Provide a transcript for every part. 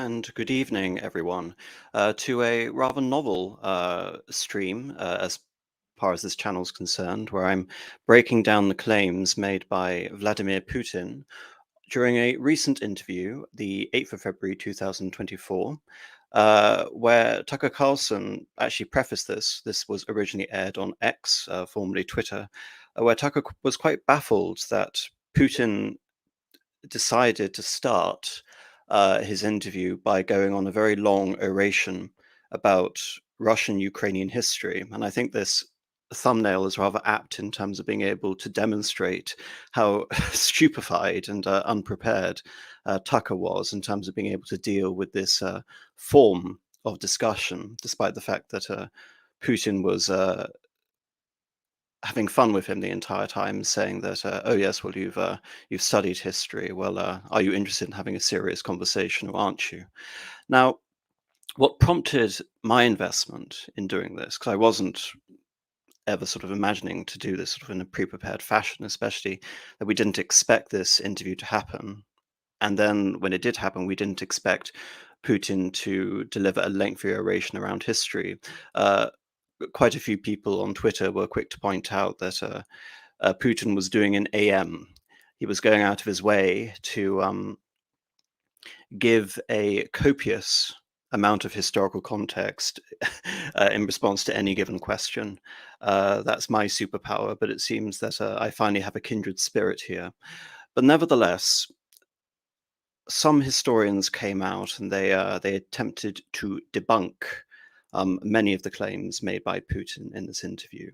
and good evening, everyone, to a rather novel stream as far as this channel is concerned, where I'm breaking down the claims made by Vladimir Putin during a recent interview, the 8th of February 2024, where Tucker Carlson actually prefaced this. This was originally aired on X, formerly Twitter, where Tucker was quite baffled that Putin decided to start his interview by going on a very long oration about Russian Ukrainian history. And I think this thumbnail is rather apt in terms of being able to demonstrate how stupefied and unprepared Tucker was in terms of being able to deal with this form of discussion, despite the fact that Putin was having fun with him the entire time, saying that, "Oh yes, well you've studied history. Well, are you interested in having a serious conversation, or aren't you?" Now, what prompted my investment in doing this, because I wasn't ever sort of imagining to do this sort of in a pre-prepared fashion, especially that we didn't expect this interview to happen, and then when it did happen, we didn't expect Putin to deliver a lengthy oration around history. Uh, Quite a few people on Twitter were quick to point out that Putin was doing an AM. He was going out of his way to give a copious amount of historical context in response to any given question. That's my superpower, but it seems that I finally have a kindred spirit here. But nevertheless, some historians came out and they attempted to debunk many of the claims made by Putin in this interview.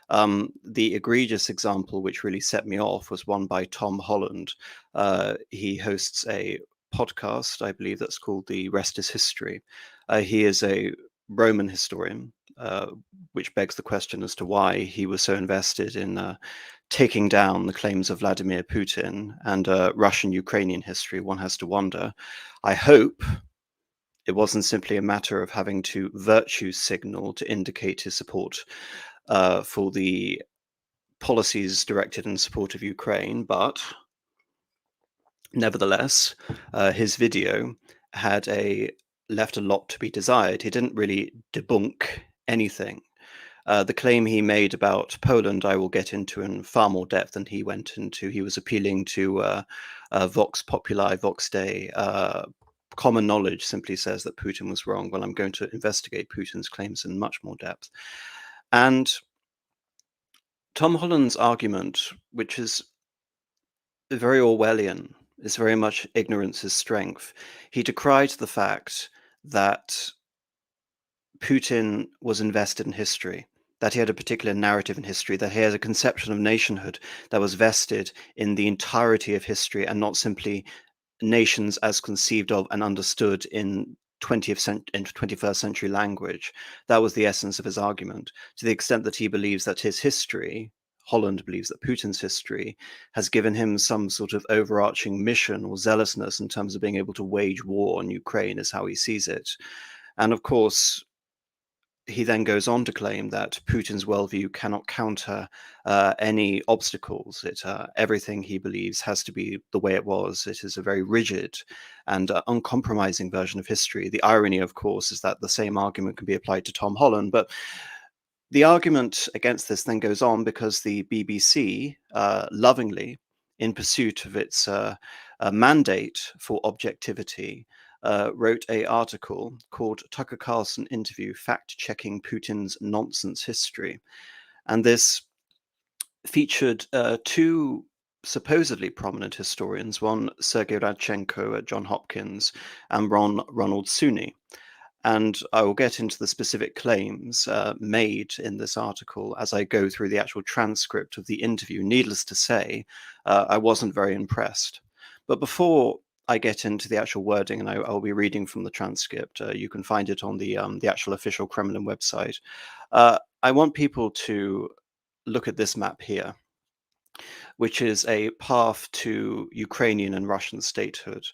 The egregious example which really set me off was one by Tom Holland. He hosts a podcast, I believe that's called The Rest is History. He is a Roman historian, which begs the question as to why he was so invested in taking down the claims of Vladimir Putin and Russian Ukrainian history. One has to wonder. I hope it wasn't simply a matter of having to virtue signal to indicate his support for the policies directed in support of Ukraine, but nevertheless, his video had left a lot to be desired. He didn't really debunk anything. The claim he made about Poland, I will get into in far more depth than he went into. He was appealing to Vox Populi, Vox Dei. Common knowledge simply says that Putin was wrong. Well, I'm going to investigate Putin's claims in much more depth. And Tom Holland's argument, which is very Orwellian, is very much ignorance is strength. He decried the fact that Putin was invested in history, that he had a particular narrative in history, that he had a conception of nationhood that was vested in the entirety of history and not simply nations as conceived of and understood in 21st century language. That was the essence of his argument, to the extent that he believes that his history, Holland believes that Putin's history, has given him some sort of overarching mission or zealousness in terms of being able to wage war on Ukraine, is how he sees it. And of course, he then goes on to claim that Putin's worldview cannot counter any obstacles. Everything he believes has to be the way it was. It is a very rigid and uncompromising version of history. The irony, of course, is that the same argument can be applied to Tom Holland. But the argument against this then goes on because the BBC, lovingly, in pursuit of its mandate for objectivity, wrote an article called Tucker Carlson Interview Fact-Checking Putin's Nonsense History. And this featured two supposedly prominent historians, one Sergei Radchenko at Johns Hopkins and Ronald Suney. And I will get into the specific claims made in this article as I go through the actual transcript of the interview. Needless to say, I wasn't very impressed. But before I get into the actual wording, and I'll be reading from the transcript, you can find it on the actual official Kremlin website. I want people to look at this map here, which is a path to Ukrainian and Russian statehood.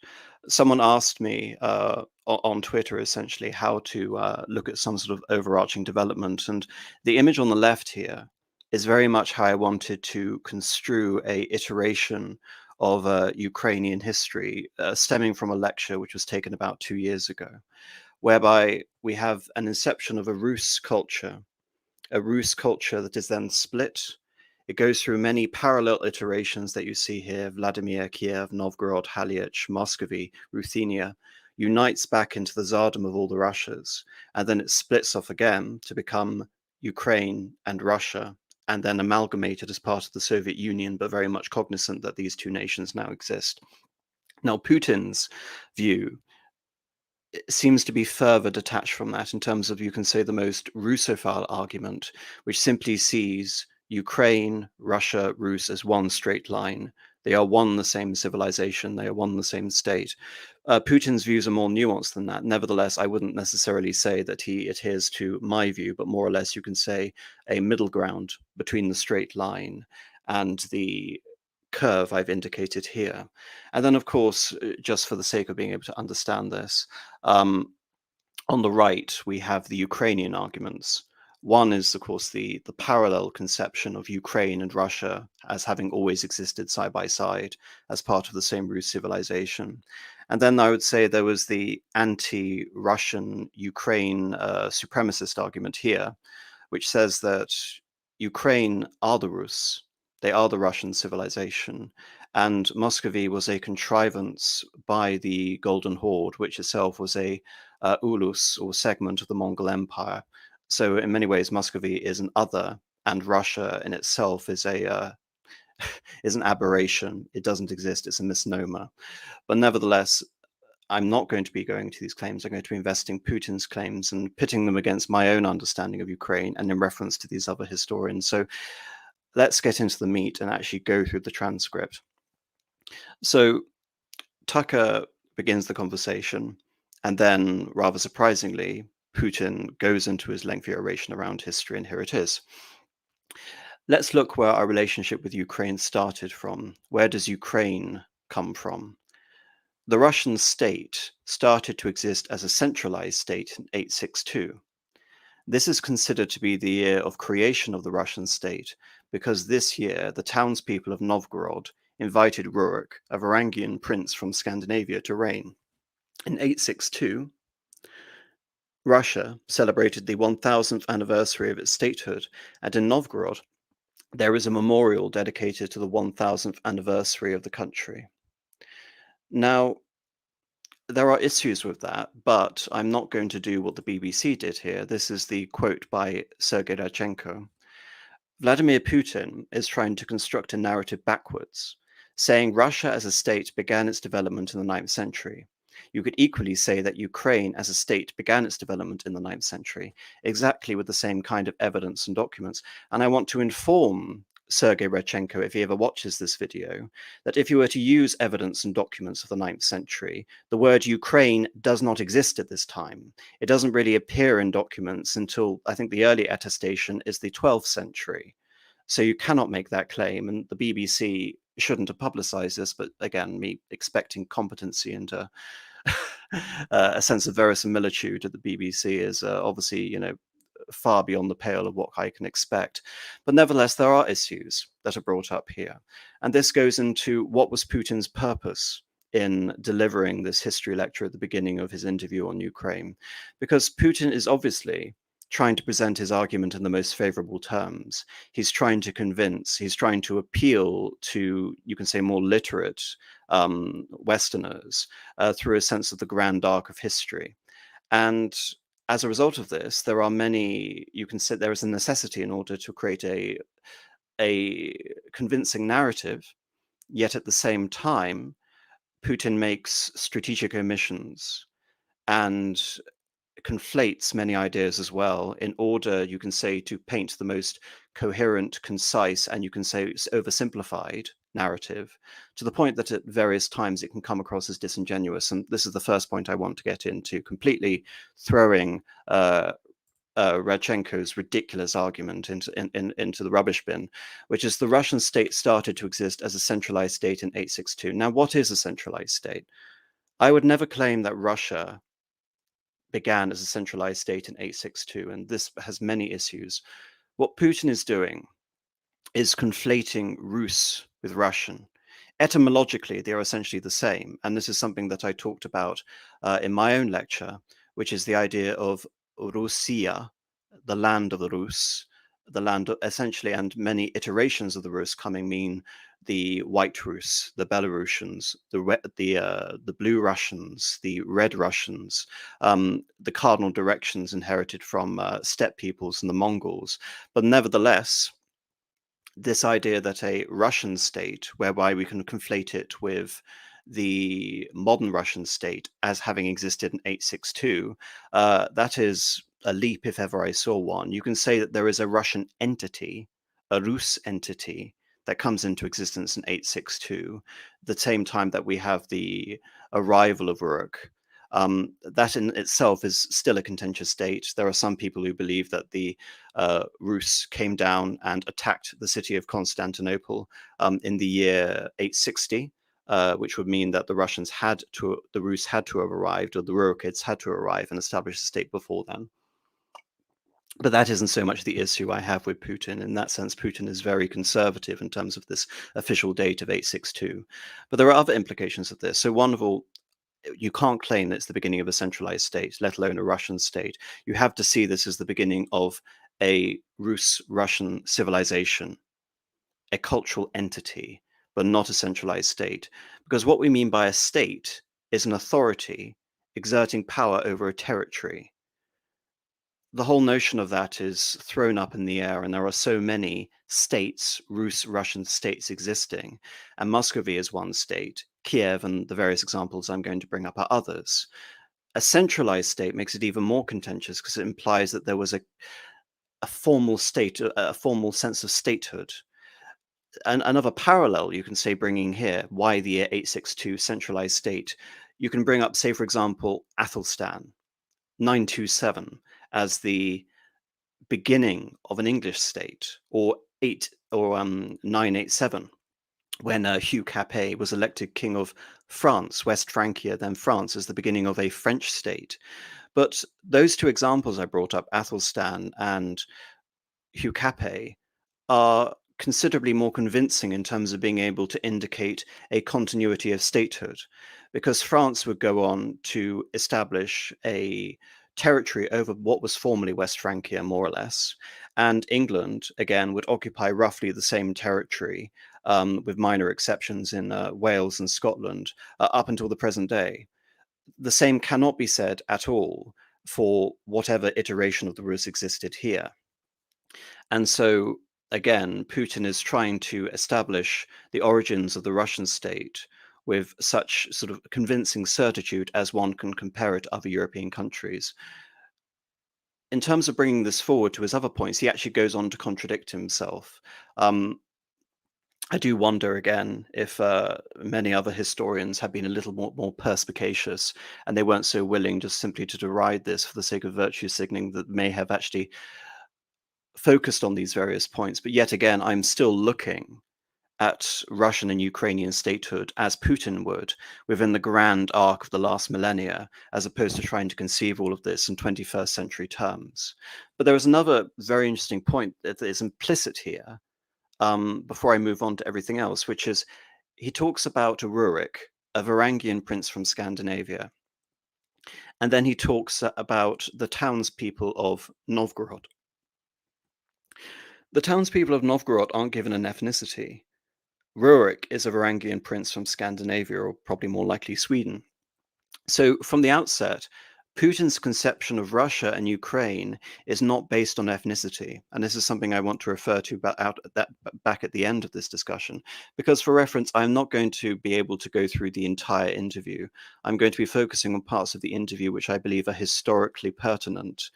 Someone asked me on Twitter, essentially, how to look at some sort of overarching development. And the image on the left here is very much how I wanted to construe a iteration of Ukrainian history, stemming from a lecture which was taken about 2 years ago, whereby we have an inception of a Rus culture that is then split. It goes through many parallel iterations that you see here: Vladimir, Kiev, Novgorod, Haliach, Muscovy, Ruthenia, unites back into the Tsardom of all the Russias, and then it splits off again to become Ukraine and Russia, and then amalgamated as part of the Soviet Union, but very much cognizant that these two nations now exist. Now, Putin's view seems to be further detached from that in terms of, you can say, the most Russophile argument, which simply sees Ukraine, Russia, Rus as one straight line. They are one the same civilization. They are one the same state. Putin's views are more nuanced than that. Nevertheless, I wouldn't necessarily say that he adheres to my view, but more or less you can say a middle ground between the straight line and the curve I've indicated here. And then, of course, just for the sake of being able to understand this, um, on the right, we have the Ukrainian arguments. One is, of course, the parallel conception of Ukraine and Russia as having always existed side by side as part of the same Rus civilization. And then I would say there was the anti-Russian Ukraine supremacist argument here, which says that Ukraine are the Rus, they are the Russian civilization, and Muscovy was a contrivance by the Golden Horde, which itself was a ulus or segment of the Mongol Empire. So in many ways, Muscovy is an other, and Russia in itself is a is an aberration. It doesn't exist. It's a misnomer. But nevertheless, I'm not going to be going to these claims. I'm going to be investing Putin's claims and pitting them against my own understanding of Ukraine and in reference to these other historians. So let's get into the meat and actually go through the transcript. So Tucker begins the conversation, and then, rather surprisingly, Putin goes into his lengthy oration around history, and here it is. Let's look where our relationship with Ukraine started from. Where does Ukraine come from? The Russian state started to exist as a centralized state in 862. This is considered to be the year of creation of the Russian state, because this year the townspeople of Novgorod invited Rurik, a Varangian prince from Scandinavia, to reign. In 862, Russia celebrated the 1000th anniversary of its statehood, and in Novgorod there is a memorial dedicated to the 1000th anniversary of the country. Now, there are issues with that, but I'm not going to do what the BBC did here. This is the quote by Sergei Radchenko. Vladimir Putin is trying to construct a narrative backwards, saying Russia as a state began its development in the 9th century. You could equally say that Ukraine as a state began its development in the 9th century, exactly with the same kind of evidence and documents. And I want to inform Sergei Radchenko, if he ever watches this video, that if you were to use evidence and documents of the 9th century, the word Ukraine does not exist at this time. It doesn't really appear in documents until, I think, the early attestation is the 12th century. So you cannot make that claim, and the BBC shouldn't have publicized this, but again, me expecting competency and a sense of verisimilitude at the BBC is obviously, far beyond the pale of what I can expect. But nevertheless, there are issues that are brought up here. And this goes into what was Putin's purpose in delivering this history lecture at the beginning of his interview on Ukraine. Because Putin is obviously trying to present his argument in the most favorable terms. He's trying to convince, he's trying to appeal to, you can say, more literate Westerners through a sense of the grand arc of history. And as a result of this, there are many, you can say there is a necessity in order to create a convincing narrative, yet at the same time, Putin makes strategic omissions and conflates many ideas as well in order, you can say, to paint the most coherent, concise, and you can say oversimplified narrative, to the point that at various times it can come across as disingenuous. And this is the first point I want to get into, completely throwing Radchenko's ridiculous argument into the rubbish bin, which is the Russian state started to exist as a centralized state in 862. Now, what is a centralized state? I would never claim that Russia began as a centralized state in 862, and this has many issues. What Putin is doing is conflating Rus with Russian etymologically, they are essentially the same. And this is something that I talked about in my own lecture, which is the idea of Russia, the land of the Rus, the land of, essentially, and many iterations of the Rus coming mean the white Rus, the Belarusians, the blue Russians, the red Russians, the cardinal directions inherited from steppe peoples and the Mongols. But nevertheless, this idea that a Russian state, whereby we can conflate it with the modern Russian state as having existed in 862, that is a leap if ever I saw one. You can say that there is a Russian entity, a Rus entity, that comes into existence in 862, the same time that we have the arrival of Uruk. That in itself is still a contentious state. There are some people who believe that the Rus came down and attacked the city of Constantinople in the year 860, which would mean that the Rus had to have arrived, or the Rurikids had to arrive and establish the state before then. But that isn't so much the issue I have with Putin. In that sense, Putin is very conservative in terms of this official date of 862. But there are other implications of this. So one of all, you can't claim that it's the beginning of a centralized state, let alone a Russian state. You have to see this as the beginning of a Rus-Russian civilization, a cultural entity, but not a centralized state. Because what we mean by a state is an authority exerting power over a territory. The whole notion of that is thrown up in the air, and there are so many states, Russian states existing, and Muscovy is one state, Kiev and the various examples I'm going to bring up are others. A centralized state makes it even more contentious because it implies that there was a formal state, a formal sense of statehood. And another parallel you can say bringing here, why the year 862 centralized state, you can bring up, say, for example, Athelstan, 927, as the beginning of an English state, or 987, when Hugh Capet was elected king of France, West Francia, then France, as the beginning of a French state. But those two examples I brought up, Athelstan and Hugh Capet, are considerably more convincing in terms of being able to indicate a continuity of statehood, because France would go on to establish a territory over what was formerly West Francia, more or less, and England, again, would occupy roughly the same territory, with minor exceptions in Wales and Scotland, up until the present day. The same cannot be said at all for whatever iteration of the Rus existed here. And so, again, Putin is trying to establish the origins of the Russian state with such sort of convincing certitude as one can compare it to other European countries. In terms of bringing this forward to his other points, he actually goes on to contradict himself. I do wonder again if many other historians have been a little more perspicacious and they weren't so willing just simply to deride this for the sake of virtue signaling, that may have actually focused on these various points. But yet again, I'm still looking at Russian and Ukrainian statehood as Putin would within the grand arc of the last millennia, as opposed to trying to conceive all of this in 21st century terms. But there is another very interesting point that is implicit here, before I move on to everything else, which is he talks about Rurik, a Varangian prince from Scandinavia. And then he talks about the townspeople of Novgorod. The townspeople of Novgorod aren't given an ethnicity. Rurik is a Varangian prince from Scandinavia, or probably more likely Sweden. So from the outset, Putin's conception of Russia and Ukraine is not based on ethnicity. And this is something I want to refer to back at the end of this discussion, because for reference, I'm not going to be able to go through the entire interview. I'm going to be focusing on parts of the interview which I believe are historically pertinent,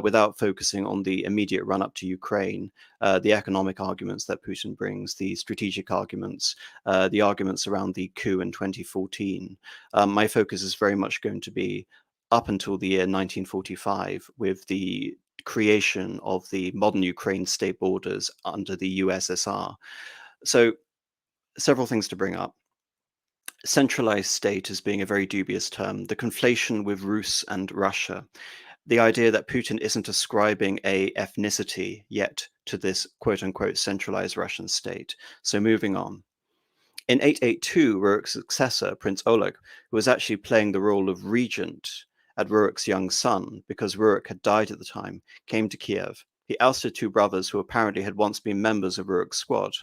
without focusing on the immediate run-up to Ukraine, the economic arguments that Putin brings, the strategic arguments, the arguments around the coup in 2014. My focus is very much going to be up until the year 1945, with the creation of the modern Ukraine state borders under the USSR. So several things to bring up. Centralized state as being a very dubious term, the conflation with Rus and Russia, the idea that Putin isn't ascribing a ethnicity yet to this quote unquote centralized Russian state. So moving on. In 882, Rurik's successor, Prince Oleg, who was actually playing the role of regent at Rurik's young son because Rurik had died at the time, came to Kiev. He ousted two brothers who apparently had once been members of Rurik's squad.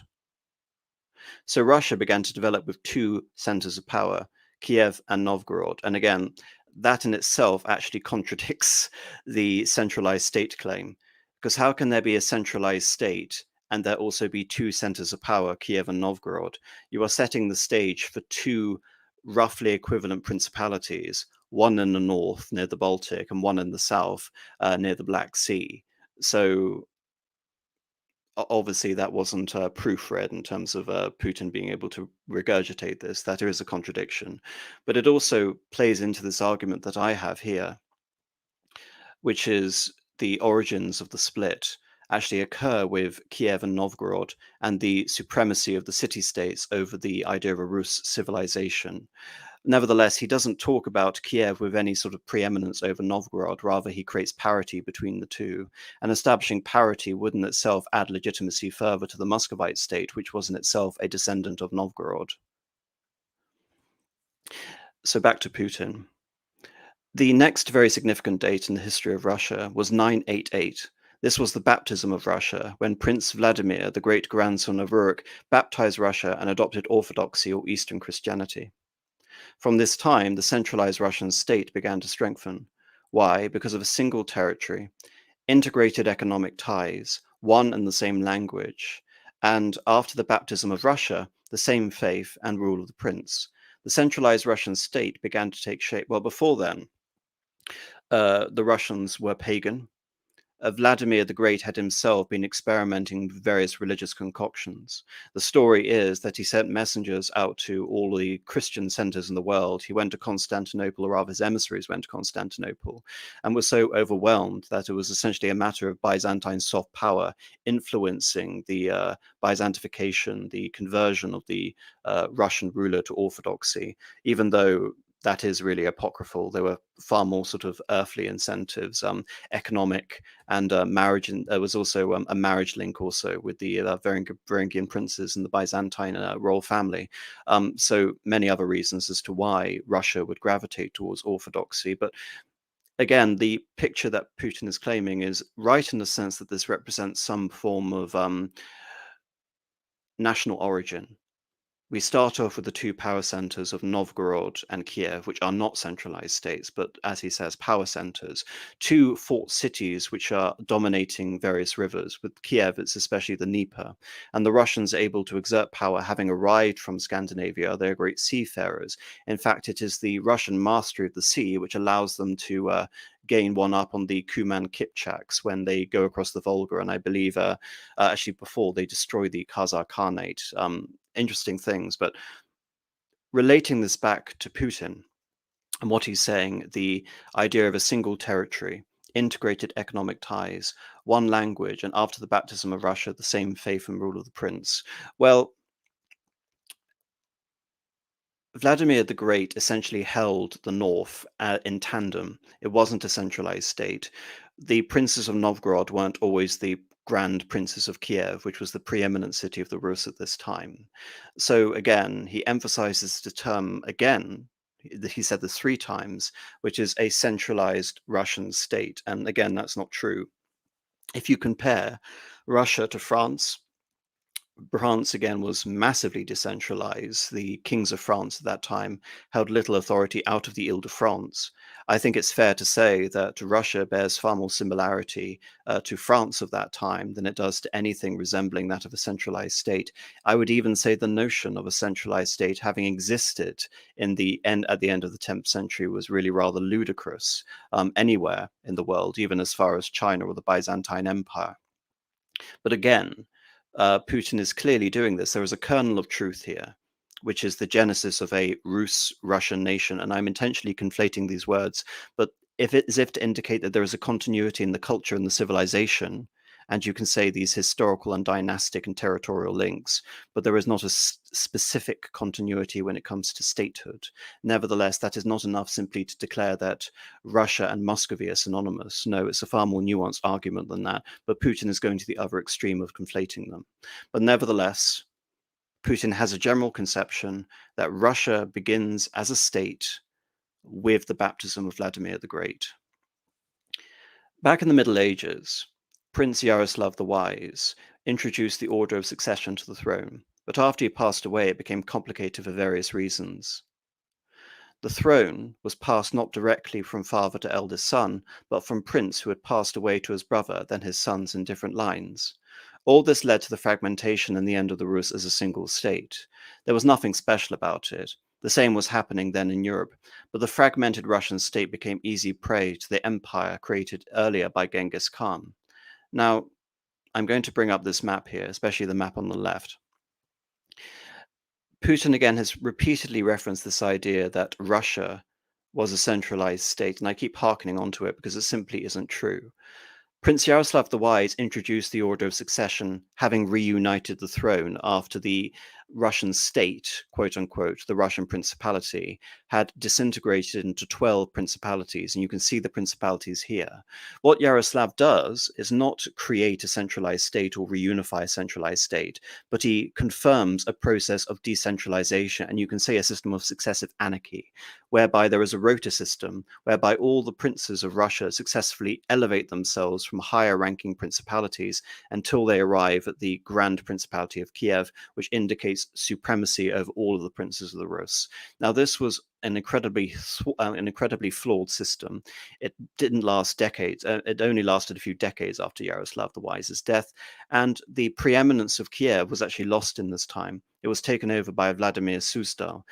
So Russia began to develop with two centers of power, Kiev and Novgorod. And again, that in itself actually contradicts the centralized state claim. Because how can there be a centralized state and there also be two centers of power, Kiev and Novgorod? You are setting the stage for two roughly equivalent principalities, one in the north near the Baltic and one in the south near the Black Sea. So obviously that wasn't proofread in terms of Putin being able to regurgitate this. That is a contradiction. But it also plays into this argument that I have here, which is the origins of the split actually occur with Kiev and Novgorod and the supremacy of the city-states over the idea of a Rus civilization. Nevertheless, he doesn't talk about Kiev with any sort of preeminence over Novgorod. Rather, he creates parity between the two. And establishing parity would in itself add legitimacy further to the Muscovite state, which was in itself a descendant of Novgorod. So back to Putin. The next very significant date in the history of Russia was 988. This was the baptism of Russia, when Prince Vladimir, the great grandson of Rurik, baptized Russia and adopted Orthodoxy or Eastern Christianity. From this time, the centralized Russian state began to strengthen. Why? Because of a single territory, integrated economic ties, one and the same language, and after the baptism of Russia, the same faith and rule of the prince. The centralized Russian state began to take shape. Well, before then, the Russians were pagan. Vladimir the Great had himself been experimenting with various religious concoctions. The story is that he sent messengers out to all the Christian centers in the world. He went to Constantinople, or rather his emissaries went to Constantinople, and was so overwhelmed that it was essentially a matter of Byzantine soft power influencing the Byzantification, the conversion of the Russian ruler to Orthodoxy, even though that is really apocryphal. There were far more sort of earthly incentives, economic, and marriage. And there was also a marriage link also with the Varangian princes and the Byzantine royal family. So many other reasons as to why Russia would gravitate towards orthodoxy. But again, the picture that Putin is claiming is right in the sense that this represents some form of national origin. We start off with the two power centers of Novgorod and Kiev, which are not centralized states, but as he says, power centers. Two fort cities which are dominating various rivers. With Kiev, it's especially the Dnieper. And the Russians are able to exert power, having arrived from Scandinavia. They're great seafarers. In fact, it is the Russian mastery of the sea which allows them to gain one up on the Kuman Kipchaks when they go across the Volga. And I believe actually before they destroy the Khazar Khanate. Interesting things, but relating this back to Putin and what he's saying, the idea of a single territory, integrated economic ties, one language, and after the baptism of Russia, the same faith and rule of the prince. Well, Vladimir the Great essentially held the north in tandem. It wasn't a centralized state. The princes of Novgorod weren't always the grand princes of Kiev, which was the preeminent city of the Rus at this time. So again, he emphasizes the term again. He said this three times, which is a centralized Russian state. And again, that's not true. If you compare Russia to France, France again was massively decentralized. The kings of France at that time held little authority out of the Ile-de-France. I think it's fair to say that Russia bears far more similarity to France of that time than it does to anything resembling that of a centralized state. I would even say the notion of a centralized state having existed at the end of the 10th century was really rather ludicrous anywhere in the world, even as far as China or the Byzantine Empire. But again, Putin is clearly doing this. There is a kernel of truth here, which is the genesis of a Rus-Russian nation. And I'm intentionally conflating these words, but if it is if to indicate that there is a continuity in the culture and the civilization, and you can say these historical and dynastic and territorial links, but there is not a specific continuity when it comes to statehood. Nevertheless, that is not enough simply to declare that Russia and Muscovy are synonymous. No, it's a far more nuanced argument than that, but Putin is going to the other extreme of conflating them. But nevertheless, Putin has a general conception that Russia begins as a state with the baptism of Vladimir the Great. Back in the Middle Ages, Prince Yaroslav the Wise introduced the order of succession to the throne, but after he passed away, it became complicated for various reasons. The throne was passed not directly from father to eldest son, but from prince who had passed away to his brother, then his sons in different lines. All this led to the fragmentation and the end of the Rus as a single state. There was nothing special about it. The same was happening then in Europe, but the fragmented Russian state became easy prey to the empire created earlier by Genghis Khan. Now, I'm going to bring up this map here, especially the map on the left. Putin again has repeatedly referenced this idea that Russia was a centralized state, and I keep hearkening onto it because it simply isn't true. Prince Yaroslav the Wise introduced the order of succession, having reunited the throne after the Russian state, quote unquote, the Russian principality, had disintegrated into 12 principalities, and you can see the principalities here. What Yaroslav does is not create a centralized state or reunify a centralized state, but he confirms a process of decentralization, and you can say a system of successive anarchy, whereby there is a rota system, whereby all the princes of Russia successfully elevate themselves from higher ranking principalities until they arrive at the Grand Principality of Kiev, which indicates supremacy over all of the princes of the Rus. Now, this was an incredibly flawed system. It didn't last decades. It only lasted a few decades after Yaroslav the Wise's death, and the preeminence of Kiev was actually lost in this time. It was taken over by Vladimir Suzdal.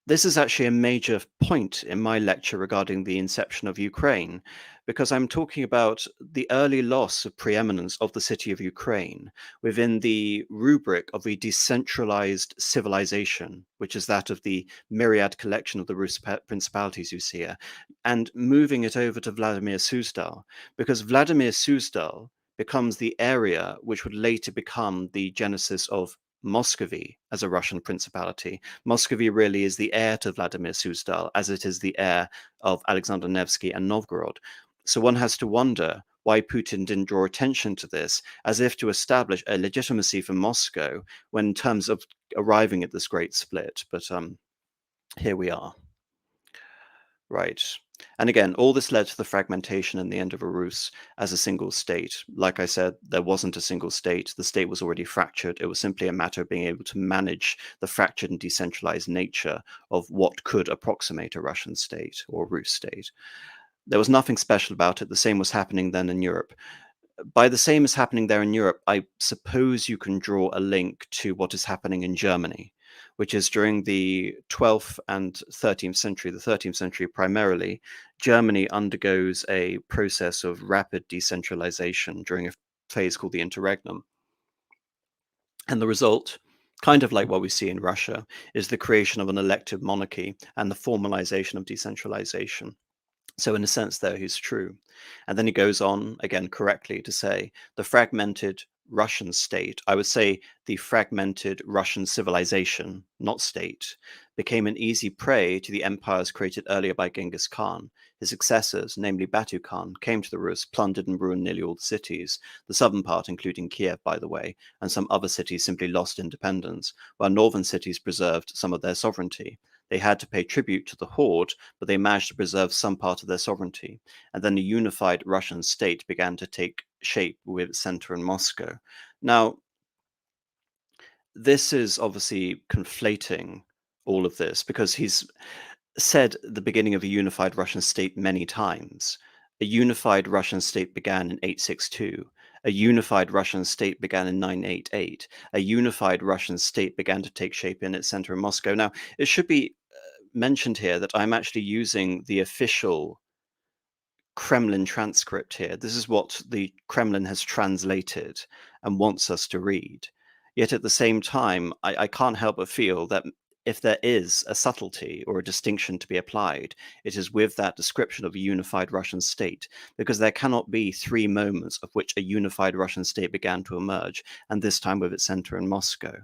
This is actually a major point in my lecture regarding the inception of Ukraine, because I'm talking about the early loss of preeminence of the city of Ukraine within the rubric of a decentralized civilization, which is that of the myriad collection of the Rus principalities you see here, and moving it over to Vladimir Suzdal, because Vladimir Suzdal becomes the area which would later become the genesis of Muscovy as a Russian principality. Muscovy really is the heir to Vladimir Suzdal, as it is the heir of Alexander Nevsky and Novgorod. So one has to wonder why Putin didn't draw attention to this, as if to establish a legitimacy for Moscow when in terms of arriving at this great split. But here we are. Right. And again, all this led to the fragmentation and the end of Rus as a single state. Like I said, there wasn't a single state. The state was already fractured. It was simply a matter of being able to manage the fractured and decentralized nature of what could approximate a Russian state or Rus state. There was nothing special about it. The same was happening then in Europe. By the same as happening there in Europe, I suppose you can draw a link to what is happening in Germany, which is during the 12th and 13th century, the 13th century primarily, Germany undergoes a process of rapid decentralization during a phase called the interregnum. And the result, kind of like what we see in Russia, is the creation of an elective monarchy and the formalization of decentralization. So in a sense there, he's true. And then he goes on, again correctly, to say the fragmented Russian state, I would say the fragmented Russian civilization, not state, became an easy prey to the empires created earlier by Genghis Khan. His successors, namely Batu Khan, came to the Rus, plundered and ruined nearly all the cities, the southern part including Kiev, by the way, and some other cities simply lost independence, while northern cities preserved some of their sovereignty. They had to pay tribute to the horde, but they managed to preserve some part of their sovereignty. And then a unified Russian state began to take shape with its center in Moscow. Now, this is obviously conflating all of this because he's said the beginning of a unified Russian state many times. A unified Russian state began in 862. A unified Russian state began in 988. A unified Russian state began to take shape in its center in Moscow. Now, it should be mentioned here that I'm actually using the official Kremlin transcript here. This is what the Kremlin has translated and wants us to read. Yet at the same time, I can't help but feel that if there is a subtlety or a distinction to be applied, it is with that description of a unified Russian state, because there cannot be three moments of which a unified Russian state began to emerge, and this time with its center in Moscow.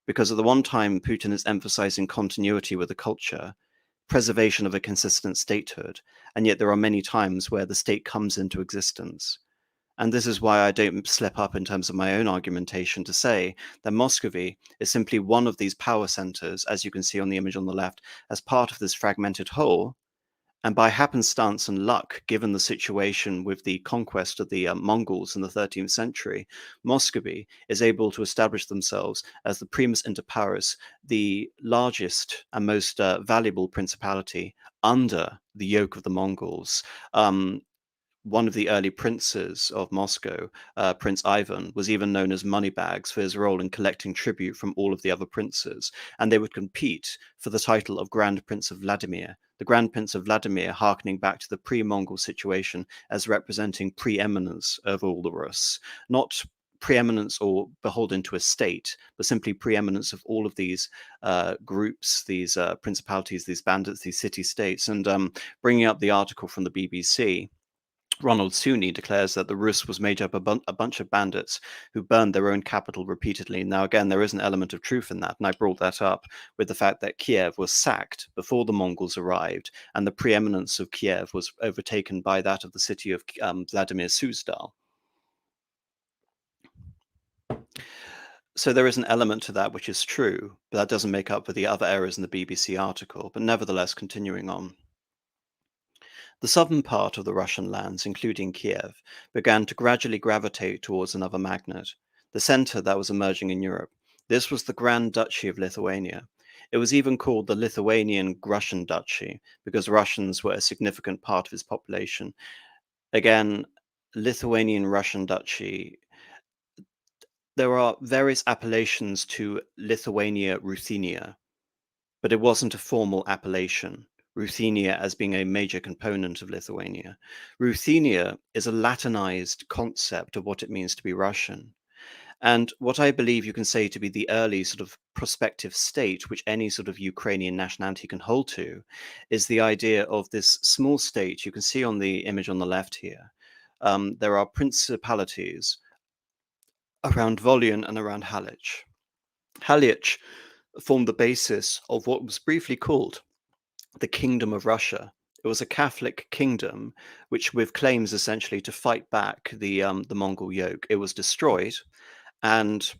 Because at the one time, Putin is emphasizing continuity with the culture, preservation of a consistent statehood, and yet there are many times where the state comes into existence. And this is why I don't slip up in terms of my own argumentation to say that Muscovy is simply one of these power centers, as you can see on the image on the left, as part of this fragmented whole. And by happenstance and luck, given the situation with the conquest of the Mongols in the 13th century, Muscovy is able to establish themselves as the primus inter pares, the largest and most valuable principality under the yoke of the Mongols. One of the early princes of Moscow, Prince Ivan, was even known as Moneybags for his role in collecting tribute from all of the other princes, and they would compete for the title of Grand Prince of Vladimir. The Grand Prince of Vladimir harkening back to the pre-Mongol situation as representing preeminence over all the Rus, not preeminence or beholden to a state, but simply preeminence of all of these groups, these principalities, these bandits, these city-states. And bringing up the article from the BBC, Ronald Suney declares that the Rus was made up of a bunch of bandits who burned their own capital repeatedly. Now, again, there is an element of truth in that, and I brought that up with the fact that Kiev was sacked before the Mongols arrived, and the preeminence of Kiev was overtaken by that of the city of Vladimir Suzdal. So there is an element to that which is true, but that doesn't make up for the other errors in the BBC article. But nevertheless, continuing on. The southern part of the Russian lands, including Kiev, began to gradually gravitate towards another magnet, the center that was emerging in Europe. This was the Grand Duchy of Lithuania. It was even called the Lithuanian Russian Duchy because Russians were a significant part of its population. Again, Lithuanian Russian Duchy. There are various appellations to Lithuania Ruthenia, but it wasn't a formal appellation. Ruthenia as being a major component of Lithuania. Ruthenia is a Latinized concept of what it means to be Russian. And what I believe you can say to be the early sort of prospective state, which any sort of Ukrainian nationality can hold to, is the idea of this small state. You can see on the image on the left here, there are principalities around Volyn and around Halych. Halych formed the basis of what was briefly called the Kingdom of Russia. It was a Catholic kingdom, which with claims essentially to fight back the Mongol yoke. It was destroyed, and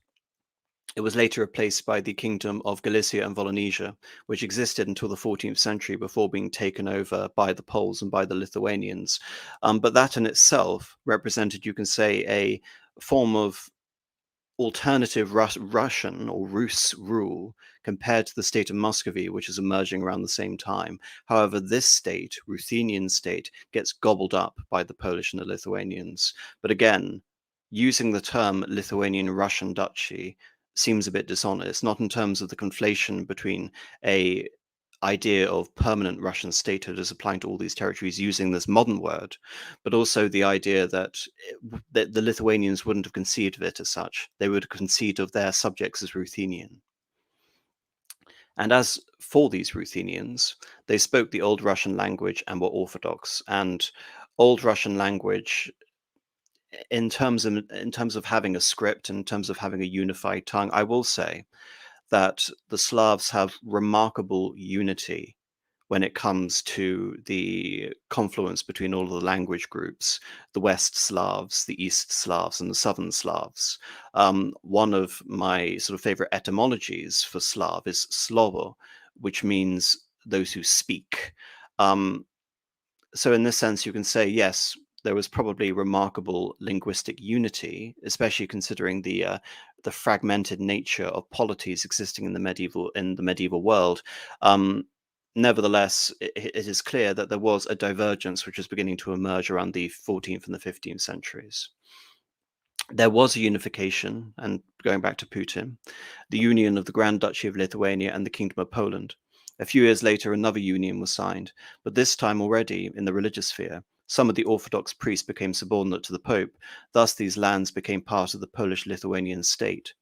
it was later replaced by the Kingdom of Galicia and Wolonesia, which existed until the 14th century before being taken over by the Poles and by the Lithuanians. But that in itself represented, you can say, a form of alternative Russian or Rus rule compared to the state of Muscovy, which is emerging around the same time. However, this state, Ruthenian state, gets gobbled up by the Polish and the Lithuanians. But again, using the term Lithuanian Russian Duchy seems a bit dishonest, not in terms of the conflation between a idea of permanent Russian statehood as applying to all these territories using this modern word, but also the idea that, that the Lithuanians wouldn't have conceived of it as such. They would have conceived of their subjects as Ruthenian. And as for these Ruthenians, they spoke the Old Russian language and were Orthodox. And Old Russian language, in terms of having a script, in terms of having a unified tongue, I will say that the Slavs have remarkable unity when it comes to the confluence between all of the language groups, the West Slavs, the East Slavs, and the Southern Slavs. One of my sort of favorite etymologies for Slav is slovo, which means those who speak. So in this sense, you can say, yes, there was probably remarkable linguistic unity, especially considering the fragmented nature of polities existing in the medieval world. Nevertheless, it is clear that there was a divergence which was beginning to emerge around the 14th and the 15th centuries. There was a unification, and going back to Putin, the union of the Grand Duchy of Lithuania and the Kingdom of Poland. A few years later, another union was signed, but this time already in the religious sphere. Some of the Orthodox priests became subordinate to the Pope, thus these lands became part of the Polish-Lithuanian state.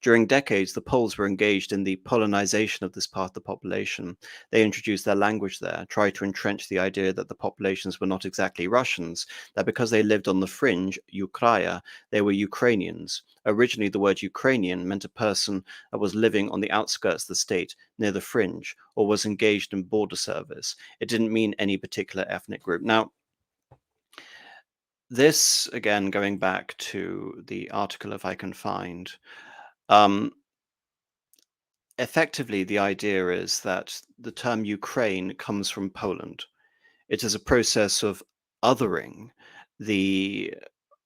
During decades, the Poles were engaged in the Polonization of this part of the population. They introduced their language there, tried to entrench the idea that the populations were not exactly Russians, that because they lived on the fringe, Ukraia, they were Ukrainians. Originally, the word Ukrainian meant a person that was living on the outskirts of the state, near the fringe, or was engaged in border service. It didn't mean any particular ethnic group. Now, This, again, going back to the article, if I can find, um, effectively the idea is that the term Ukraine comes from Poland. It is a process of othering the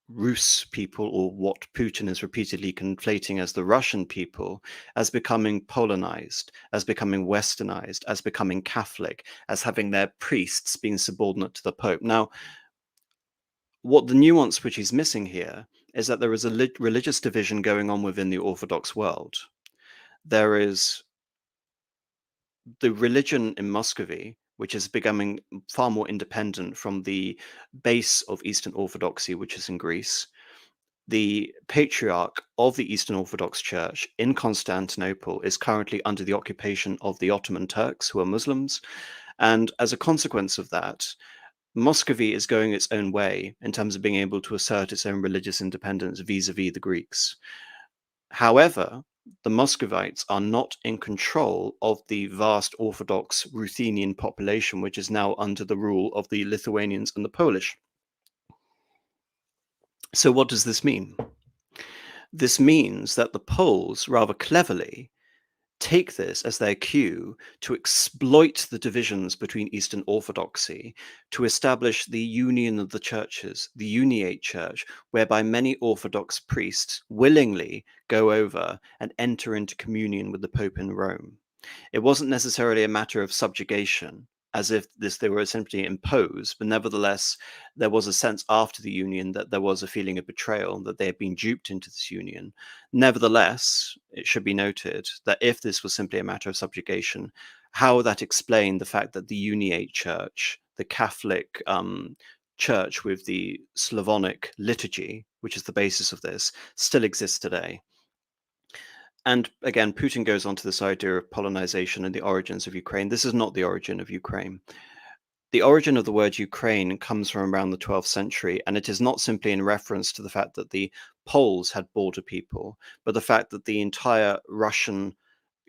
Rus people, or what Putin is repeatedly conflating as the Russian people, as becoming Polonized, as becoming Westernized, as becoming Catholic, as having their priests being subordinate to the Pope. Now, what the nuance which he's missing here is that there is a religious division going on within the Orthodox world. There is the religion in Muscovy, which is becoming far more independent from the base of Eastern Orthodoxy, which is in Greece. The patriarch of the Eastern Orthodox Church in Constantinople is currently under the occupation of the Ottoman Turks, who are Muslims. And as a consequence of that, Muscovy is going its own way in terms of being able to assert its own religious independence vis-a-vis the Greeks. However, the Muscovites are not in control of the vast Orthodox Ruthenian population, which is now under the rule of the Lithuanians and the Polish. So what does this mean? This means that the Poles, rather cleverly, take this as their cue to exploit the divisions between Eastern Orthodoxy to establish the union of the churches, the uniate church, whereby many Orthodox priests willingly go over and enter into communion with the Pope in Rome. It wasn't necessarily a matter of subjugation, as if they were essentially imposed, but nevertheless, there was a sense after the union that there was a feeling of betrayal, that they had been duped into this union. Nevertheless, it should be noted that if this was simply a matter of subjugation, how that explained the fact that the Uniate Church, the Catholic church with the Slavonic liturgy, which is the basis of this, still exists today. And again, Putin goes on to this idea of Polonization and the origins of Ukraine. This is not the origin of Ukraine. The origin of the word Ukraine comes from around the 12th century, and it is not simply in reference to the fact that the Poles had border people, but the fact that the entire Russian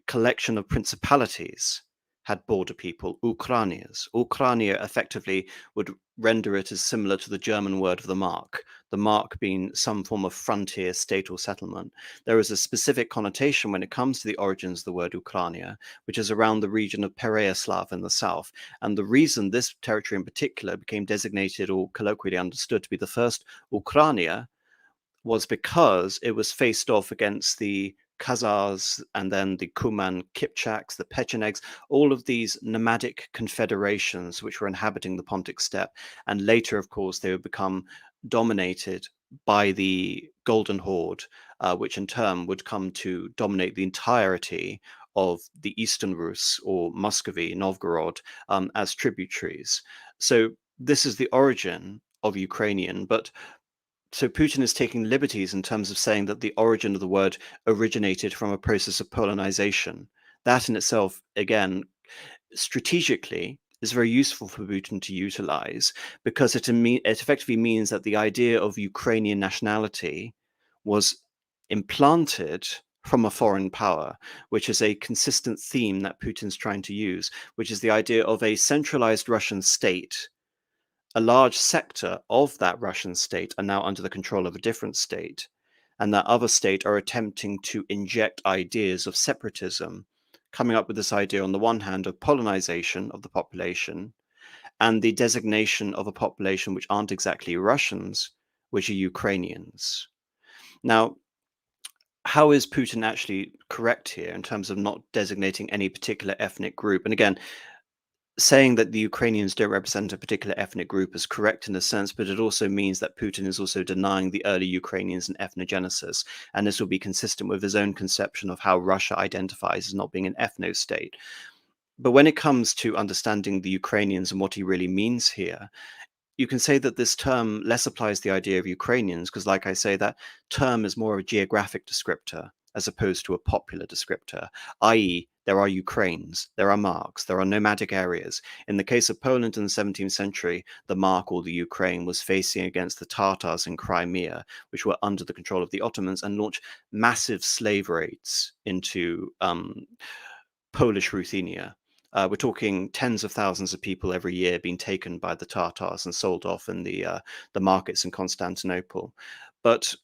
collection of principalities had border people, Ukrainians. Ukrainia effectively would render it as similar to the German word of the mark being some form of frontier state or settlement. There is a specific connotation when it comes to the origins of the word Ukrainia, which is around the region of Pereyaslav in the south. And the reason this territory in particular became designated or colloquially understood to be the first Ukrainia was because it was faced off against the Khazars and then the Kuman Kipchaks, the Pechenegs, all of these nomadic confederations which were inhabiting the Pontic steppe. And later, of course, they would become dominated by the Golden Horde, which in turn would come to dominate the entirety of the Eastern Rus or Muscovy, Novgorod, as tributaries. So this is the origin of Ukrainian, but so Putin is taking liberties in terms of saying that the origin of the word originated from a process of Polonization. That in itself, again, strategically is very useful for Putin to utilize because it effectively means that the idea of Ukrainian nationality was implanted from a foreign power, which is a consistent theme that Putin's trying to use, which is the idea of a centralized Russian state. A large sector of that Russian state are now under the control of a different state, and that other state are attempting to inject ideas of separatism, coming up with this idea on the one hand of Polonization of the population and the designation of a population which aren't exactly Russians, which are Ukrainians. Now, how is Putin actually correct here in terms of not designating any particular ethnic group? And again, saying that the Ukrainians don't represent a particular ethnic group is correct in a sense, but it also means that Putin is also denying the early Ukrainians and ethnogenesis. And this will be consistent with his own conception of how Russia identifies as not being an ethno state. But when it comes to understanding the Ukrainians and what he really means here, you can say that this term less applies the idea of Ukrainians, because like I say, that term is more of a geographic descriptor as opposed to a popular descriptor, i.e., there are Ukraines, there are marks, there are nomadic areas. In the case of Poland in the 17th century, the mark or the Ukraine was facing against the Tatars in Crimea, which were under the control of the Ottomans and launched massive slave raids into Polish Ruthenia. We're talking tens of thousands of people every year being taken by the Tatars and sold off in the markets in Constantinople. But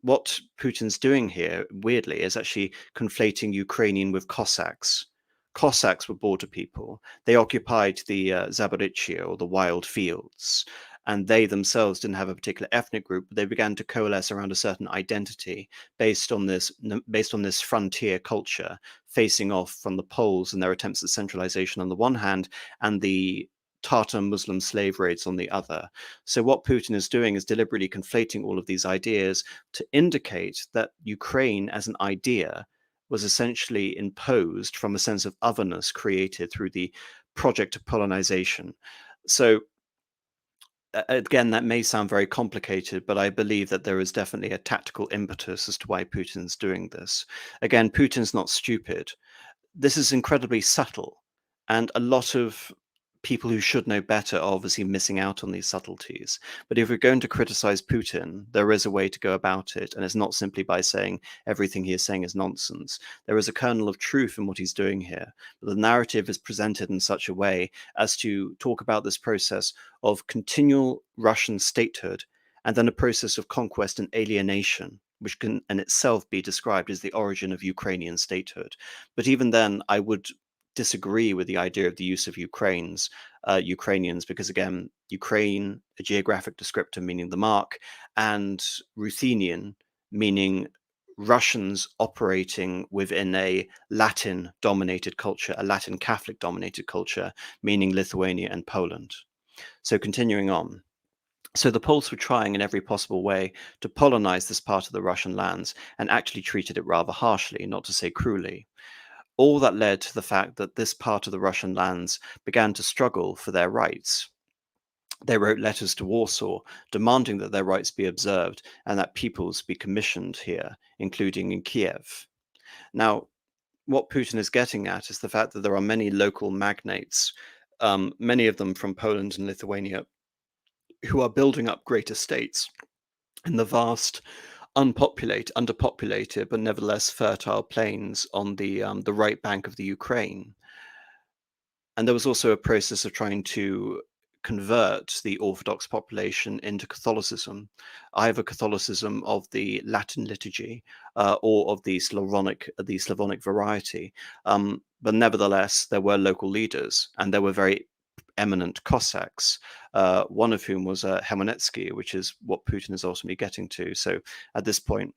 what Putin's doing here, weirdly, is actually conflating Ukrainian with Cossacks. Cossacks were border people. They occupied the Zaporizhia, or the wild fields, and they themselves didn't have a particular ethnic group. But they began to coalesce around a certain identity based on this frontier culture, facing off from the Poles and their attempts at centralization on the one hand, and the Tatar Muslim slave raids on the other. So what Putin is doing is deliberately conflating all of these ideas to indicate that Ukraine as an idea was essentially imposed from a sense of otherness created through the project of colonization. So again, that may sound very complicated, but I believe that there is definitely a tactical impetus as to why Putin's doing this. Again, Putin's not stupid. This is incredibly subtle, and a lot of people who should know better are obviously missing out on these subtleties. But if we're going to criticize Putin, there is a way to go about it, and it's not simply by saying everything he is saying is nonsense. There is a kernel of truth in what he's doing here, but the narrative is presented in such a way as to talk about this process of continual Russian statehood and then a process of conquest and alienation, which can in itself be described as the origin of Ukrainian statehood. But even then, I would disagree with the idea of the use of Ukrainians, because again, Ukraine, a geographic descriptor meaning the mark, and Ruthenian meaning Russians operating within a Latin dominated culture, a Latin Catholic dominated culture, meaning Lithuania and Poland. So continuing on. So the Poles were trying in every possible way to Polonize this part of the Russian lands and actually treated it rather harshly, not to say cruelly. All that led to the fact that this part of the Russian lands began to struggle for their rights. They wrote letters to Warsaw demanding that their rights be observed and that peoples be commissioned here, including in Kiev. Now, what Putin is getting at is the fact that there are many local magnates, many of them from Poland and Lithuania, who are building up great estates in the vast, underpopulated, but nevertheless fertile plains on the right bank of the Ukraine. And there was also a process of trying to convert the Orthodox population into Catholicism, either Catholicism of the Latin liturgy or of the Slavonic variety. But nevertheless, there were local leaders, and there were very eminent Cossacks, one of whom was Hemonetsky, which is what Putin is ultimately getting to. So at this point,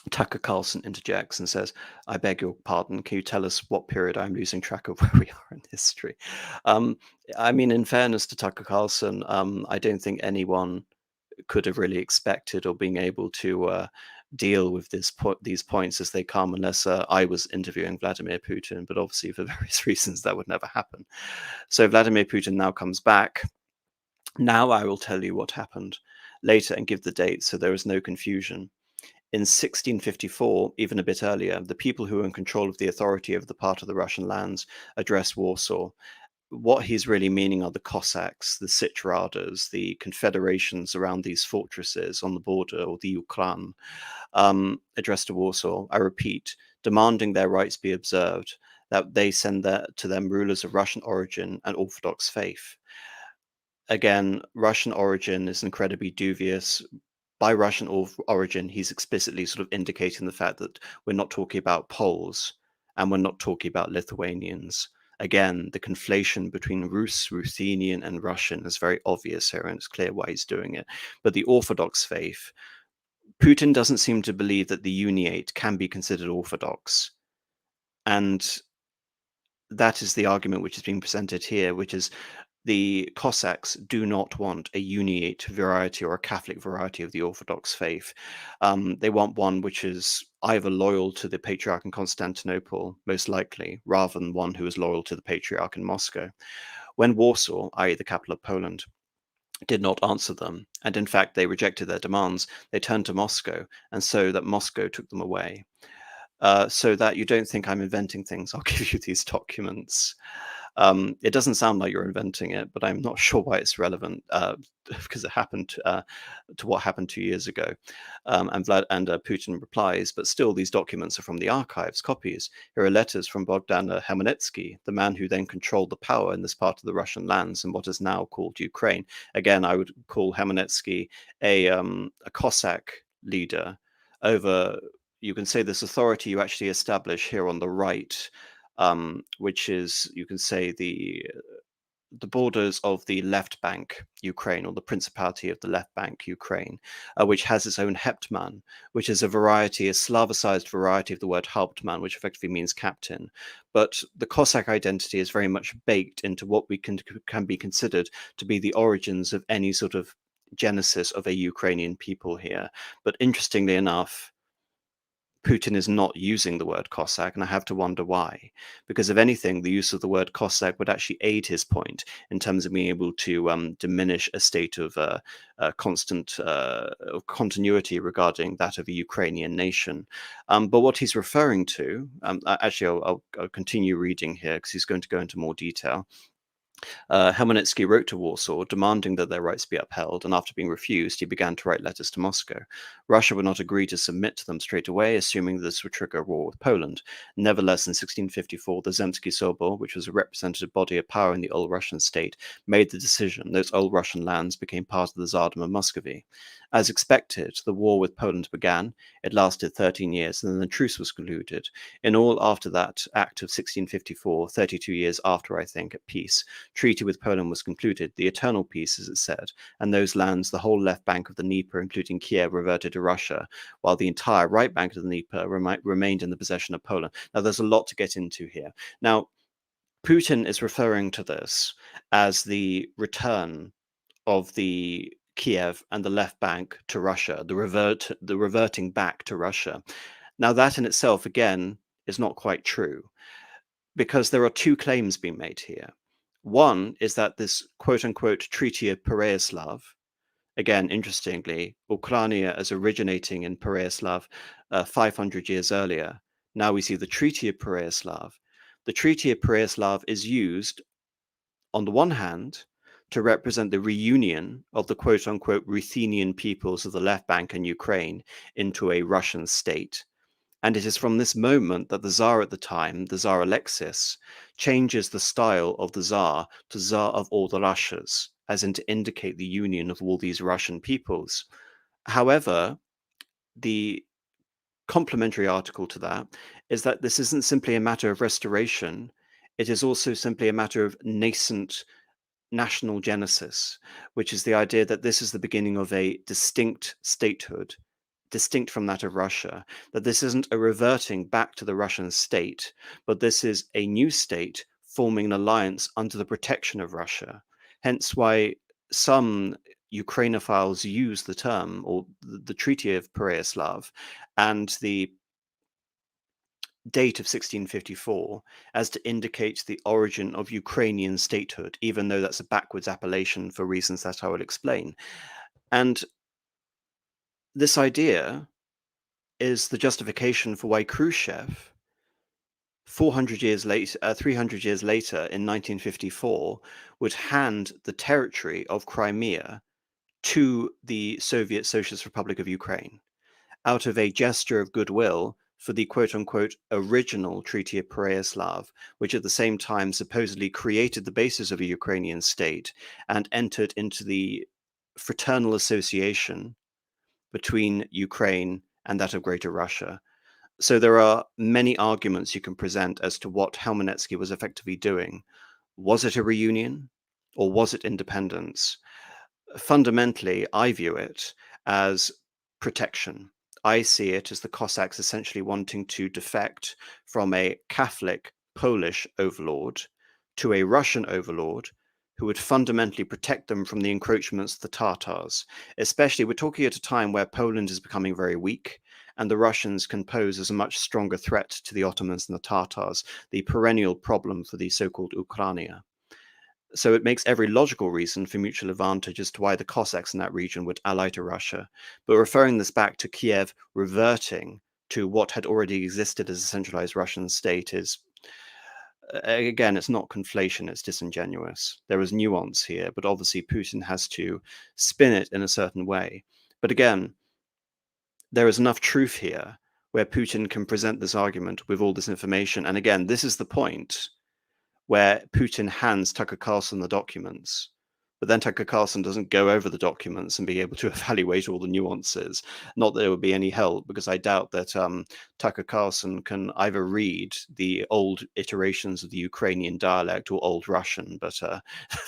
Tucker Carlson interjects and says, "I beg your pardon, can you tell us what period I'm losing track of where we are in history?" Um, I mean, in fairness to Tucker Carlson, I don't think anyone could have really expected or being able to deal with these points as they come, unless I was interviewing Vladimir Putin. But obviously, for various reasons, that would never happen. So Vladimir Putin now comes back. Now I will tell you what happened later and give the date so there is no confusion. In 1654, even a bit earlier, the people who were in control of the authority over the part of the Russian lands addressed Warsaw. What he's really meaning are the Cossacks, the Sitradas, the confederations around these fortresses on the border, or the Uklan, addressed to Warsaw. I repeat, demanding their rights be observed, that they send to them rulers of Russian origin and Orthodox faith. Again, Russian origin is incredibly dubious. By Russian origin, he's explicitly sort of indicating the fact that we're not talking about Poles and we're not talking about Lithuanians. Again, the conflation between Rus, Ruthenian, and Russian is very obvious here, and it's clear why he's doing it. But the Orthodox faith, Putin doesn't seem to believe that the Uniate can be considered Orthodox. And that is the argument which is being presented here, which is the Cossacks do not want a uniate variety or a Catholic variety of the Orthodox faith. They want one which is either loyal to the Patriarch in Constantinople, most likely, rather than one who is loyal to the Patriarch in Moscow. When Warsaw, i.e. the capital of Poland, did not answer them, and in fact they rejected their demands, they turned to Moscow, and so that Moscow took them away. So that you don't think I'm inventing things, I'll give you these documents. It doesn't sound like you're inventing it, but I'm not sure why it's relevant, because it happened to what happened 2 years ago. And Putin replies, but still, these documents are from the archives, copies. Here are letters from Bogdan Khmelnytsky, the man who then controlled the power in this part of the Russian lands in what is now called Ukraine. Again, I would call Khmelnytsky a Cossack leader over, you can say, this authority you actually establish here on the right, which is, you can say, the borders of the left bank Ukraine, or the Principality of the left bank Ukraine, which has its own hetman, which is a Slavicized variety of the word hauptmann, which effectively means captain. But the Cossack identity is very much baked into what we can be considered to be the origins of any sort of genesis of a Ukrainian people here. But interestingly enough, Putin is not using the word Cossack, and I have to wonder why. Because if anything, the use of the word Cossack would actually aid his point in terms of being able to diminish a state of constant continuity regarding that of a Ukrainian nation. But what he's referring to, actually, I'll continue reading here because he's going to go into more detail. Khmelnytsky wrote to Warsaw demanding that their rights be upheld, and after being refused, he began to write letters to Moscow. Russia would not agree to submit to them straight away, assuming that this would trigger a war with Poland. Nevertheless, in 1654, the Zemsky Sobor, which was a representative body of power in the old Russian state, made the decision. Those old Russian lands became part of the Tsardom of Muscovy. As expected, the war with Poland began. It lasted 13 years, and then the truce was concluded. In all, after that act of 1654, 32 years after, I think, at peace, treaty with Poland was concluded, the eternal peace, as it said, and those lands, the whole left bank of the Dnieper, including Kiev, reverted to Russia, while the entire right bank of the Dnieper remained in the possession of Poland. Now, there's a lot to get into here. Now, Putin is referring to this as the return of the Kiev and the left bank to Russia, the reverting back to Russia. Now, that in itself, again, is not quite true, because there are two claims being made here. One is that this quote unquote Treaty of Pereyaslav, again, interestingly, Ukraine as originating in Pereyaslav 500 years earlier. Now we see the Treaty of Pereyaslav. The Treaty of Pereyaslav is used, on the one hand, to represent the reunion of the quote unquote Ruthenian peoples of the left bank and Ukraine into a Russian state. And it is from this moment that the Tsar at the time, the Tsar Alexis, changes the style of the Tsar to Tsar of all the Russias, as in to indicate the union of all these Russian peoples. However, the complementary article to that is that this isn't simply a matter of restoration, it is also simply a matter of nascent national genesis, which is the idea that this is the beginning of a distinct statehood, distinct from that of Russia, that this isn't a reverting back to the Russian state, but this is a new state forming an alliance under the protection of Russia. Hence why some Ukrainophiles use the term, or the Treaty of Pereyaslav, and the date of 1654 as to indicate the origin of Ukrainian statehood, even though that's a backwards appellation for reasons that I will explain. And this idea is the justification for why Khrushchev, 300 years later in 1954, would hand the territory of Crimea to the Soviet Socialist Republic of Ukraine out of a gesture of goodwill for the quote unquote original Treaty of Pereyaslav, which at the same time supposedly created the basis of a Ukrainian state and entered into the fraternal association between Ukraine and that of Greater Russia. So there are many arguments you can present as to what Khmelnytsky was effectively doing. Was it a reunion or was it independence? Fundamentally, I view it as protection. I see it as the Cossacks essentially wanting to defect from a Catholic Polish overlord to a Russian overlord who would fundamentally protect them from the encroachments of the Tatars. Especially, we're talking at a time where Poland is becoming very weak, and the Russians can pose as a much stronger threat to the Ottomans and the Tatars, the perennial problem for the so-called Ukraine. So it makes every logical reason for mutual advantage as to why the Cossacks in that region would ally to Russia. But referring this back to Kiev reverting to what had already existed as a centralized Russian state is, again, it's not conflation, it's disingenuous. There is nuance here, but obviously Putin has to spin it in a certain way. But again, there is enough truth here where Putin can present this argument with all this information. And again, this is the point where Putin hands Tucker Carlson the documents, but then Tucker Carlson doesn't go over the documents and be able to evaluate all the nuances. Not that there would be any help, because I doubt that Tucker Carlson can either read the old iterations of the Ukrainian dialect or Old Russian, but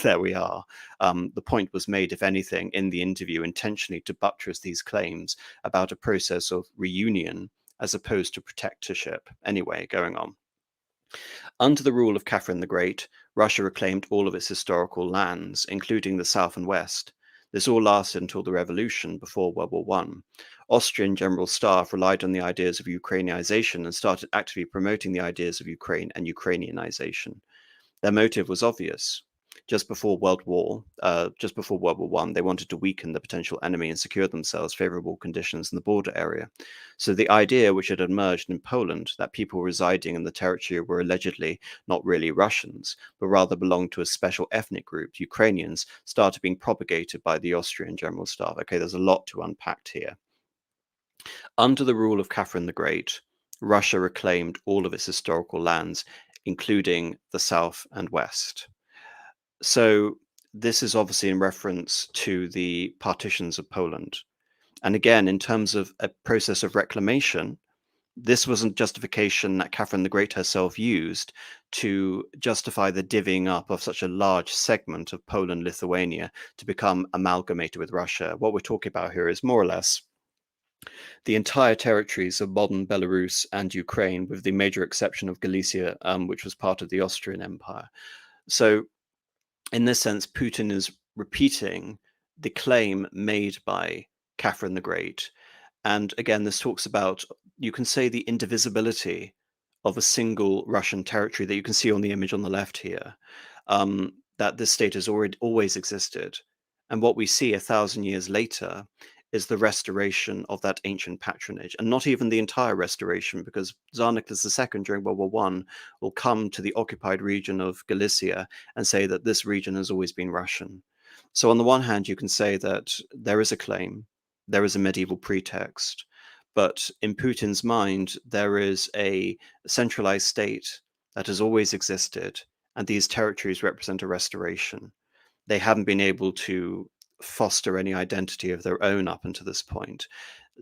there we are. The point was made, if anything, in the interview intentionally to buttress these claims about a process of reunion as opposed to protectorship. Anyway, going on. Under the rule of Catherine the Great, Russia reclaimed all of its historical lands, including the south and west. This all lasted until the revolution before World War I. Austrian general staff relied on the ideas of Ukrainianization and started actively promoting the ideas of Ukraine and Ukrainianization. Their motive was obvious. Just before World War I, they wanted to weaken the potential enemy and secure themselves favorable conditions in the border area. So the idea which had emerged in Poland that people residing in the territory were allegedly not really Russians, but rather belonged to a special ethnic group, Ukrainians, started being propagated by the Austrian General Staff. Okay, there's a lot to unpack here. Under the rule of Catherine the Great, Russia reclaimed all of its historical lands, including the south and west. So this is obviously in reference to the partitions of Poland. And again, in terms of a process of reclamation, this wasn't justification that Catherine the Great herself used to justify the divvying up of such a large segment of Poland, Lithuania to become amalgamated with Russia. What we're talking about here is more or less the entire territories of modern Belarus and Ukraine, with the major exception of Galicia, which was part of the Austrian Empire. So in this sense, Putin is repeating the claim made by Catherine the Great. And again, this talks about, you can say, the indivisibility of a single Russian territory that you can see on the image on the left here, that this state has already always existed. And what we see 1,000 years later is the restoration of that ancient patronage, and not even the entire restoration, because Tsar Nicholas II during World War I will come to the occupied region of Galicia and say that this region has always been Russian. So on the one hand, you can say that there is a claim, there is a medieval pretext, but in Putin's mind, there is a centralized state that has always existed, and these territories represent a restoration. They haven't been able to foster any identity of their own up until this point,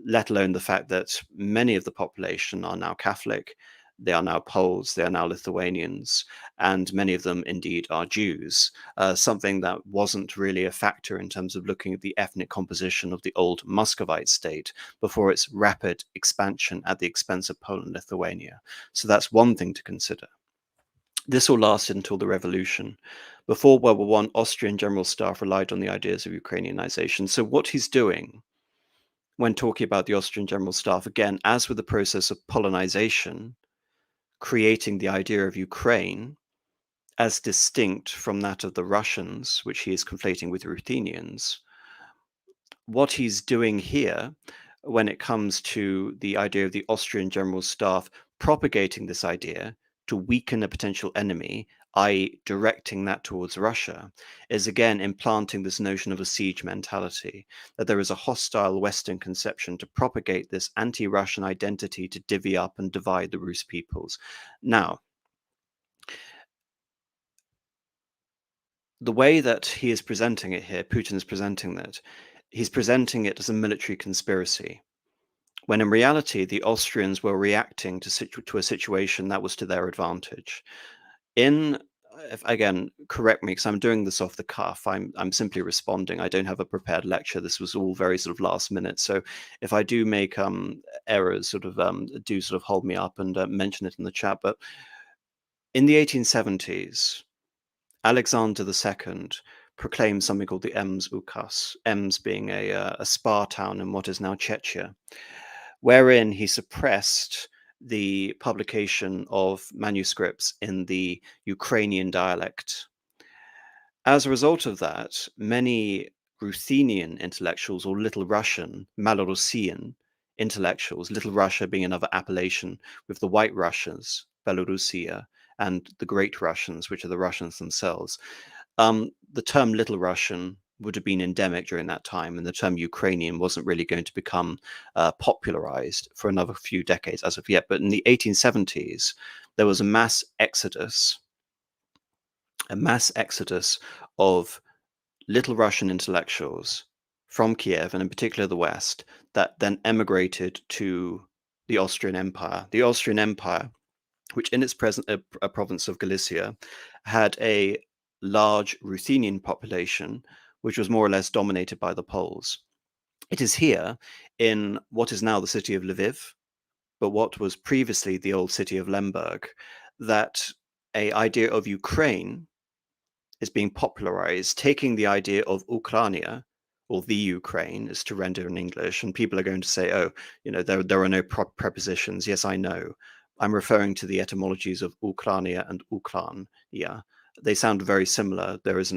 let alone the fact that many of the population are now Catholic, they are now Poles, they are now Lithuanians, and many of them indeed are Jews, something that wasn't really a factor in terms of looking at the ethnic composition of the old Muscovite state before its rapid expansion at the expense of Poland and Lithuania. So that's one thing to consider. This all lasted until the revolution. Before World War I, Austrian general staff relied on the ideas of Ukrainianization. So what he's doing when talking about the Austrian general staff, again, as with the process of Polonization, creating the idea of Ukraine as distinct from that of the Russians, which he is conflating with Ruthenians, what he's doing here when it comes to the idea of the Austrian general staff propagating this idea to weaken a potential enemy, i.e., directing that towards Russia, is again implanting this notion of a siege mentality, that there is a hostile Western conception to propagate this anti-Russian identity to divvy up and divide the Rus peoples. Now, the way that he is presenting it here, Putin is presenting that, he's presenting it as a military conspiracy, when in reality, the Austrians were reacting to a situation that was to their advantage. Again, correct me because I'm doing this off the cuff. I'm simply responding. I don't have a prepared lecture. This was all very sort of last minute. So if I do make errors, do sort of hold me up and mention it in the chat. But in the 1870s, Alexander II proclaimed something called the Ems Ukaz, Ems being a spa town in what is now Czechia, wherein he suppressed the publication of manuscripts in the Ukrainian dialect. As a result of that, many Ruthenian intellectuals, or Little Russian, Malorussian intellectuals, Little Russia being another appellation, with the White Russians, Belarusia, and the Great Russians, which are the Russians themselves. The term Little Russian would have been endemic during that time, and the term Ukrainian wasn't really going to become popularized for another few decades as of yet. But in the 1870s, there was a mass exodus of Little Russian intellectuals from Kiev, and in particular the West, that then emigrated to the Austrian Empire. The Austrian Empire, which in its present a province of Galicia, had a large Ruthenian population, which was more or less dominated by the Poles. It is here, in what is now the city of Lviv, but what was previously the old city of Lemberg, that an idea of Ukraine is being popularized, taking the idea of Ukraina, or the Ukraine, is to render in English, and people are going to say, oh, there are no prepositions. Yes, I know. I'm referring to the etymologies of Ukrania and Ukrania. They sound very similar. There is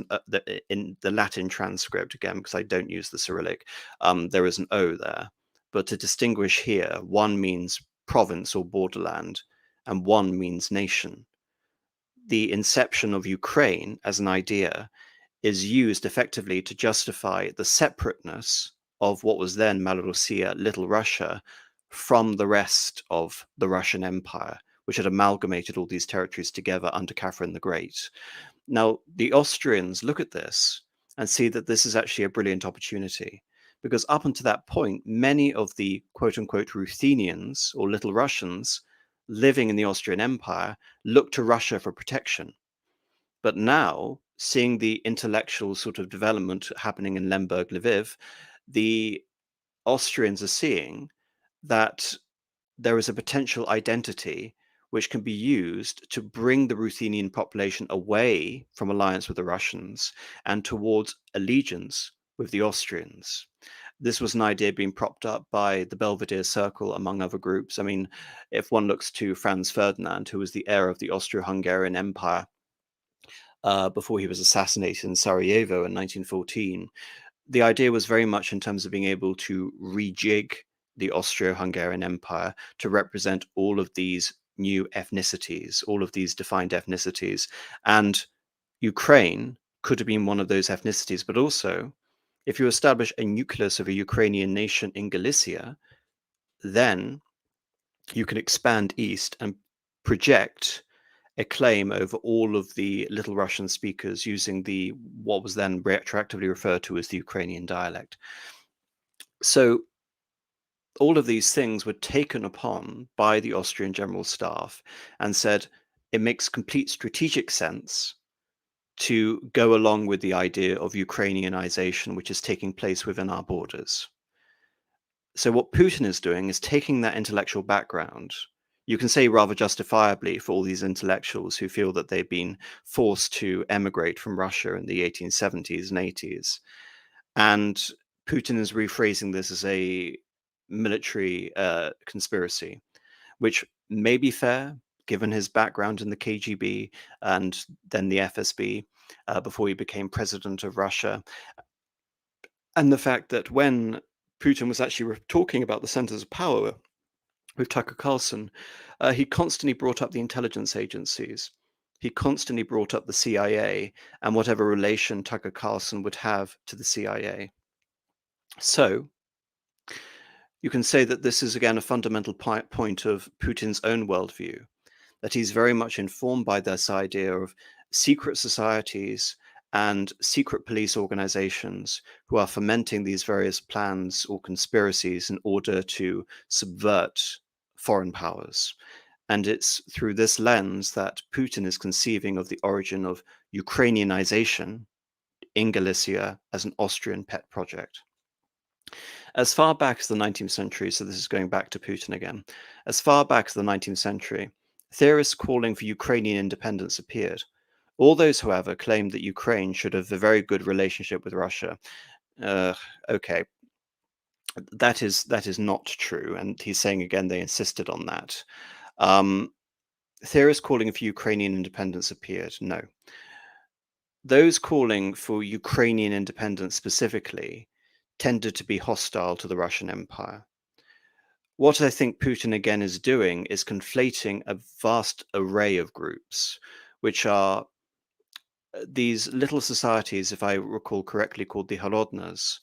in the Latin transcript, again, because I don't use the Cyrillic, there is an O there. But to distinguish here, one means province or borderland, and one means nation. The inception of Ukraine as an idea is used effectively to justify the separateness of what was then Malorossiya, Little Russia, from the rest of the Russian Empire, which had amalgamated all these territories together under Catherine the Great. Now, the Austrians look at this and see that this is actually a brilliant opportunity, because up until that point, many of the quote-unquote Ruthenians, or Little Russians, living in the Austrian Empire looked to Russia for protection. But now, seeing the intellectual sort of development happening in Lemberg, Lviv, the Austrians are seeing that there is a potential identity which can be used to bring the Ruthenian population away from alliance with the Russians and towards allegiance with the Austrians. This was an idea being propped up by the Belvedere Circle, among other groups. I mean, if one looks to Franz Ferdinand, who was the heir of the Austro-Hungarian Empire before he was assassinated in Sarajevo in 1914, the idea was very much in terms of being able to rejig the Austro-Hungarian Empire to represent all of these new ethnicities, all of these defined ethnicities. And Ukraine could have been one of those ethnicities, but also if you establish a nucleus of a Ukrainian nation in Galicia, then you can expand east and project a claim over all of the Little Russian speakers using what was then retroactively referred to as the Ukrainian dialect. So all of these things were taken upon by the Austrian General Staff and said it makes complete strategic sense to go along with the idea of Ukrainianization, which is taking place within our borders. So what Putin is doing is taking that intellectual background, you can say rather justifiably for all these intellectuals who feel that they've been forced to emigrate from Russia in the 1870s and 80s. And Putin is rephrasing this as a military conspiracy, which may be fair given his background in the KGB and then the FSB before he became president of Russia. And the fact that when Putin was actually talking about the centers of power with Tucker Carlson, he constantly brought up the intelligence agencies. He constantly brought up the CIA and whatever relation Tucker Carlson would have to the CIA. So you can say that this is, again, a fundamental point of Putin's own worldview, that he's very much informed by this idea of secret societies and secret police organizations who are fomenting these various plans or conspiracies in order to subvert foreign powers. And it's through this lens that Putin is conceiving of the origin of Ukrainianization in Galicia as an Austrian pet project. As far back as the 19th century, so this is going back to Putin again, as far back as the 19th century, theorists calling for Ukrainian independence appeared. All those, however, claimed that Ukraine should have a very good relationship with Russia. Okay, that is not true, and he's saying again they insisted on that. Theorists calling for Ukrainian independence appeared. No. Those calling for Ukrainian independence specifically tended to be hostile to the Russian Empire. What I think Putin again is doing is conflating a vast array of groups, which are these little societies, if I recall correctly, called the Holodnas,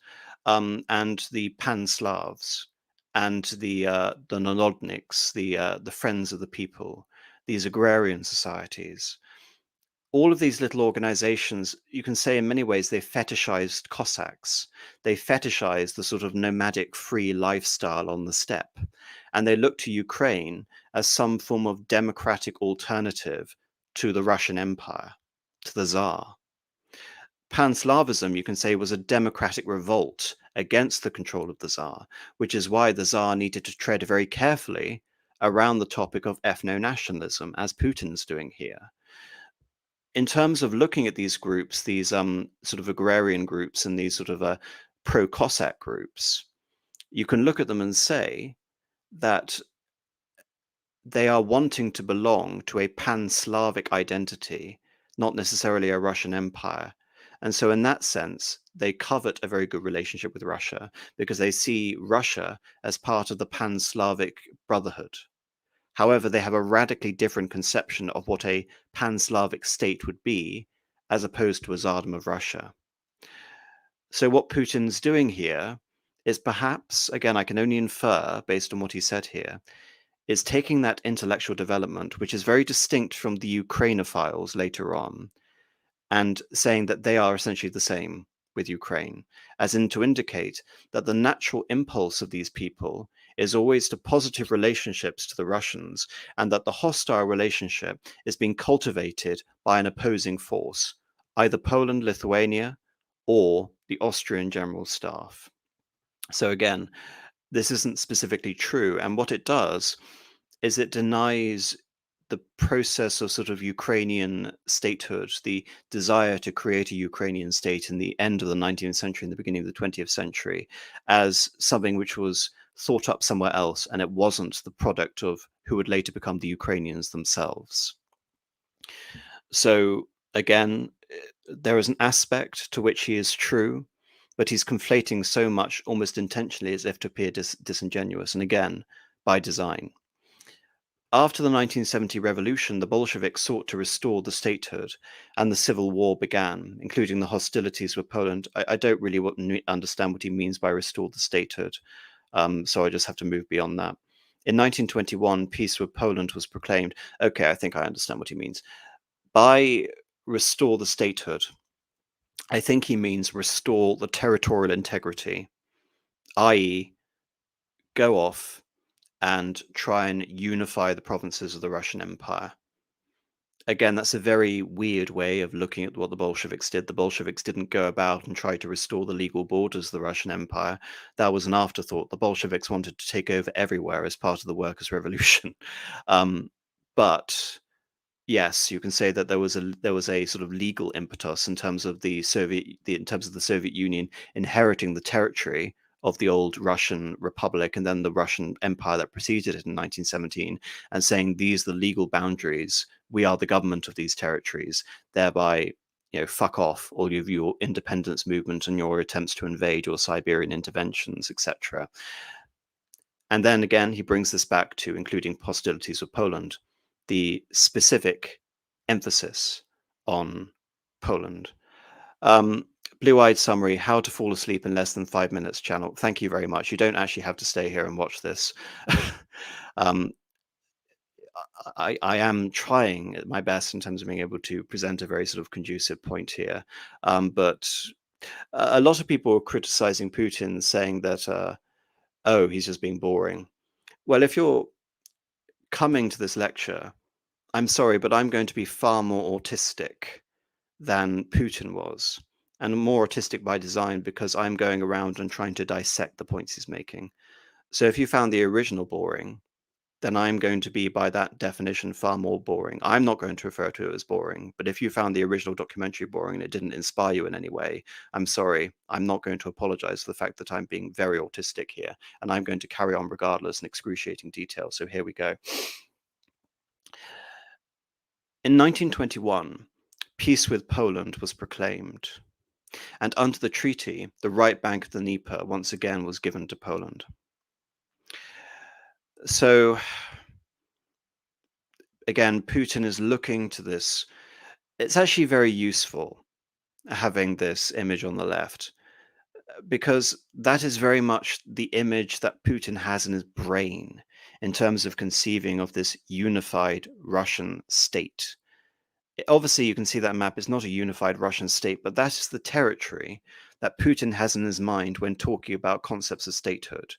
and the Pan-Slavs, and the Narodniks, the Friends of the People, these agrarian societies. All of these little organizations, you can say in many ways, they fetishized Cossacks. They fetishized the sort of nomadic free lifestyle on the steppe. And they looked to Ukraine as some form of democratic alternative to the Russian Empire, to the Tsar. Pan-Slavism, you can say, was a democratic revolt against the control of the Tsar, which is why the Tsar needed to tread very carefully around the topic of ethno-nationalism, as Putin's doing here. In terms of looking at these groups, these sort of agrarian groups and these sort of pro-Cossack groups, you can look at them and say that they are wanting to belong to a pan-Slavic identity, not necessarily a Russian empire. And so in that sense, they covet a very good relationship with Russia because they see Russia as part of the pan-Slavic brotherhood. However, they have a radically different conception of what a pan-Slavic state would be as opposed to a Tsardom of Russia. So what Putin's doing here is perhaps, again, I can only infer based on what he said here, is taking that intellectual development, which is very distinct from the Ukrainophiles later on, and saying that they are essentially the same with Ukraine, as in to indicate that the natural impulse of these people is always to positive relationships to the Russians, and that the hostile relationship is being cultivated by an opposing force, either Poland, Lithuania, or the Austrian General Staff. So again, this isn't specifically true. And what it does is it denies the process of sort of Ukrainian statehood, the desire to create a Ukrainian state in the end of the 19th century and the beginning of the 20th century, as something which was thought up somewhere else, and it wasn't the product of who would later become the Ukrainians themselves. So again, there is an aspect to which he is true, but he's conflating so much almost intentionally as if to appear disingenuous, and again, by design. After the 1970 revolution, the Bolsheviks sought to restore the statehood, and the civil war began, including the hostilities with Poland. I don't really understand what he means by restore the statehood, so I just have to move beyond that. In 1921, peace with Poland was proclaimed. Okay, I think I understand what he means. By restore the statehood, I think he means restore the territorial integrity, i.e., go off and try and unify the provinces of the Russian Empire. Again, that's a very weird way of looking at what the Bolsheviks did. The Bolsheviks didn't go about and try to restore the legal borders of the Russian Empire. That was an afterthought. The Bolsheviks wanted to take over everywhere as part of the Workers' Revolution. But yes, you can say that there was a sort of legal impetus in terms of the Soviet Union inheriting the territory of the old Russian Republic and then the Russian Empire that preceded it in 1917, and saying these are the legal boundaries. We are the government of these territories. Thereby, fuck off all of your independence movement and your attempts to invade, your Siberian interventions, etc. And then again, he brings this back to including hostilities with Poland, the specific emphasis on Poland. Blue-eyed summary, how to fall asleep in less than 5 minutes channel. Thank you very much. You don't actually have to stay here and watch this. um, I am trying my best in terms of being able to present a very sort of conducive point here. But a lot of people are criticizing Putin, saying that, oh, he's just being boring. Well, if you're coming to this lecture, I'm sorry, but I'm going to be far more autistic than Putin was, and more autistic by design because I'm going around and trying to dissect the points he's making. So if you found the original boring, then I'm going to be, by that definition, far more boring. I'm not going to refer to it as boring, but if you found the original documentary boring and it didn't inspire you in any way, I'm sorry, I'm not going to apologize for the fact that I'm being very autistic here, and I'm going to carry on regardless in excruciating detail. So here we go. In 1921, peace with Poland was proclaimed, and under the treaty, the right bank of the Dnieper once again was given to Poland. So again, Putin is looking to this. It's actually very useful having this image on the left because that is very much the image that Putin has in his brain in terms of conceiving of this unified Russian state. Obviously, you can see that map is not a unified Russian state, but that is the territory that Putin has in his mind when talking about concepts of statehood.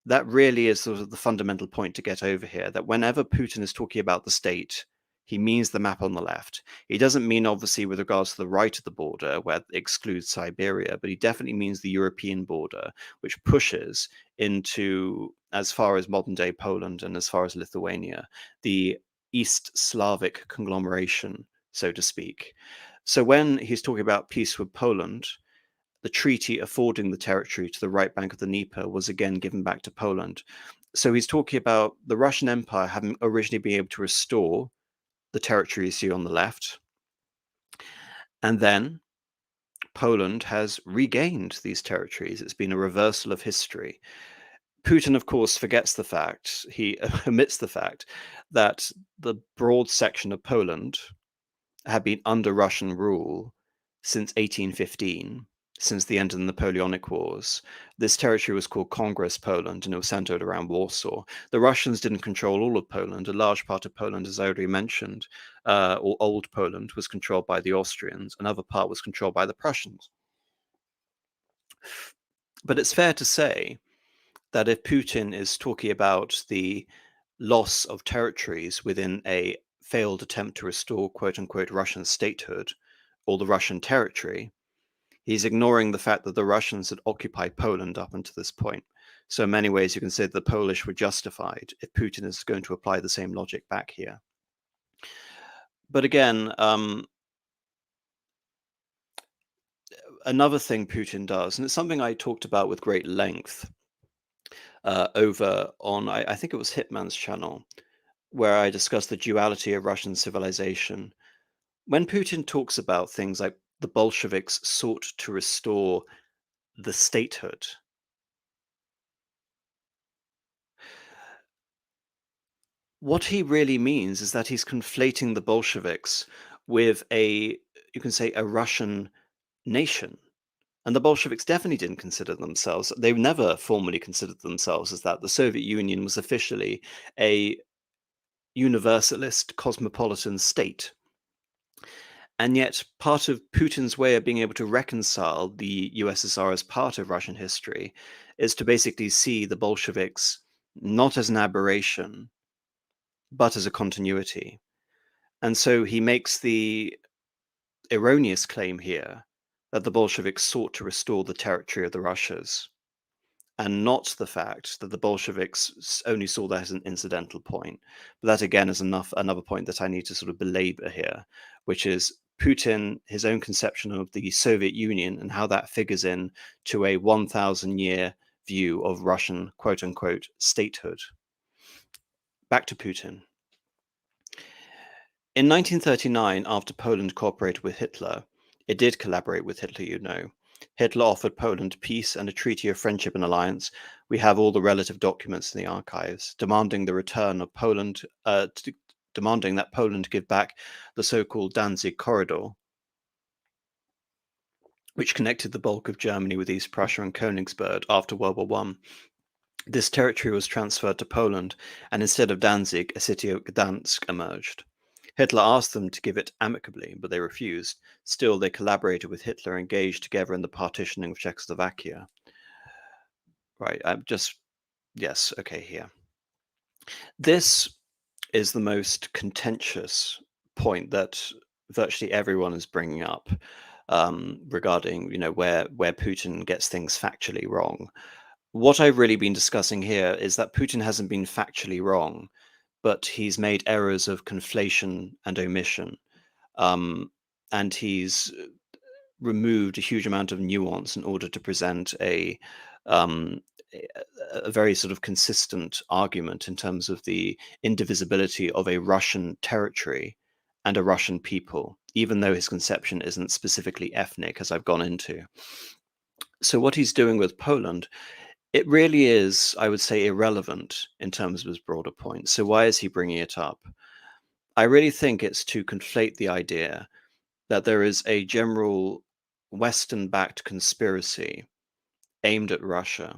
That really is sort of the fundamental point to get over here, that whenever Putin is talking about the state, he means the map on the left. He doesn't mean, obviously, with regards to the right of the border, where it excludes Siberia, but he definitely means the European border, which pushes into as far as modern day Poland and as far as Lithuania, the East Slavic conglomeration, so to speak. So when he's talking about peace with Poland, the treaty affording the territory to the right bank of the Dnieper was again given back to Poland. So he's talking about the Russian Empire having originally been able to restore the territory you see on the left, and then Poland has regained these territories. It's been a reversal of history. Putin, of course, forgets the fact, he omits the fact that the broad section of Poland had been under Russian rule since 1815, since the end of the Napoleonic Wars. This territory was called Congress Poland, and it was centered around Warsaw. The Russians didn't control all of Poland. A large part of Poland, as I already mentioned, or Old Poland, was controlled by the Austrians. Another part was controlled by the Prussians. But it's fair to say that if Putin is talking about the loss of territories within a failed attempt to restore quote unquote Russian statehood or the Russian territory, he's ignoring the fact that the Russians had occupied Poland up until this point. So in many ways, you can say the Polish were justified if Putin is going to apply the same logic back here. But again, another thing Putin does, and it's something I talked about with great length over on, I think it was Hitman's channel, where I discussed the duality of Russian civilization. When Putin talks about things like the Bolsheviks sought to restore the statehood, what he really means is that he's conflating the Bolsheviks with you can say, a Russian nation. And the Bolsheviks definitely didn't consider themselves, they never formally considered themselves as that. The Soviet Union was officially a universalist cosmopolitan state. And yet, part of Putin's way of being able to reconcile the USSR as part of Russian history is to basically see the Bolsheviks not as an aberration, but as a continuity. And so he makes the erroneous claim here that the Bolsheviks sought to restore the territory of the Russias, and not the fact that the Bolsheviks only saw that as an incidental point. But that again is another point that I need to sort of belabor here, which is Putin, his own conception of the Soviet Union and how that figures in to a 1,000-year view of Russian quote unquote statehood. Back to Putin. In 1939, after Poland cooperated with Hitler, it did collaborate with Hitler, you know. Hitler offered Poland peace and a treaty of friendship and alliance. We have all the relative documents in the archives, demanding the return of Poland, demanding that Poland give back the so-called Danzig corridor, which connected the bulk of Germany with East Prussia and Königsberg after World War I. This territory was transferred to Poland, and instead of Danzig, a city of Gdansk emerged. Hitler asked them to give it amicably, but they refused. Still, they collaborated with Hitler, engaged together in the partitioning of Czechoslovakia. Right, yes, okay, here. This is the most contentious point that virtually everyone is bringing up regarding, where Putin gets things factually wrong. What I've really been discussing here is that Putin hasn't been factually wrong, but he's made errors of conflation and omission. And he's removed a huge amount of nuance in order to present um, a very sort of consistent argument in terms of the indivisibility of a Russian territory and a Russian people, even though his conception isn't specifically ethnic, as I've gone into. So what he's doing with Poland It really is, I would say, irrelevant in terms of his broader point. So why is he bringing it up? I really think it's to conflate the idea that there is a general Western-backed conspiracy aimed at Russia,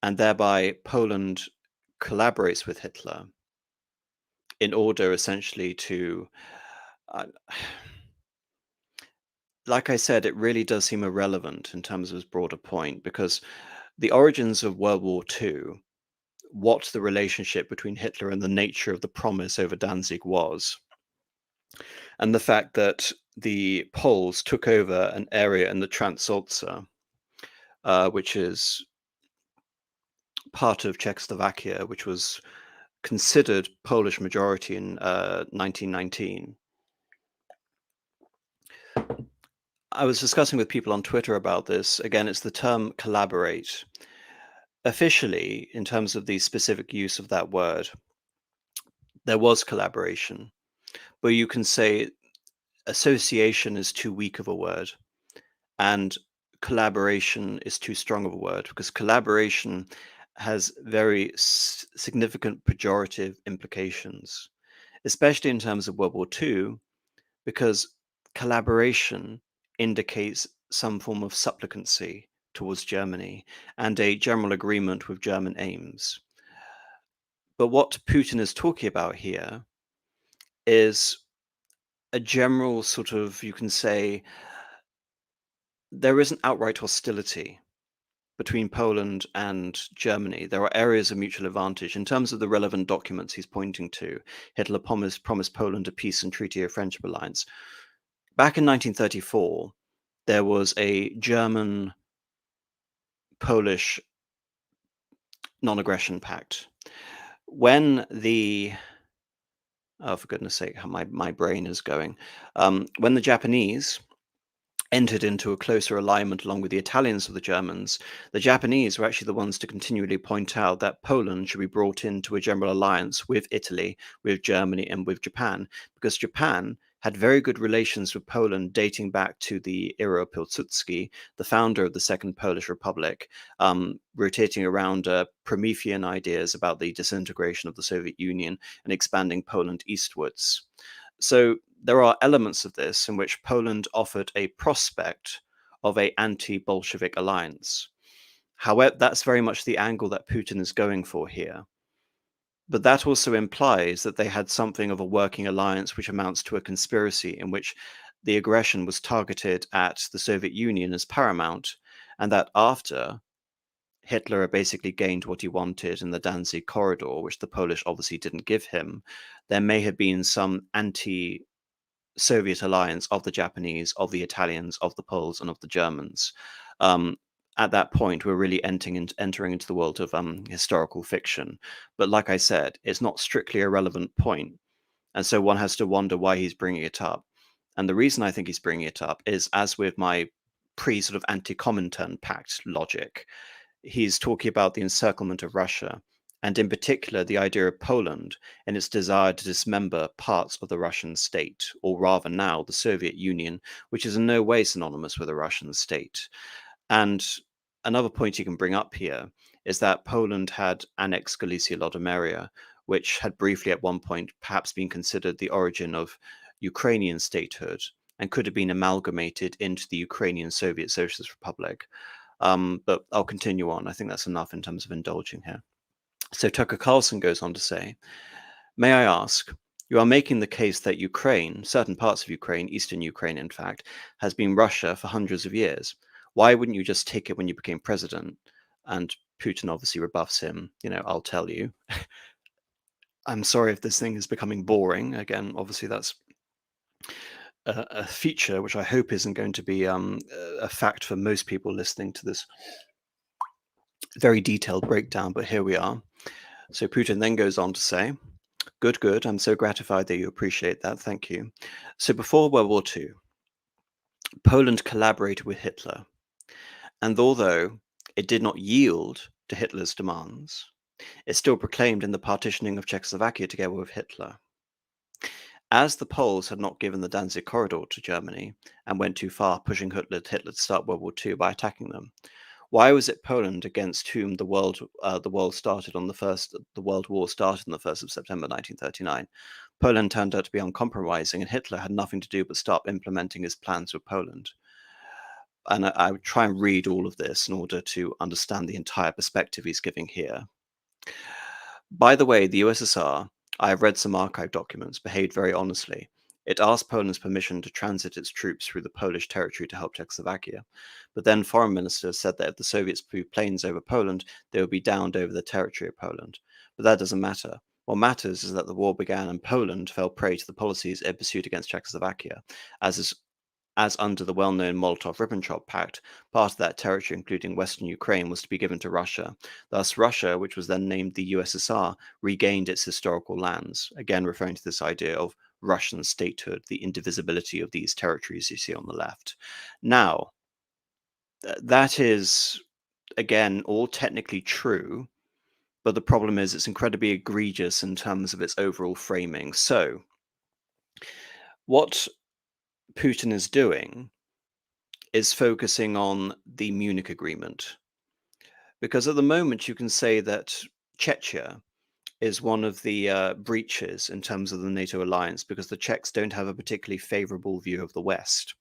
and thereby Poland collaborates with Hitler in order essentially to, uh, like I said, it really does seem irrelevant in terms of his broader point, because the origins of World War II, what the relationship between Hitler and the nature of the promise over Danzig was, and the fact that the Poles took over an area in the Transalpsa, which is part of Czechoslovakia, which was considered Polish majority in 1919. I was discussing with people on Twitter about this. Again, it's the term collaborate. Officially, in terms of the specific use of that word, there was collaboration, but you can say association is too weak of a word, and collaboration is too strong of a word, because collaboration has very significant pejorative implications, especially in terms of World War II, because collaboration indicates some form of supplicancy towards Germany and a general agreement with German aims. But what Putin is talking about here is a general sort of, you can say, there isn't outright hostility between Poland and Germany. There are areas of mutual advantage. In terms of the relevant documents he's pointing to, Hitler promised Poland a peace and treaty of friendship alliance. Back in 1934, there was a German-Polish non-aggression pact. When the oh, for goodness sake, how my brain is going. When the Japanese entered into a closer alignment along with the Italians of the Germans, the Japanese were actually the ones to continually point out that Poland should be brought into a general alliance with Italy, with Germany, and with Japan, because Japan had very good relations with Poland dating back to the era of Pilsudski, the founder of the Second Polish Republic, rotating around Promethean ideas about the disintegration of the Soviet Union and expanding Poland eastwards. So there are elements of this in which Poland offered a prospect of a anti-Bolshevik alliance. However, that's very much the angle that Putin is going for here. But that also implies that they had something of a working alliance which amounts to a conspiracy in which the aggression was targeted at the Soviet Union as paramount, and that after Hitler basically gained what he wanted in the Danzig corridor, which the Polish obviously didn't give him, there may have been some anti-Soviet alliance of the Japanese, of the Italians, of the Poles, and of the Germans. At that point, we're really entering into the world of historical fiction. But like I said, it's not strictly a relevant point. And so one has to wonder why he's bringing it up. And the reason I think he's bringing it up is, as with my sort of anti-Comintern pact logic, he's talking about the encirclement of Russia, and in particular the idea of Poland and its desire to dismember parts of the Russian state, or rather now the Soviet Union, which is in no way synonymous with a Russian state. And another point you can bring up here is that Poland had annexed Galicia-Lodomeria, which had briefly at one point perhaps been considered the origin of Ukrainian statehood and could have been amalgamated into the Ukrainian Soviet Socialist Republic. But I'll continue on. I think that's enough in terms of indulging here. So Tucker Carlson goes on to say, may I ask, you are making the case that Ukraine, certain parts of Ukraine, eastern Ukraine in fact, has been Russia for hundreds of years. Why wouldn't you just take it when you became president? And Putin obviously rebuffs him, I'll tell you. I'm sorry if this thing is becoming boring. Again, obviously that's a feature which I hope isn't going to be a fact for most people listening to this very detailed breakdown, but here we are. So Putin then goes on to say, good, good. I'm so gratified that you appreciate that. Thank you. So before World War II, Poland collaborated with Hitler. And although it did not yield to Hitler's demands, it still proclaimed in the partitioning of Czechoslovakia together with Hitler. As the Poles had not given the Danzig corridor to Germany and went too far, pushing Hitler to start World War II by attacking them, Why was it Poland against whom the world started on the World War started on the 1st of September 1939? Poland turned out to be uncompromising, and Hitler had nothing to do but start implementing his plans with Poland. And I would try and read all of this in order to understand the entire perspective he's giving here. By the way, the USSR, I have read some archive documents, behaved very honestly. It asked Poland's permission to transit its troops through the Polish territory to help Czechoslovakia. But then foreign ministers said that if the Soviets flew planes over Poland, they would be downed over the territory of Poland. But that doesn't matter. What matters is that the war began and Poland fell prey to the policies it pursued against Czechoslovakia, as under the well-known Molotov-Ribbentrop Pact, part of that territory, including western Ukraine, was to be given to Russia. Thus, Russia, which was then named the USSR, regained its historical lands, again referring to this idea of Russian statehood, the indivisibility of these territories you see on the left. Now, that is, again, all technically true, but the problem is it's incredibly egregious in terms of its overall framing. So, what Putin is doing is focusing on the Munich Agreement. Because at the moment, you can say that Czechia is one of the breaches in terms of the NATO alliance because the Czechs don't have a particularly favorable view of the West.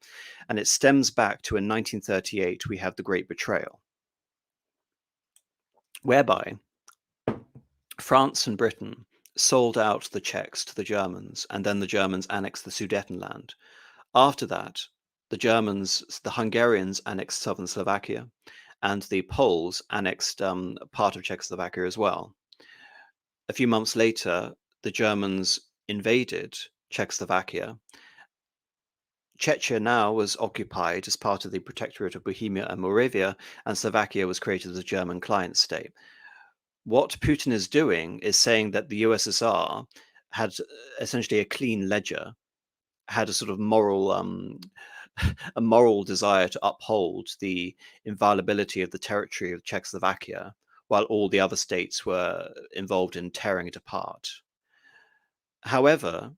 And it stems back to in 1938, we have the Great Betrayal, whereby France and Britain sold out the Czechs to the Germans, and then the Germans annexed the Sudetenland. After that, the Hungarians annexed southern Slovakia, and the Poles annexed part of Czechoslovakia as well. A few months later, the Germans invaded Czechoslovakia. Czechia now was occupied as part of the Protectorate of Bohemia and Moravia, and Slovakia was created as a German client state. What Putin is doing is saying that the USSR had essentially a clean ledger, had a sort of moral a moral desire to uphold the inviolability of the territory of Czechoslovakia, while all the other states were involved in tearing it apart. However,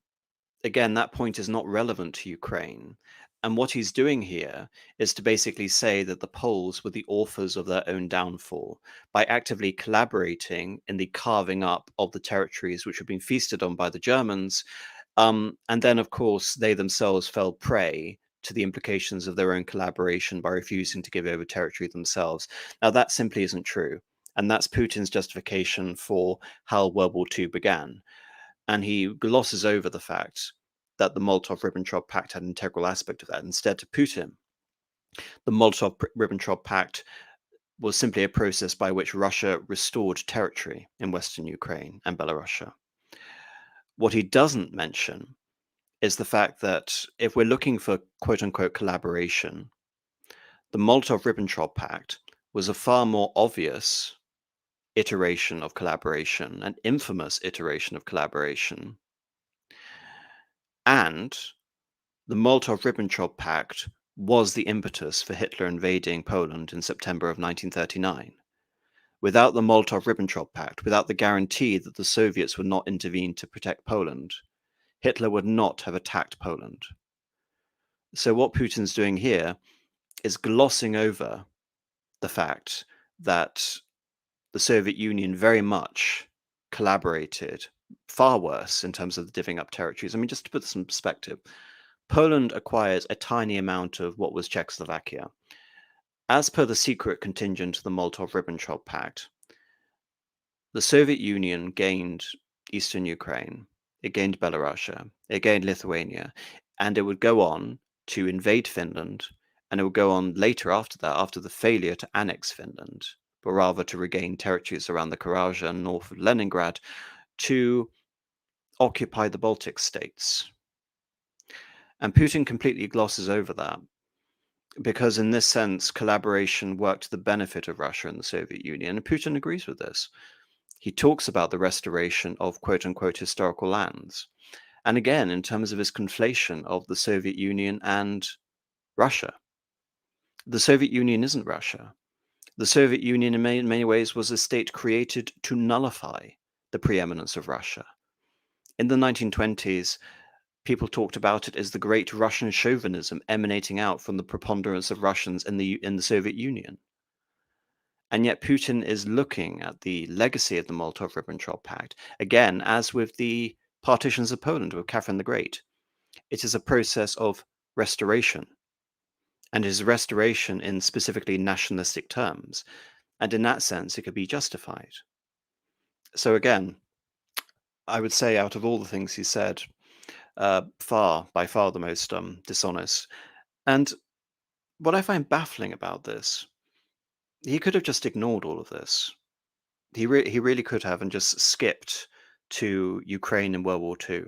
again, that point is not relevant to Ukraine. And what he's doing here is to basically say that the Poles were the authors of their own downfall by actively collaborating in the carving up of the territories which had been feasted on by the Germans. And then, of course, they themselves fell prey to the implications of their own collaboration by refusing to give over territory themselves. Now, that simply isn't true. And that's Putin's justification for how World War II began. And he glosses over the fact that the Molotov-Ribbentrop Pact had an integral aspect of that. Instead, to Putin, the Molotov-Ribbentrop Pact was simply a process by which Russia restored territory in Western Ukraine and Belarus. What he doesn't mention is the fact that if we're looking for quote-unquote collaboration, the Molotov-Ribbentrop Pact was a far more obvious iteration of collaboration, an infamous iteration of collaboration. And the Molotov-Ribbentrop Pact was the impetus for Hitler invading Poland in September of 1939. Without the Molotov-Ribbentrop Pact, without the guarantee that the Soviets would not intervene to protect Poland, Hitler would not have attacked Poland. So what Putin's doing here is glossing over the fact that the Soviet Union very much collaborated, far worse in terms of the divvying up territories. I mean, just to put this in perspective, Poland acquires a tiny amount of what was Czechoslovakia. As per the secret contingent of the Molotov-Ribbentrop Pact, the Soviet Union gained eastern Ukraine, it gained Belarus, it gained Lithuania, and it would go on to invade Finland, and it would go on later after that, after the failure to annex Finland, but rather to regain territories around the Karaja and north of Leningrad, to occupy the Baltic states. And Putin completely glosses over that, because in this sense, collaboration worked to the benefit of Russia and the Soviet Union, and Putin agrees with this. He talks about the restoration of quote-unquote historical lands. And again, in terms of his conflation of the Soviet Union and Russia. The Soviet Union isn't Russia. The Soviet Union in many ways was a state created to nullify the preeminence of Russia. In the 1920s, people talked about it as the great Russian chauvinism emanating out from the preponderance of Russians in the Soviet Union. And yet Putin is looking at the legacy of the Molotov-Ribbentrop Pact, again, as with the partitions of Poland with Catherine the Great. It is a process of restoration, and it is restoration in specifically nationalistic terms. And in that sense, it could be justified. So again, I would say out of all the things he said, by far the most dishonest. And what I find baffling about this, he could have just ignored all of this. He really could have and just skipped to Ukraine in World War II,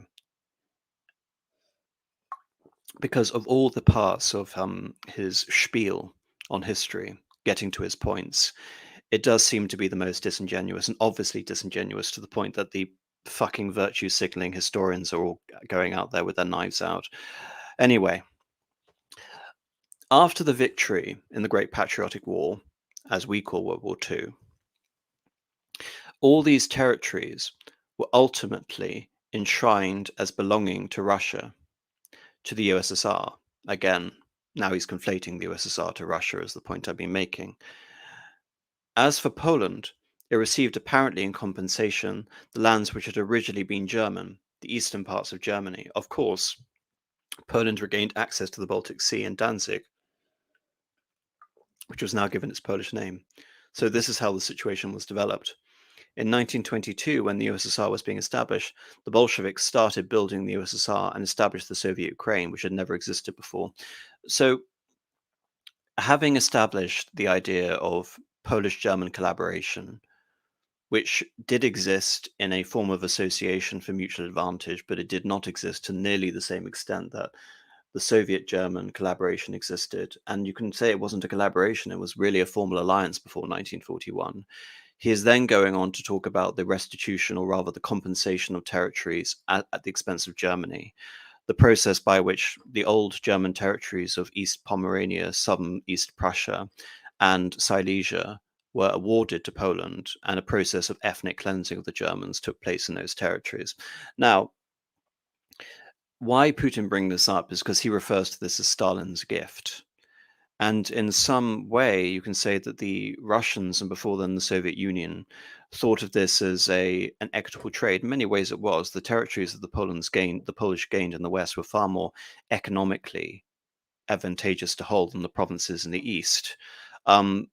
because of all the parts of his spiel on history, getting to his points, it does seem to be the most disingenuous, and obviously disingenuous to the point that the fucking virtue signaling historians are all going out there with their knives out. Anyway, after the victory in the Great Patriotic War, as we call World War II, all these territories were ultimately enshrined as belonging to Russia, to the USSR. Again, now he's conflating the USSR to Russia, as the point I've been making. As for Poland, it received apparently in compensation the lands which had originally been German, the eastern parts of Germany. Of course, Poland regained access to the Baltic Sea and Danzig, which was now given its Polish name. So this is how the situation was developed. In 1922, when the USSR was being established, the Bolsheviks started building the USSR and established the Soviet Ukraine, which had never existed before. So, having established the idea of Polish-German collaboration, which did exist in a form of association for mutual advantage, but it did not exist to nearly the same extent that the Soviet-German collaboration existed. And you can say it wasn't a collaboration, it was really a formal alliance before 1941. He is then going on to talk about the restitution, or rather the compensation of territories at the expense of Germany, the process by which the old German territories of East Pomerania, southern East Prussia, and Silesia were awarded to Poland, and a process of ethnic cleansing of the Germans took place in those territories. Now, why Putin bring this up is because he refers to this as Stalin's gift. And in some way, you can say that the Russians, and before then the Soviet Union, thought of this as an equitable trade. In many ways, it was. The territories that the Polish gained in the West, were far more economically advantageous to hold than the provinces in the East. Um,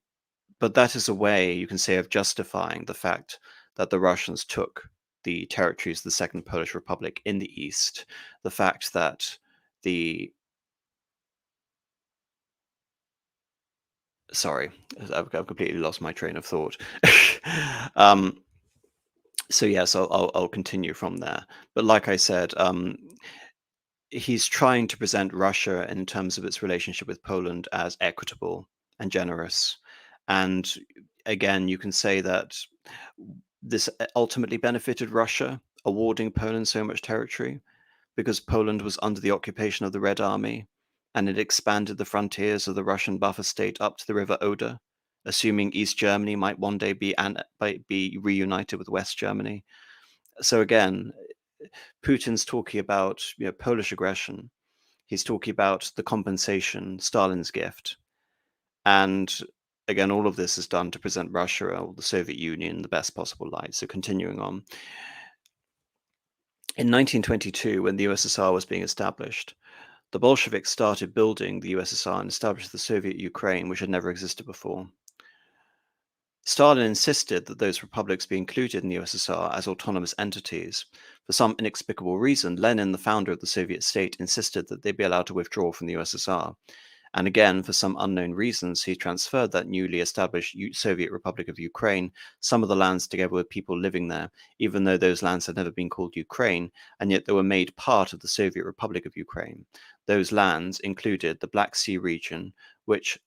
but that is a way, you can say, of justifying the fact that the Russians took the territories of the Second Polish Republic in the East. The fact that the Sorry, I've completely lost my train of thought. um, so yes, I'll continue from there. But like I said, he's trying to present Russia in terms of its relationship with Poland as equitable and generous. And again, you can say that this ultimately benefited Russia, awarding Poland so much territory, because Poland was under the occupation of the Red Army, and it expanded the frontiers of the Russian buffer state up to the River Oder, assuming East Germany might one day be reunited with West Germany. So again, Putin's talking about, Polish aggression. He's talking about the compensation, Stalin's gift, and again, all of this is done to present Russia or the Soviet Union in the best possible light. So continuing on, in 1922, when the USSR was being established, the Bolsheviks started building the USSR and established the Soviet Ukraine, which had never existed before. Stalin insisted that those republics be included in the USSR as autonomous entities. For some inexplicable reason, Lenin, the founder of the Soviet state, insisted that they be allowed to withdraw from the USSR. And again, for some unknown reasons, he transferred that newly established Soviet Republic of Ukraine, some of the lands together with people living there, even though those lands had never been called Ukraine, and yet they were made part of the Soviet Republic of Ukraine. Those lands included the Black Sea region, which